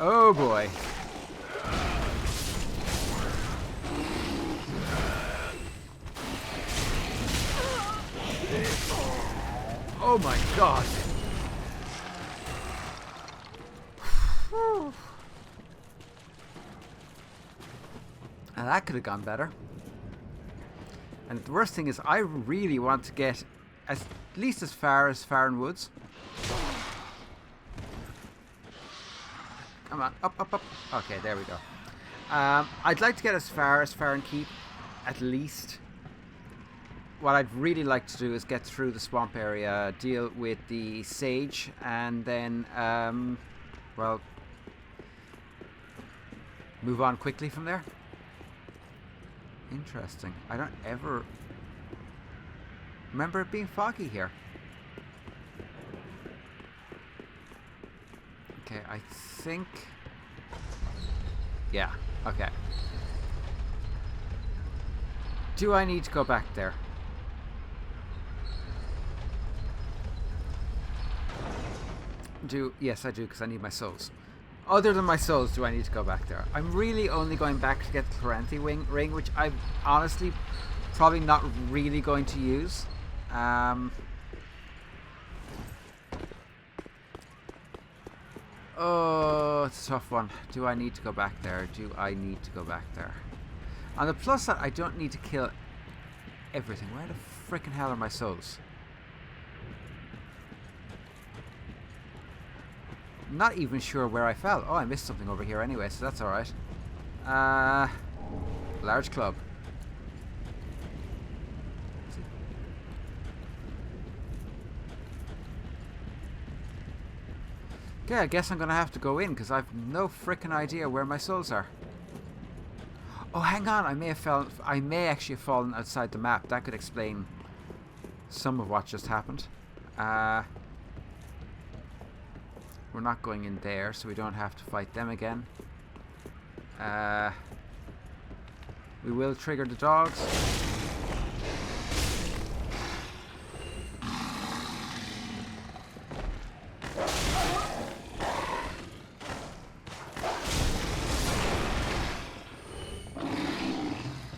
Oh boy. Oh my god. Whew. And that could have gone better. And the worst thing is I really want to get at least as far as Farron Woods. Come on, up. Okay, there we go. I'd like to get as far as Farron Keep, at least. What I'd really like to do is get through the swamp area, deal with the sage, and then, well, move on quickly from there. Interesting. I don't ever remember it being foggy here. Okay, I think... Yeah, okay. Do I need to go back there? Yes, I do, because I need my souls. Other than my souls, do I need to go back there? I'm really only going back to get the Clancy ring, which I'm honestly probably not really going to use. Oh, it's a tough one. Do I need to go back there? Do I need to go back there? On the plus side, I don't need to kill everything. Where the frickin' hell are my souls? Not even sure where I fell. Oh, I missed something over here anyway, so that's alright. Large club. Okay, I guess I'm gonna have to go in because I've no frickin' idea where my souls are. Oh, hang on, I may actually have fallen outside the map. That could explain some of what just happened. We're not going in there, so we don't have to fight them again. We will trigger the dogs.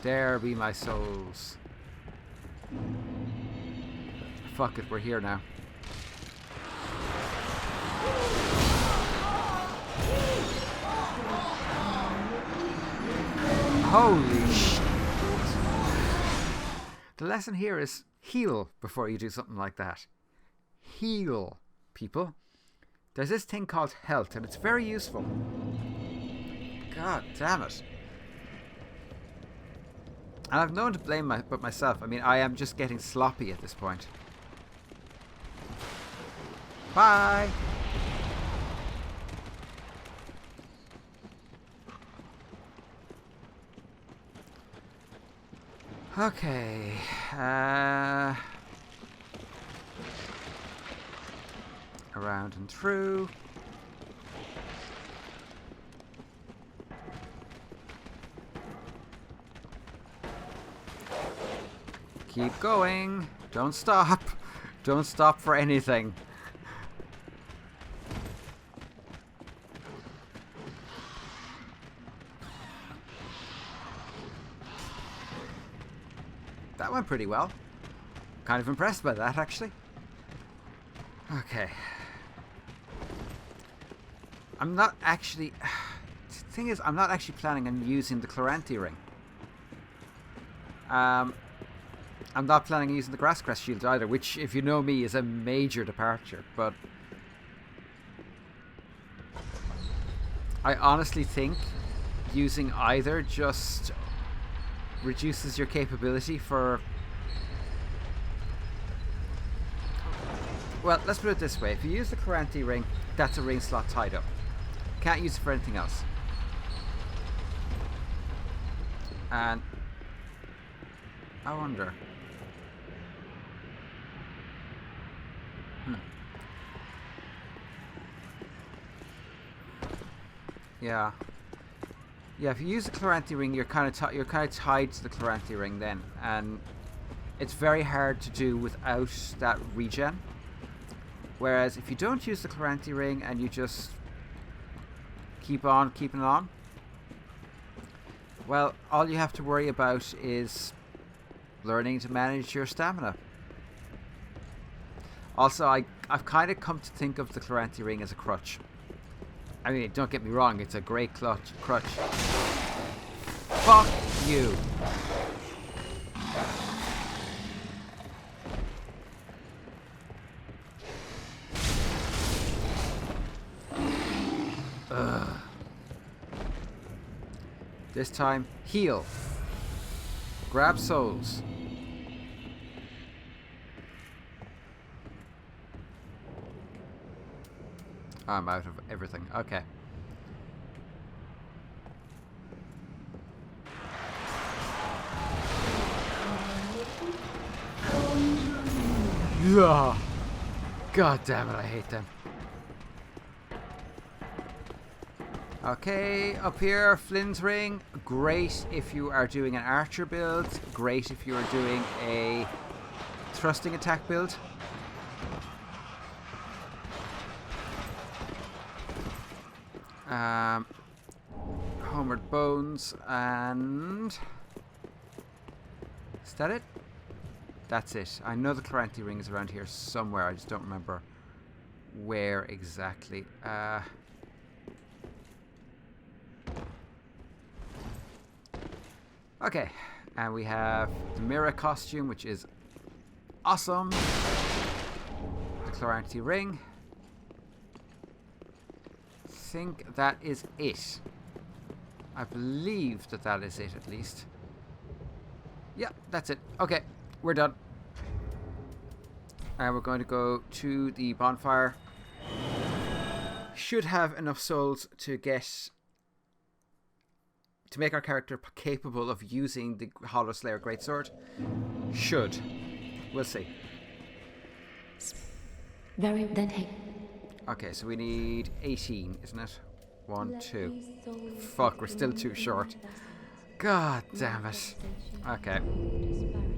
There be my souls. Fuck it, we're here now. Holy shit. The lesson here is heal before you do something like that. Heal, people. There's this thing called health, and it's very useful. God damn it. And I've known to blame myself. I mean, I am just getting sloppy at this point. Bye! Okay. Around and through. Keep going. Don't stop. Don't stop for anything. That went pretty well. Kind of impressed by that, actually. Okay. I'm not actually... The thing is, I'm not actually planning on using the Clancy ring. I'm not planning on using the Grasscrest shield either, which, if you know me, is a major departure, but... I honestly think using either just reduces your capability for... Well, let's put it this way. If you use the Clancy ring, that's a ring slot tied up. Can't use it for anything else. And... I wonder... Yeah. Yeah, if you use the Clancy ring, you're kind of tied to the Clancy ring then, and it's very hard to do without that regen. Whereas if you don't use the Clancy ring and you just keep on keeping on, well, all you have to worry about is learning to manage your stamina. Also, I've kind of come to think of the Clancy ring as a crutch. I mean, don't get me wrong, it's a great crutch. Fuck you. Ugh. This time, heal. Grab souls. I'm out of everything. Okay. Yeah. God damn it, I hate them. Okay, up here, Flynn's Ring. Great if you are doing an archer build. Great if you are doing a thrusting attack build. Homeward Bones, and is that it? That's it. I know the Clancy Ring is around here somewhere. I just don't remember where exactly. Okay, and we have the Mirror costume, which is awesome. The Clancy Ring. I think that is it. I believe that that is it, at least. Yeah, that's it. Okay, we're done. And we're going to go to the bonfire. Should have enough souls to make our character capable of using the Hollow Slayer Greatsword. Should. We'll see. Very then hey. Okay, so we need 18, isn't it? 1, 2. Fuck, we're still too short. God damn it. Okay.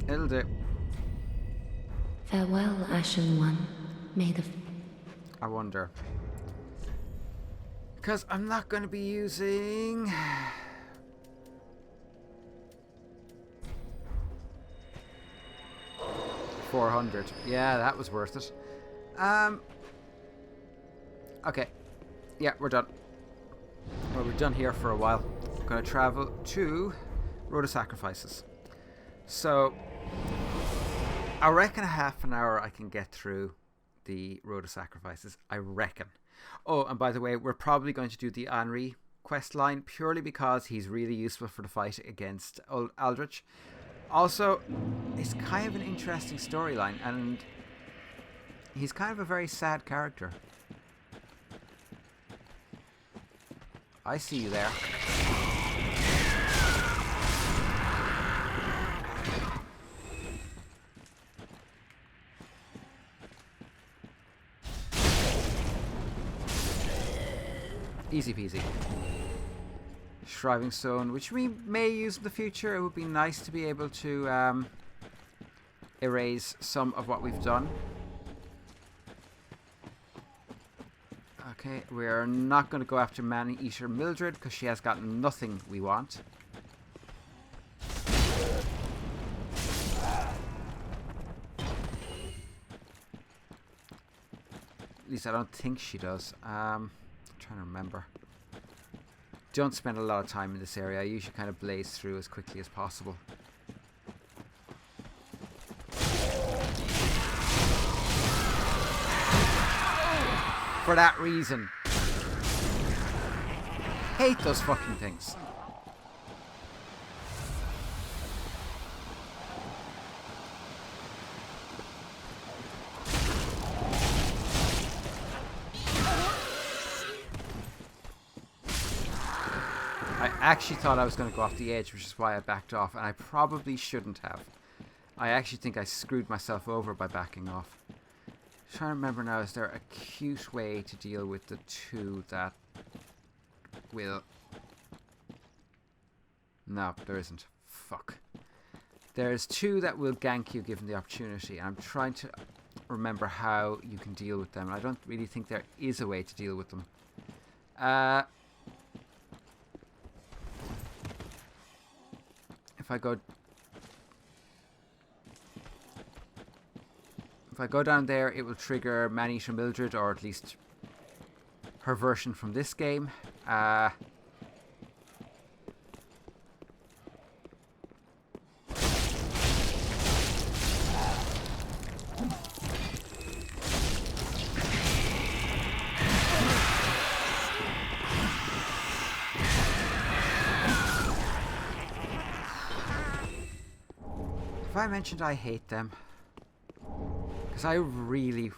It'll do. Farewell, Ashen One. May the... I wonder. Because I'm not going to be using... $400. Yeah, that was worth it. Okay. Yeah, we're done. Well, we're done here for a while. We're going to travel to Road of Sacrifices. So, I reckon a half an hour I can get through the Road of Sacrifices. I reckon. Oh, and by the way, we're probably going to do the Henri quest line purely because he's really useful for the fight against Aldrich. Also, it's kind of an interesting storyline, and he's kind of a very sad character. I see you there. Easy peasy. Shriving Stone, which we may use in the future. It would be nice to be able to erase some of what we've done. Okay, we're not going to go after Man-Eater Mildred because she has got nothing we want. At least I don't think she does. I'm trying to remember. Don't spend a lot of time in this area. I usually kind of blaze through as quickly as possible. For that reason. Hate those fucking things. I actually thought I was going to go off the edge, which is why I backed off, and I probably shouldn't have. I actually think I screwed myself over by backing off. I'm trying to remember now, is there a cute way to deal with the two that will... No, there isn't. Fuck. There's two that will gank you given the opportunity, and I'm trying to remember how you can deal with them. And I don't really think there is a way to deal with them. If I go down there, it will trigger Man-Eater Mildred, or at least her version from this game. Have I mentioned I hate them? Because I really,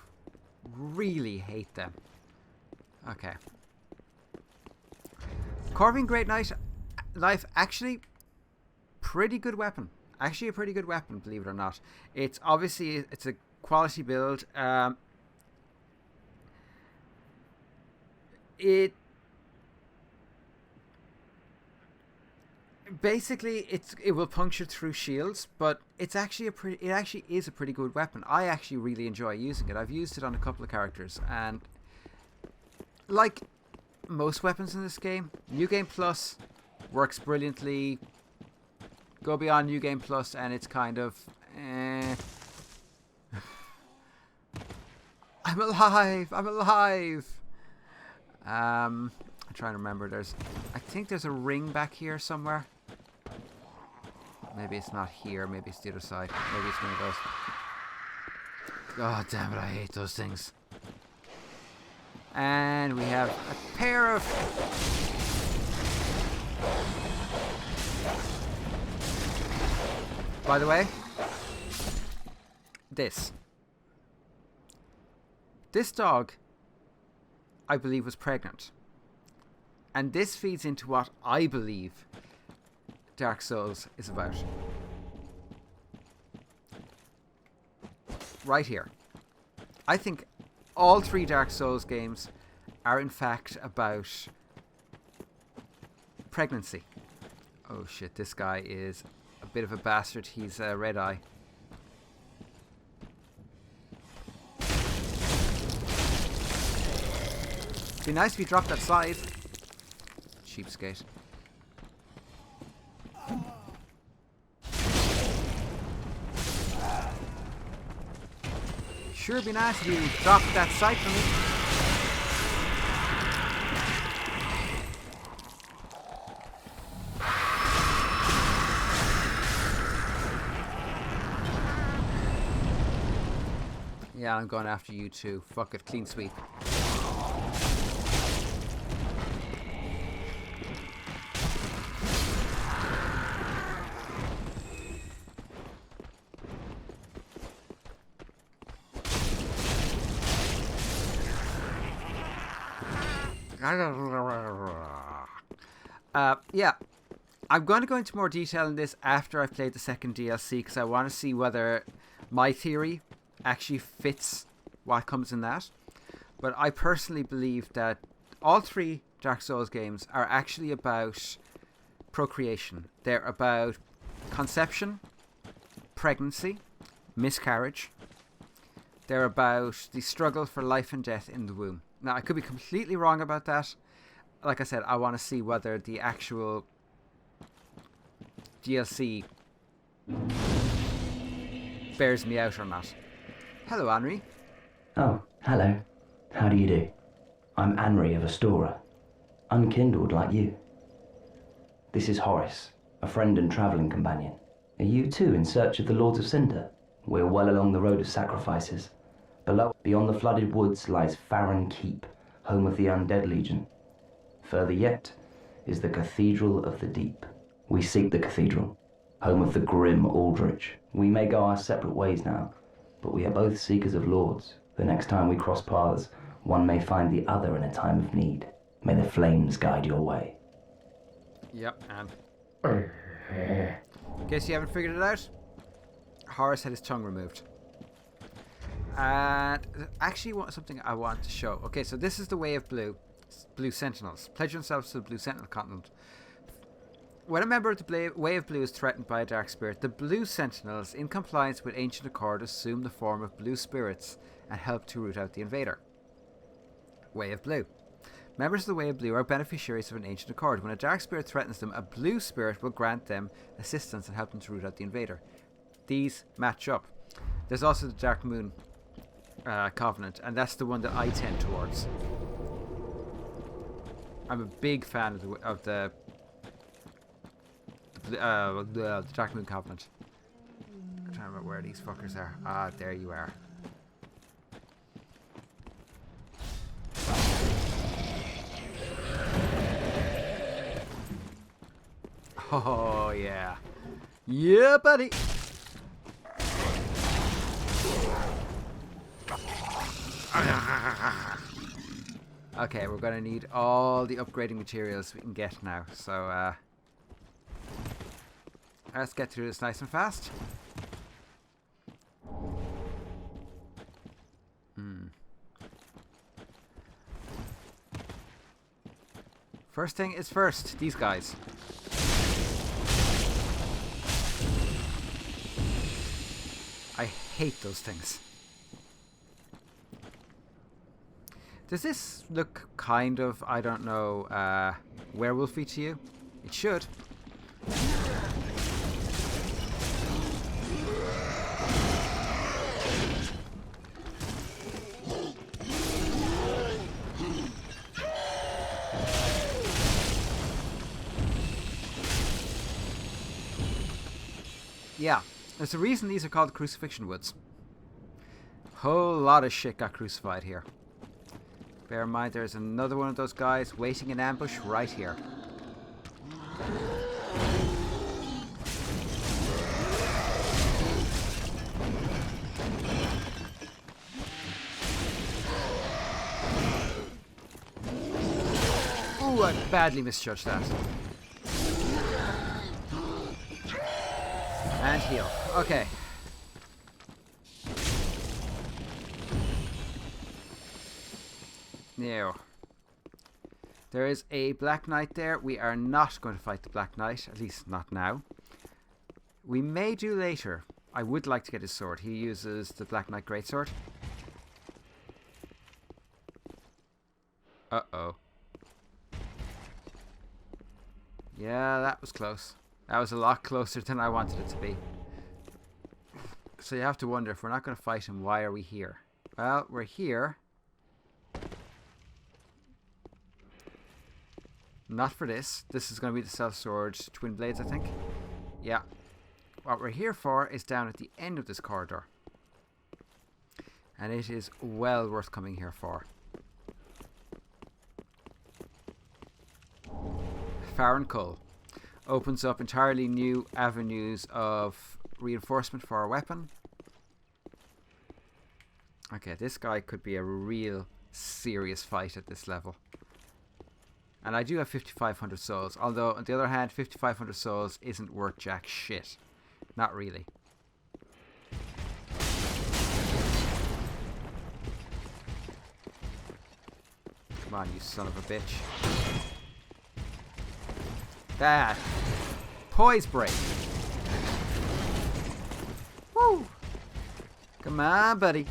really hate them. Okay. Carving Great Knife, actually, pretty good weapon. Actually a pretty good weapon, believe it or not. It's obviously, it's a quality build. It basically it will puncture through shields, but it actually is a pretty good weapon. I actually really enjoy using it. I've used it on a couple of characters, and like most weapons in this game, New Game Plus works brilliantly. Go beyond New Game Plus and it's kind of I'm alive. I'm trying to remember. I think there's a ring back here somewhere. Maybe it's not here. Maybe it's the other side. Maybe it's one of those. God damn it, I hate those things. And we have a pair of... By the way, this dog, I believe, was pregnant. And this feeds into what I believe Dark Souls is about. Right here. I think all 3 Dark Souls games are in fact about pregnancy. Oh shit, this guy is a bit of a bastard. He's a red eye. Be nice if you dropped that slide. Cheapskate. Sure be nice if you dropped that side for me. Yeah, I'm going after you too. Fuck it, clean sweep. Yeah, I'm going to go into more detail in this after I've played the second DLC, because I want to see whether my theory actually fits what comes in that. But I personally believe that all 3 Dark Souls games are actually about procreation. They're about conception, pregnancy, miscarriage. They're about the struggle for life and death in the womb. Now, I could be completely wrong about that. Like I said, I want to see whether the actual DLC bears me out or not. Hello, Henri. Oh, hello. How do you do? I'm Henri of Astora, unkindled like you. This is Horace, a friend and travelling companion. Are you too in search of the Lords of Cinder? We're well along the road of sacrifices. Below, beyond the flooded woods, lies Farron Keep, home of the Undead Legion. Further yet is the Cathedral of the Deep. We seek the cathedral, home of the grim Aldrich. We may go our separate ways now, but we are both seekers of lords. The next time we cross paths, one may find the other in a time of need. May the flames guide your way. Yep, and... in case you haven't figured it out, Horace had his tongue removed. And actually something I want to show. Okay, so this is the Way of Blue. Blue Sentinels. Pledge themselves to the Blue Sentinel continent. When a member of the Way of Blue is threatened by a dark spirit, the Blue Sentinels, in compliance with ancient accord, assume the form of blue spirits and help to root out the invader. Way of Blue. Members of the Way of Blue are beneficiaries of an ancient accord. When a dark spirit threatens them, a blue spirit will grant them assistance and help them to root out the invader. These match up. There's also the Dark Moon Covenant, and that's the one that I tend towards. I'm a big fan of the Dark Moon Covenant. I'm trying to remember where these fuckers are. Ah, there you are. Oh, yeah. Yeah, buddy. Okay, we're going to need all the upgrading materials we can get now. So, let's get through this nice and fast. First thing is first, these guys. I hate those things. Does this look kind of, I don't know, werewolfy to you? It should. Yeah, there's a reason these are called Crucifixion Woods. Whole lot of shit got crucified here. Bear in mind there's another one of those guys waiting in ambush right here. Ooh, I badly misjudged that. And heal. Okay. Now, there is a Black Knight there. We are not going to fight the Black Knight, at least not now. We may do later. I would like to get his sword. He uses the Black Knight Greatsword. Uh-oh. Yeah, that was close. That was a lot closer than I wanted it to be. So you have to wonder, if we're not going to fight him, why are we here? Well, we're here. Not for this. This is going to be the self-sword twin blades, I think. Yeah. What we're here for is down at the end of this corridor. And it is well worth coming here for. Farron Cull opens up entirely new avenues of reinforcement for our weapon. Okay, this guy could be a real serious fight at this level. And I do have 5,500 souls, although on the other hand, 5,500 souls isn't worth jack shit. Not really. Come on, you son of a bitch. That. Poise break. Woo! Come on, buddy.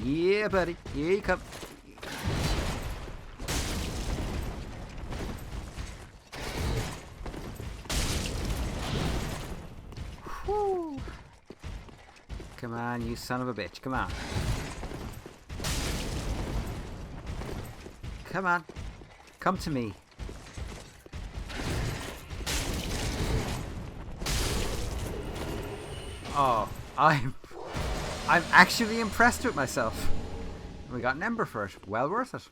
Yeah, buddy. Here you come. Whew. Come on, you son of a bitch. Come on. Come on. Come to me. Oh, I'm actually impressed with myself. We got an ember for it. Well worth it.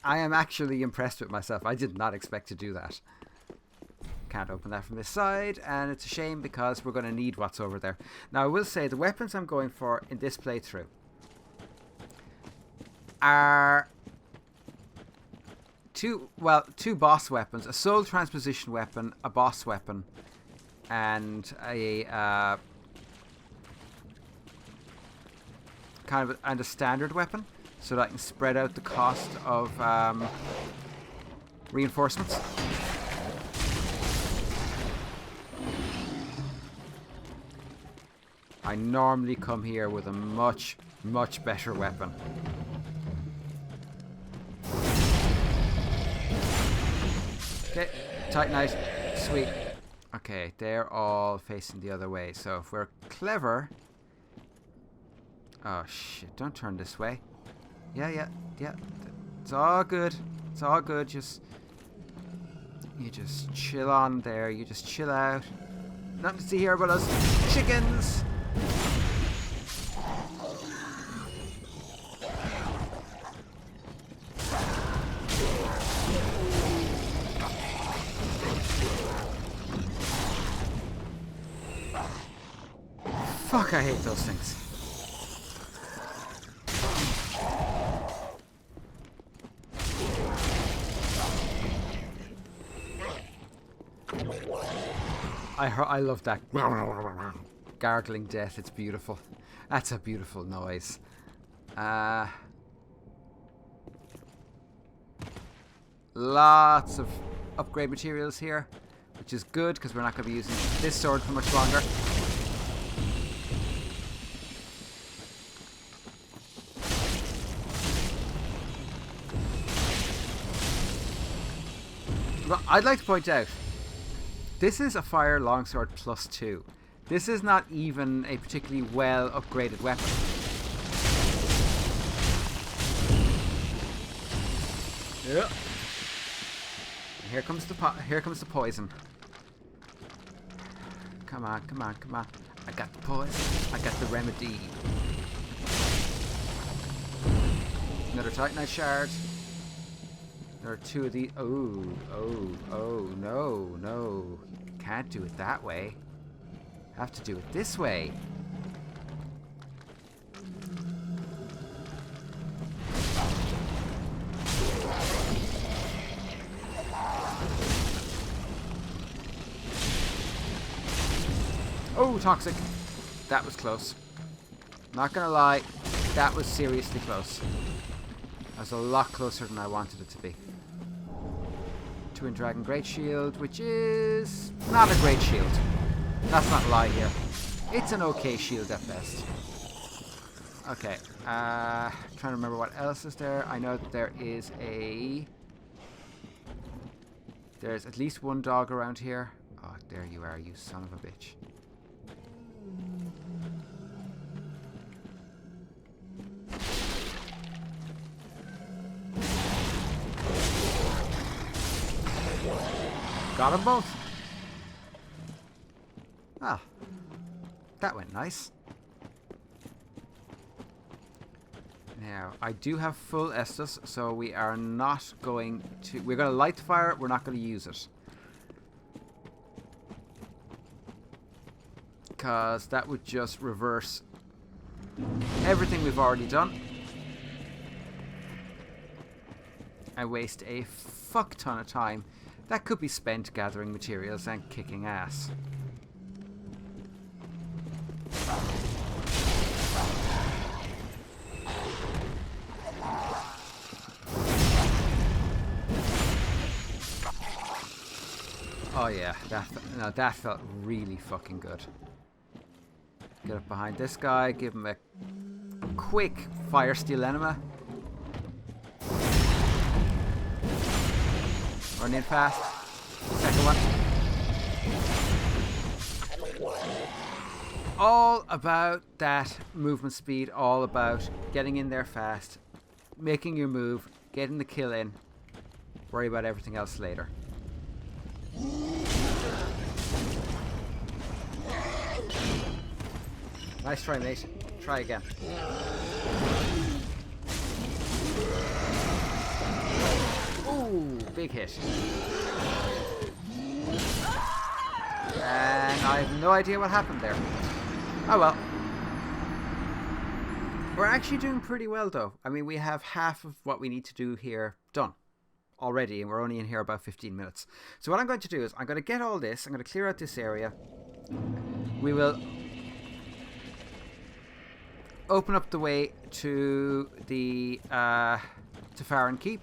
I am actually impressed with myself. I did not expect to do that. Can't open that from this side, and it's a shame because we're going to need what's over there. Now I will say the weapons I'm going for in this playthrough are two boss weapons: a soul transposition weapon, a boss weapon, and a a standard weapon, so that I can spread out the cost of reinforcements. I normally come here with a much better weapon. Okay, Titanite. Sweet. Okay, they're all facing the other way. So if we're clever... Oh, shit. Don't turn this way. Yeah. It's all good. It's all good. You just chill on there. You just chill out. Nothing to see here but us chickens. Fuck, I hate those things. I love that gargling death. It's beautiful. That's a beautiful noise. Lots of upgrade materials here, which is good because we're not going to be using this sword for much longer. But I'd like to point out, this is a fire longsword +2. This is not even a particularly well upgraded weapon. Yeah. Here comes the poison. Come on. I got the poison. I got the remedy. Another Titanite shard. There are 2 of the... Oh, no. Can't do it that way. Have to do it this way. Oh, toxic. That was close. Not gonna lie, that was seriously close. That was a lot closer than I wanted it to be. Twin Dragon Great Shield, which is not a great shield. That's not a lie here. It's an okay shield at best. Okay, trying to remember what else is there. I know that there's at least 1 dog around here. Oh, there you are, you son of a bitch. Got them both. Ah, that went nice. Now, I do have full Estus, so we are not going to... We're going to light the fire, we're not going to use it. Because that would just reverse everything we've already done. And waste a fuck ton of time that could be spent gathering materials and kicking ass. Oh yeah, that felt really fucking good. Get up behind this guy, give him a quick fire steel enema. Run in fast. Second one. All about that movement speed, all about getting in there fast, making your move, getting the kill in, worry about everything else later. Nice try, mate. Try again. Ooh, big hit. And I have no idea what happened there. Oh well. We're actually doing pretty well though. I mean, we have half of what we need to do here done already, and we're only in here about 15 minutes. So what I'm going to do is I'm going to get all this, I'm going to clear out this area. We will open up the way to the Farron Keep.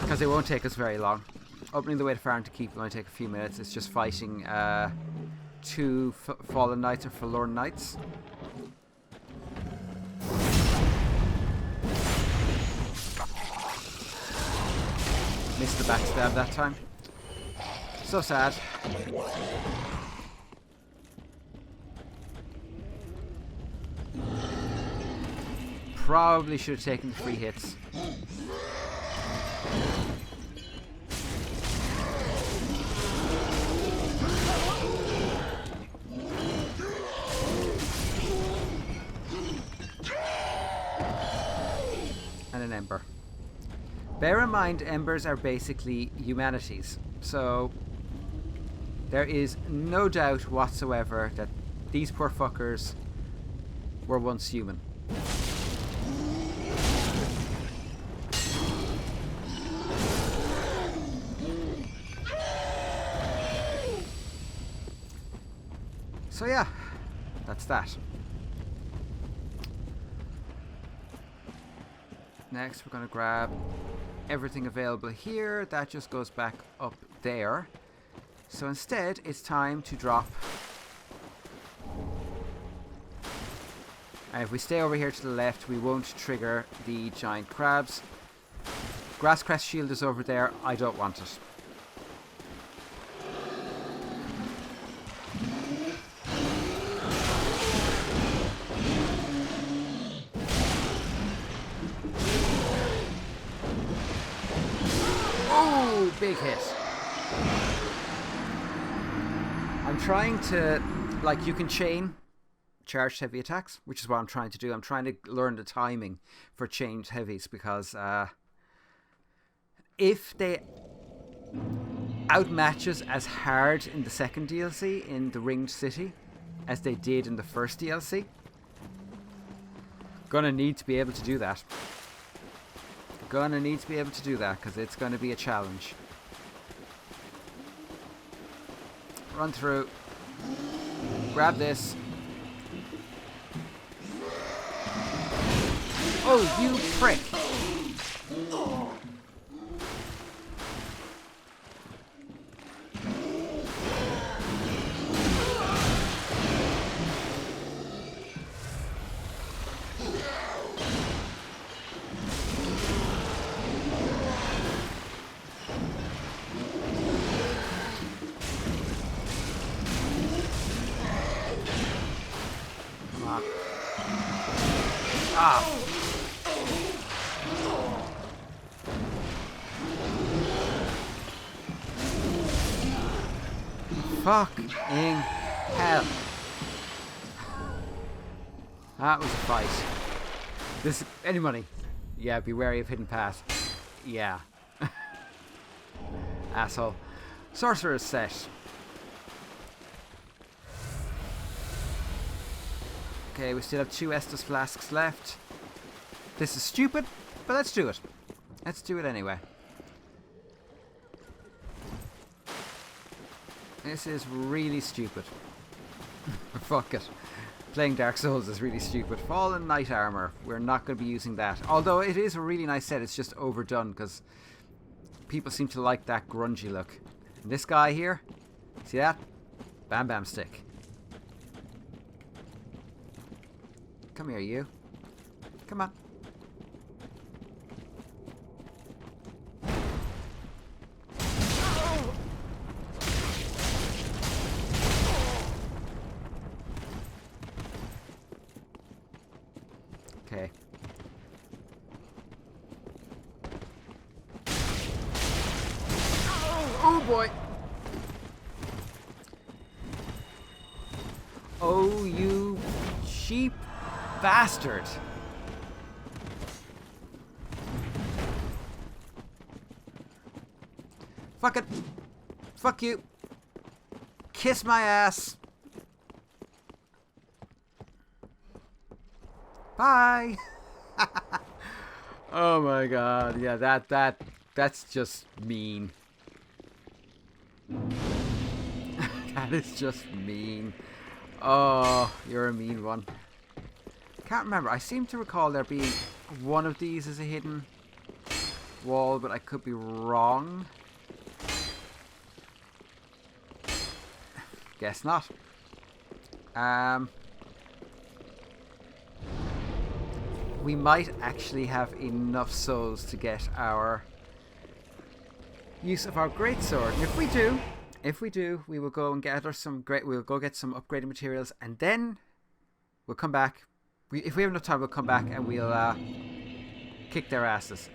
Because it won't take us very long. Opening the way to Farron to Keep will only take a few minutes. It's just fighting 2 Fallen Knights or Forlorn Knights. Missed the backstab that time. So sad. Probably should have taken the free hits. And an ember. Bear in mind, embers are basically humanities. So there is no doubt whatsoever that these poor fuckers were once human. So yeah, that's that. Next we're going to grab everything available here. That just goes back up there. So instead it's time to drop. And if we stay over here to the left, we won't trigger the giant crabs. Grasscrest shield is over there. I don't want it. Oh, big hit. I'm trying to, like, you can chain charged heavy attacks, which is what I'm trying to do. I'm trying to learn the timing for chained heavies because if they outmatch us as hard in the second DLC in the Ringed City as they did in the first DLC, gonna need to be able to do that. Gonna need to be able to do that because it's gonna be a challenge. Run through. Grab this. Oh, you prick! Come on. Ah! Fucking hell. That was a fight. This, any money? Yeah, be wary of hidden path. Yeah. Asshole. Sorcerer's set. Okay, we still have 2 Estus flasks left. This is stupid, but let's do it. Let's do it anyway. This is really stupid. Fuck it. Playing Dark Souls is really stupid. Fallen Knight Armor. We're not going to be using that. Although it is a really nice set. It's just overdone because people seem to like that grungy look. And this guy here, see that? Bam Bam Stick. Come here, you. Come on. Okay. Oh boy. Oh, you cheap bastard. Fuck it. Fuck you. Kiss my ass. Bye. Oh my god. Yeah, that's just mean. That is just mean. Oh, you're a mean one. Can't remember. I seem to recall there being one of these as a hidden wall, but I could be wrong. Guess not. We might actually have enough souls to get our use of our greatsword. And if we do, we will go and gather we'll go get some upgraded materials, and then we'll come back. If we have enough time, we'll come back and we'll kick their asses.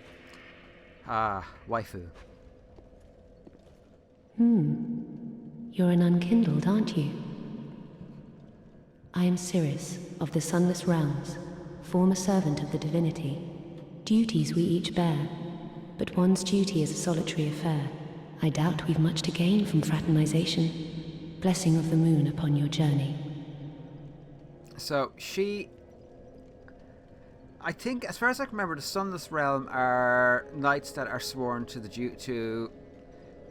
Waifu. You're an unkindled, aren't you? I am Cirrus, of the Sunless Realms, former servant of the divinity. Duties we each bear, but one's duty is a solitary affair. I doubt we've much to gain from fraternization. Blessing of the moon upon your journey. So, I think, as far as I can remember, the Sunless Realm are knights that are sworn to the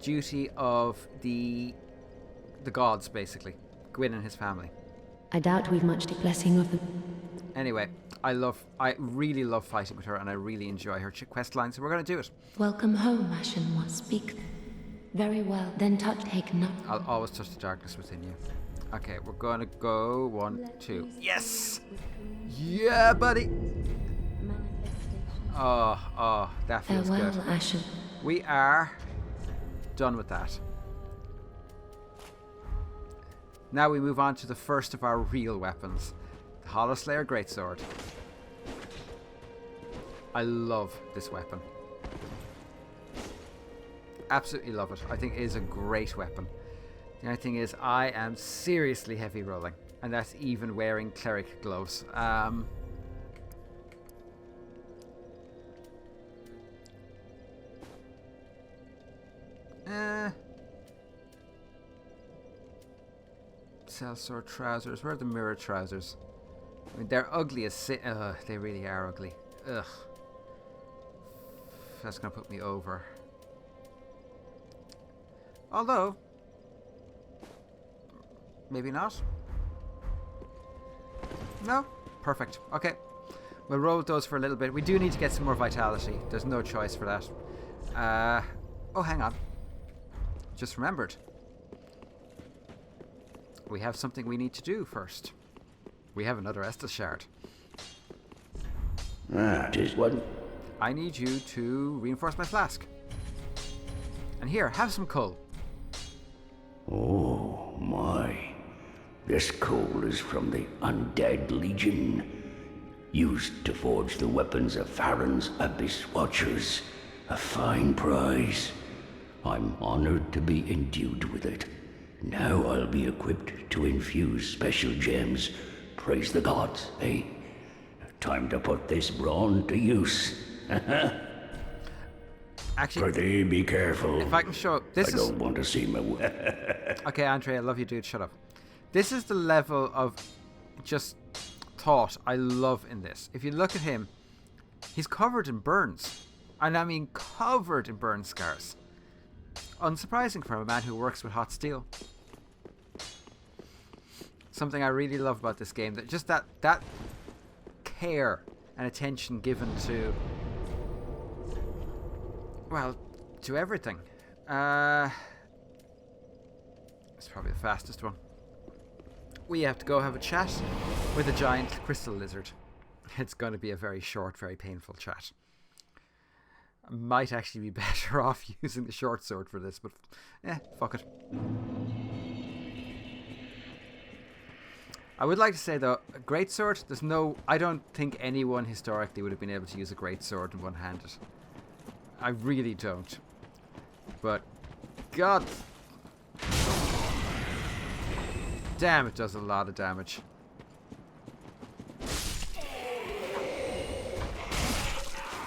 duty of the gods, basically. Gwyn and his family. I doubt we've much to blessing of the... Anyway, I really love fighting with her, and I really enjoy her quest line, so we're going to do it. Welcome home, Ashen One. Speak. Very well, then take note. I'll always touch the darkness within you. Okay, we're going to go 1, 2. Yes! Yeah, buddy! Oh, that feels Farewell, good. Ashen. We are done with that. Now we move on to the first of our real weapons, the Hollow Slayer Greatsword. I love this weapon. Absolutely love it. I think it is a great weapon. The only thing is, I am seriously heavy rolling, and that's even wearing cleric gloves. Sellsword trousers. Where are the mirror trousers? I mean, they're ugly as sin. They really are ugly. Ugh. That's gonna put me over. Although, maybe not. No? Perfect. Okay. We'll roll with those for a little bit. We do need to get some more vitality. There's no choice for that. Oh, hang on. Just remembered. We have something we need to do first. We have another Estus shard. Just one. I need you to reinforce my flask. And here, have some coal. Oh my. This coal is from the Undead Legion, used to forge the weapons of Farron's Abyss Watchers. A fine prize. I'm honored to be endued with it. Now I'll be equipped to infuse special gems. Praise the gods, eh? Time to put this brawn to use. Actually, Prithee, be careful. if I can show this I don't want to see my... Okay, Andre, I love you, dude. Shut up. This is the level of just thought I love in this. If you look at him, he's covered in burns. And I mean covered in burn scars. Unsurprising from a man who works with hot steel. Something I really love about this game, that just that care and attention given to, well, to everything. It's probably the fastest one. We have to go have a chat with a giant crystal lizard. It's going to be a very short, very painful chat. I might actually be better off using the short sword for this, but fuck it. I would like to say though, a greatsword, I don't think anyone historically would have been able to use a greatsword one-handed. I really don't. But, God damn, it does a lot of damage.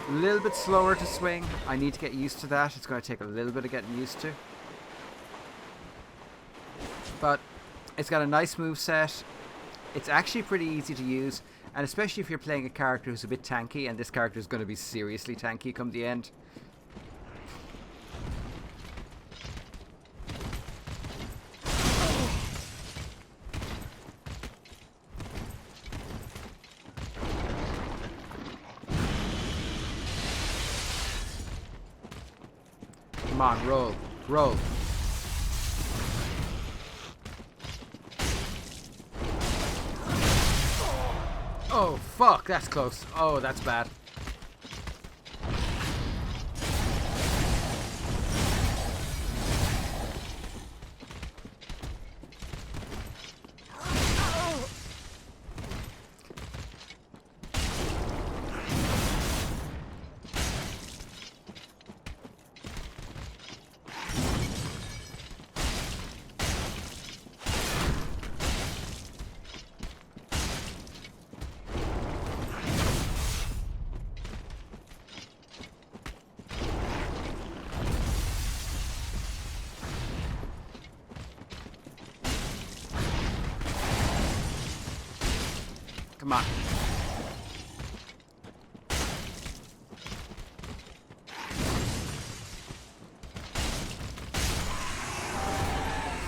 A little bit slower to swing. I need to get used to that. It's going to take a little bit of getting used to. But it's got a nice moveset. It's actually pretty easy to use. And especially if you're playing a character who's a bit tanky, and this character is going to be seriously tanky come the end. Come on, roll. Roll. Oh, fuck, that's close. Oh, that's bad. Come on.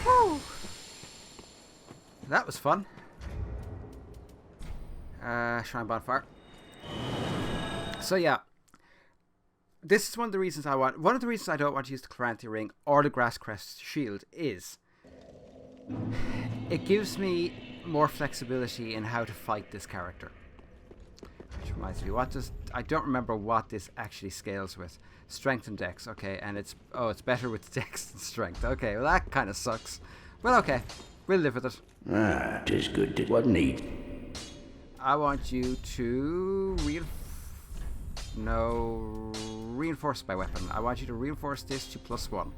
Whew. That was fun. Shrine bonfire. So yeah. This is one of the reasons I don't want to use the Clancy ring or the Grass Crest shield is it gives me more flexibility in how to fight this character. Which reminds me, I don't remember what this actually scales with. Strength and Dex, okay, and it's better with Dex than Strength. Okay, well that kind of sucks. Well, okay, we'll live with it. Ah, 'tis good to what need. I want you to reinforce my weapon. I want you to reinforce this to +1.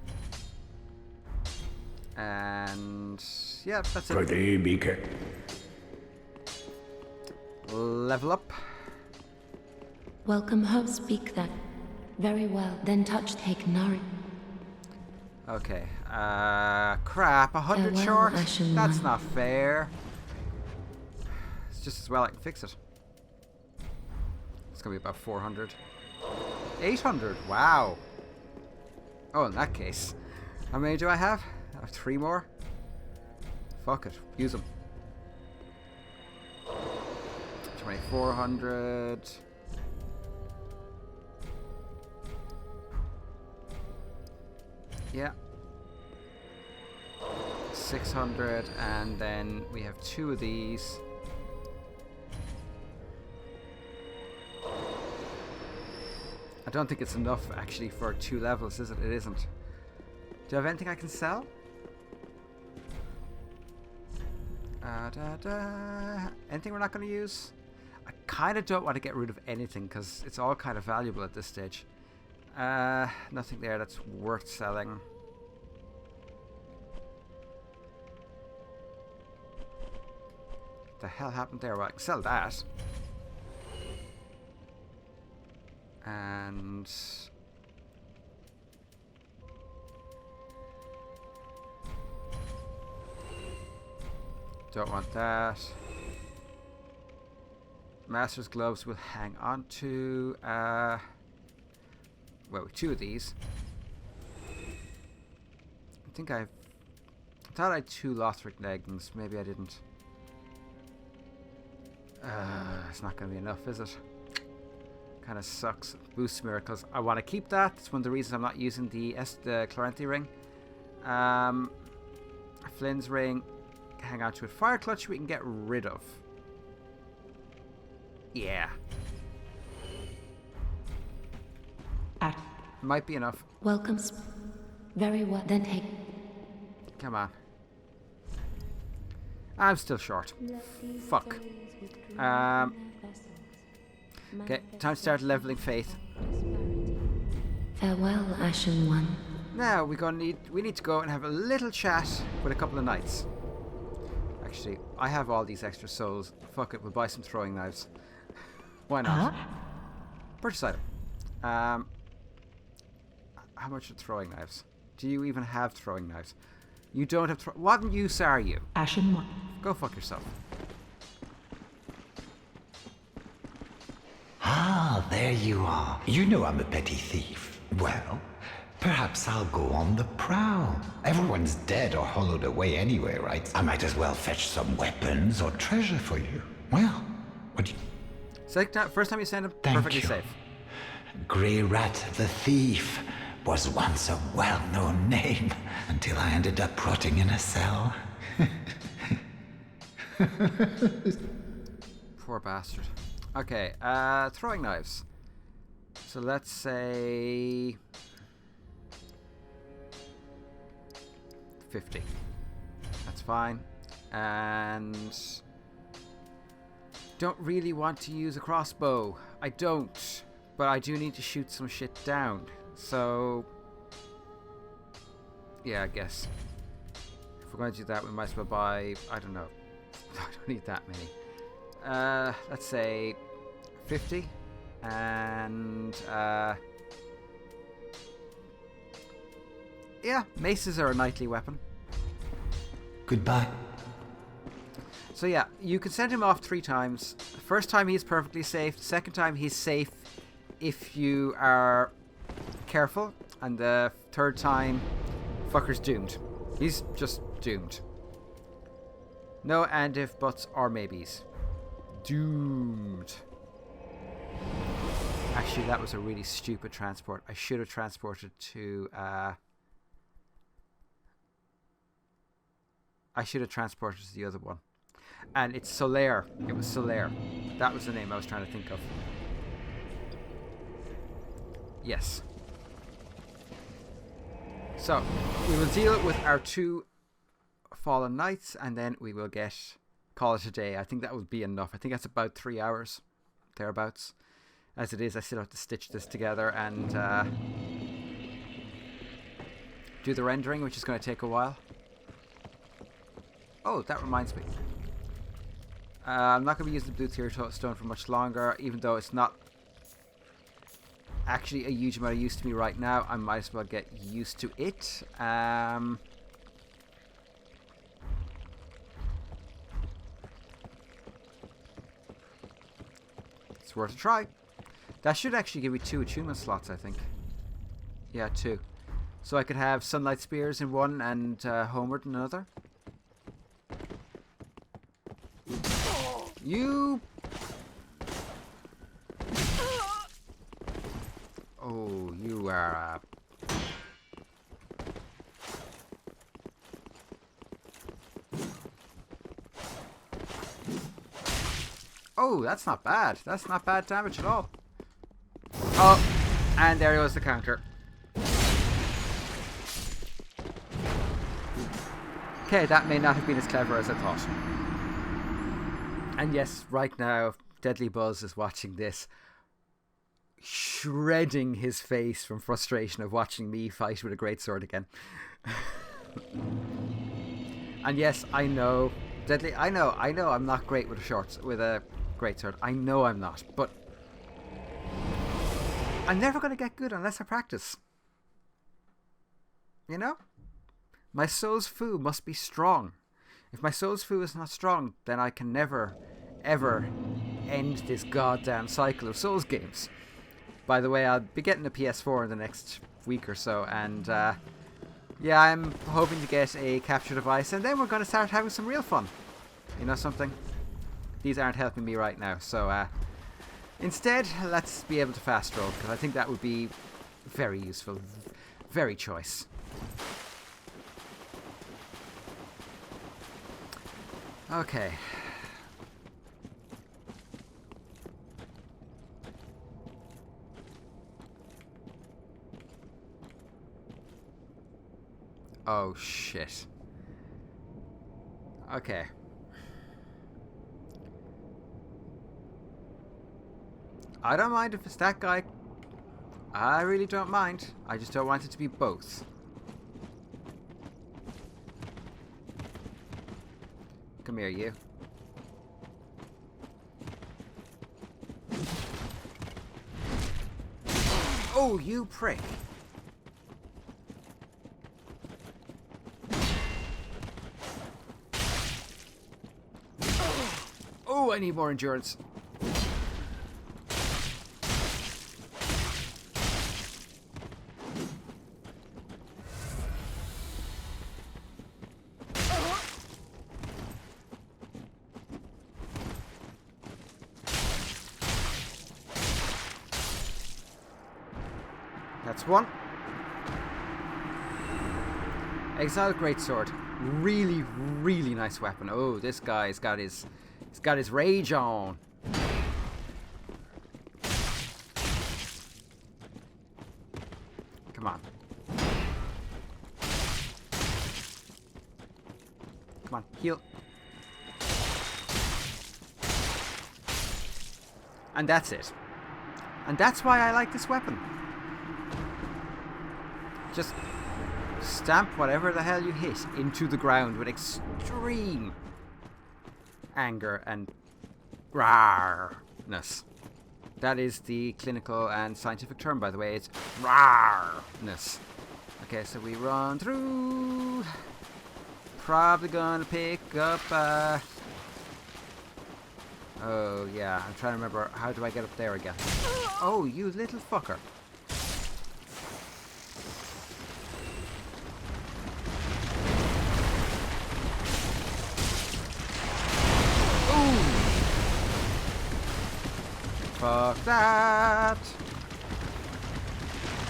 And yeah, that's it. Pretty be Level up. Welcome home. Speak that. Very well. Then touch take Nari. Okay. Crap. 100 Farewell, short? Ashen That's One. not fair. It's just as well I can fix it. It's gonna be about 400. 800. Wow. Oh, in that case. How many do I have? 3 more? Fuck it. Use them. 2400. Yeah. 600, and then we have 2 of these. I don't think it's enough actually for 2 levels, is it? It isn't. Do I have anything I can sell? Anything we're not going to use? I kind of don't want to get rid of anything because it's all kind of valuable at this stage. Nothing there that's worth selling. What the hell happened there? Well, I can sell that. And don't want that. Master's gloves will hang on to well, 2 of these. I thought I had 2 Lothric leggings. Maybe I didn't. It's not going to be enough, is it? Kind of sucks. Boost miracles. I want to keep that. It's one of the reasons I'm not using the Clarenti ring. Flynn's ring. Hang on to it. Fire clutch we can get rid of. Yeah. Might be enough. Welcome. Very well. Then take. Come on. I'm still short. Fuck. Okay, time to start leveling faith. Farewell, Ashen One. Now we need to go and have a little chat with a couple of knights. Actually, I have all these extra souls. Fuck it, we'll buy some throwing knives. Why not? Purchase item. How much are throwing knives? Do you even have throwing knives? You don't have what use are you? Ashen One. Go fuck yourself. Ah, there you are. You know I'm a petty thief. Well, perhaps I'll go on the prowl. Everyone's dead or hollowed away anyway, right? I might as well fetch some weapons or treasure for you. Well, what do you... First time you send him, Thank perfectly you. safe. Grey Rat the Thief was once a well-known name until I ended up rotting in a cell. Poor bastard. Okay, throwing knives. So let's say 50. That's fine. And don't really want to use a crossbow. I don't. But I do need to shoot some shit down. So yeah, I guess. If we're going to do that, we might as well buy, I don't know. I don't need that many. Let's say 50. And yeah, maces are a knightly weapon. Goodbye. So yeah, you can send him off 3 times. The first time he's perfectly safe. The second time he's safe if you are careful. And the third time, fucker's doomed. He's just doomed. No and if, buts, or maybes. Doomed. Actually, that was a really stupid transport. I should have transported to... I should have transported to the other one. And it's Solaire. It was Solaire. That was the name I was trying to think of. Yes. So, we will deal with our 2 fallen knights, and then we will call it a day. I think that would be enough. I think that's about 3 hours, thereabouts. As it is, I still have to stitch this together and do the rendering, which is going to take a while. Oh, that reminds me. I'm not going to be using the blue tier stone for much longer, even though it's not actually a huge amount of use to me right now. I might as well get used to it. It's worth a try. That should actually give me 2 attunement slots, I think. Yeah, 2. So I could have Sunlight Spears in one and Homeward in another. You... Oh, you are... Oh, that's not bad. That's not bad damage at all. Oh, and there goes the counter. Okay, that may not have been as clever as I thought. And yes, right now, Deadly Buzz is watching this, shredding his face from frustration of watching me fight with a greatsword again. And yes, I know, Deadly, I know I'm not great with a greatsword. I know I'm not, but I'm never going to get good unless I practice. You know? My soul's fu must be strong. If my soul's fu is not strong, then I can never, ever end this goddamn cycle of Souls games. By the way, I'll be getting a PS4 in the next week or so, and yeah, I'm hoping to get a capture device, and then we're going to start having some real fun. You know something? These aren't helping me right now, so instead, let's be able to fast roll, because I think that would be very useful. Very choice. Okay. Oh, shit. Okay. I don't mind if it's that guy. I really don't mind. I just don't want it to be both. Come here, you. Oh, you prick. Oh, I need more endurance. That's one. Exile Greatsword. Really, really nice weapon. Oh, this guy's got his rage on. Come on. Come on, heal. And that's it. And that's why I like this weapon. Just stamp whatever the hell you hit into the ground with extreme anger and rawrness. That is the clinical and scientific term, by the way. It's rawrness. Okay, so we run through. Probably gonna pick up Oh, yeah. I'm trying to remember. How do I get up there again? Oh, you little fucker. Ooh. Fuck that.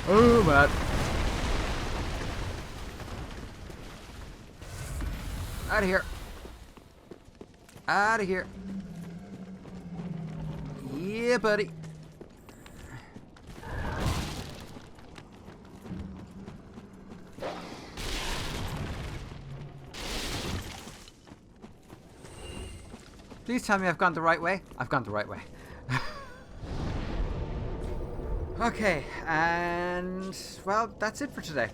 Oh, man. Out of here. Out of here. Yeah, buddy. Please tell me I've gone the right way. I've gone the right way. Okay, and well, that's it for today.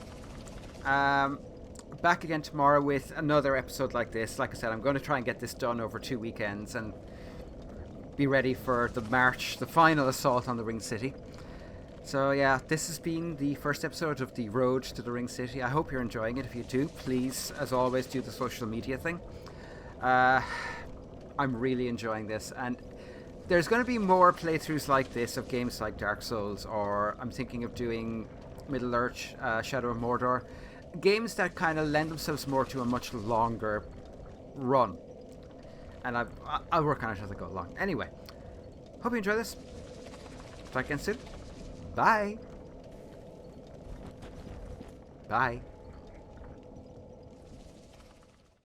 Back again tomorrow with another episode like this. Like I said, I'm going to try and get this done over 2 weekends and be ready for the march, the final assault on the Ring City. So yeah, this has been the first episode of the Road to the Ring City. I hope you're enjoying it. If you do, please, as always, do the social media thing. I'm really enjoying this, and there's going to be more playthroughs like this of games like Dark Souls, or I'm thinking of doing Middle-earth, Shadow of Mordor. Games that kind of lend themselves more to a much longer run. And I'll work on it as I go along. Anyway, hope you enjoy this. Talk again soon. Bye. Bye.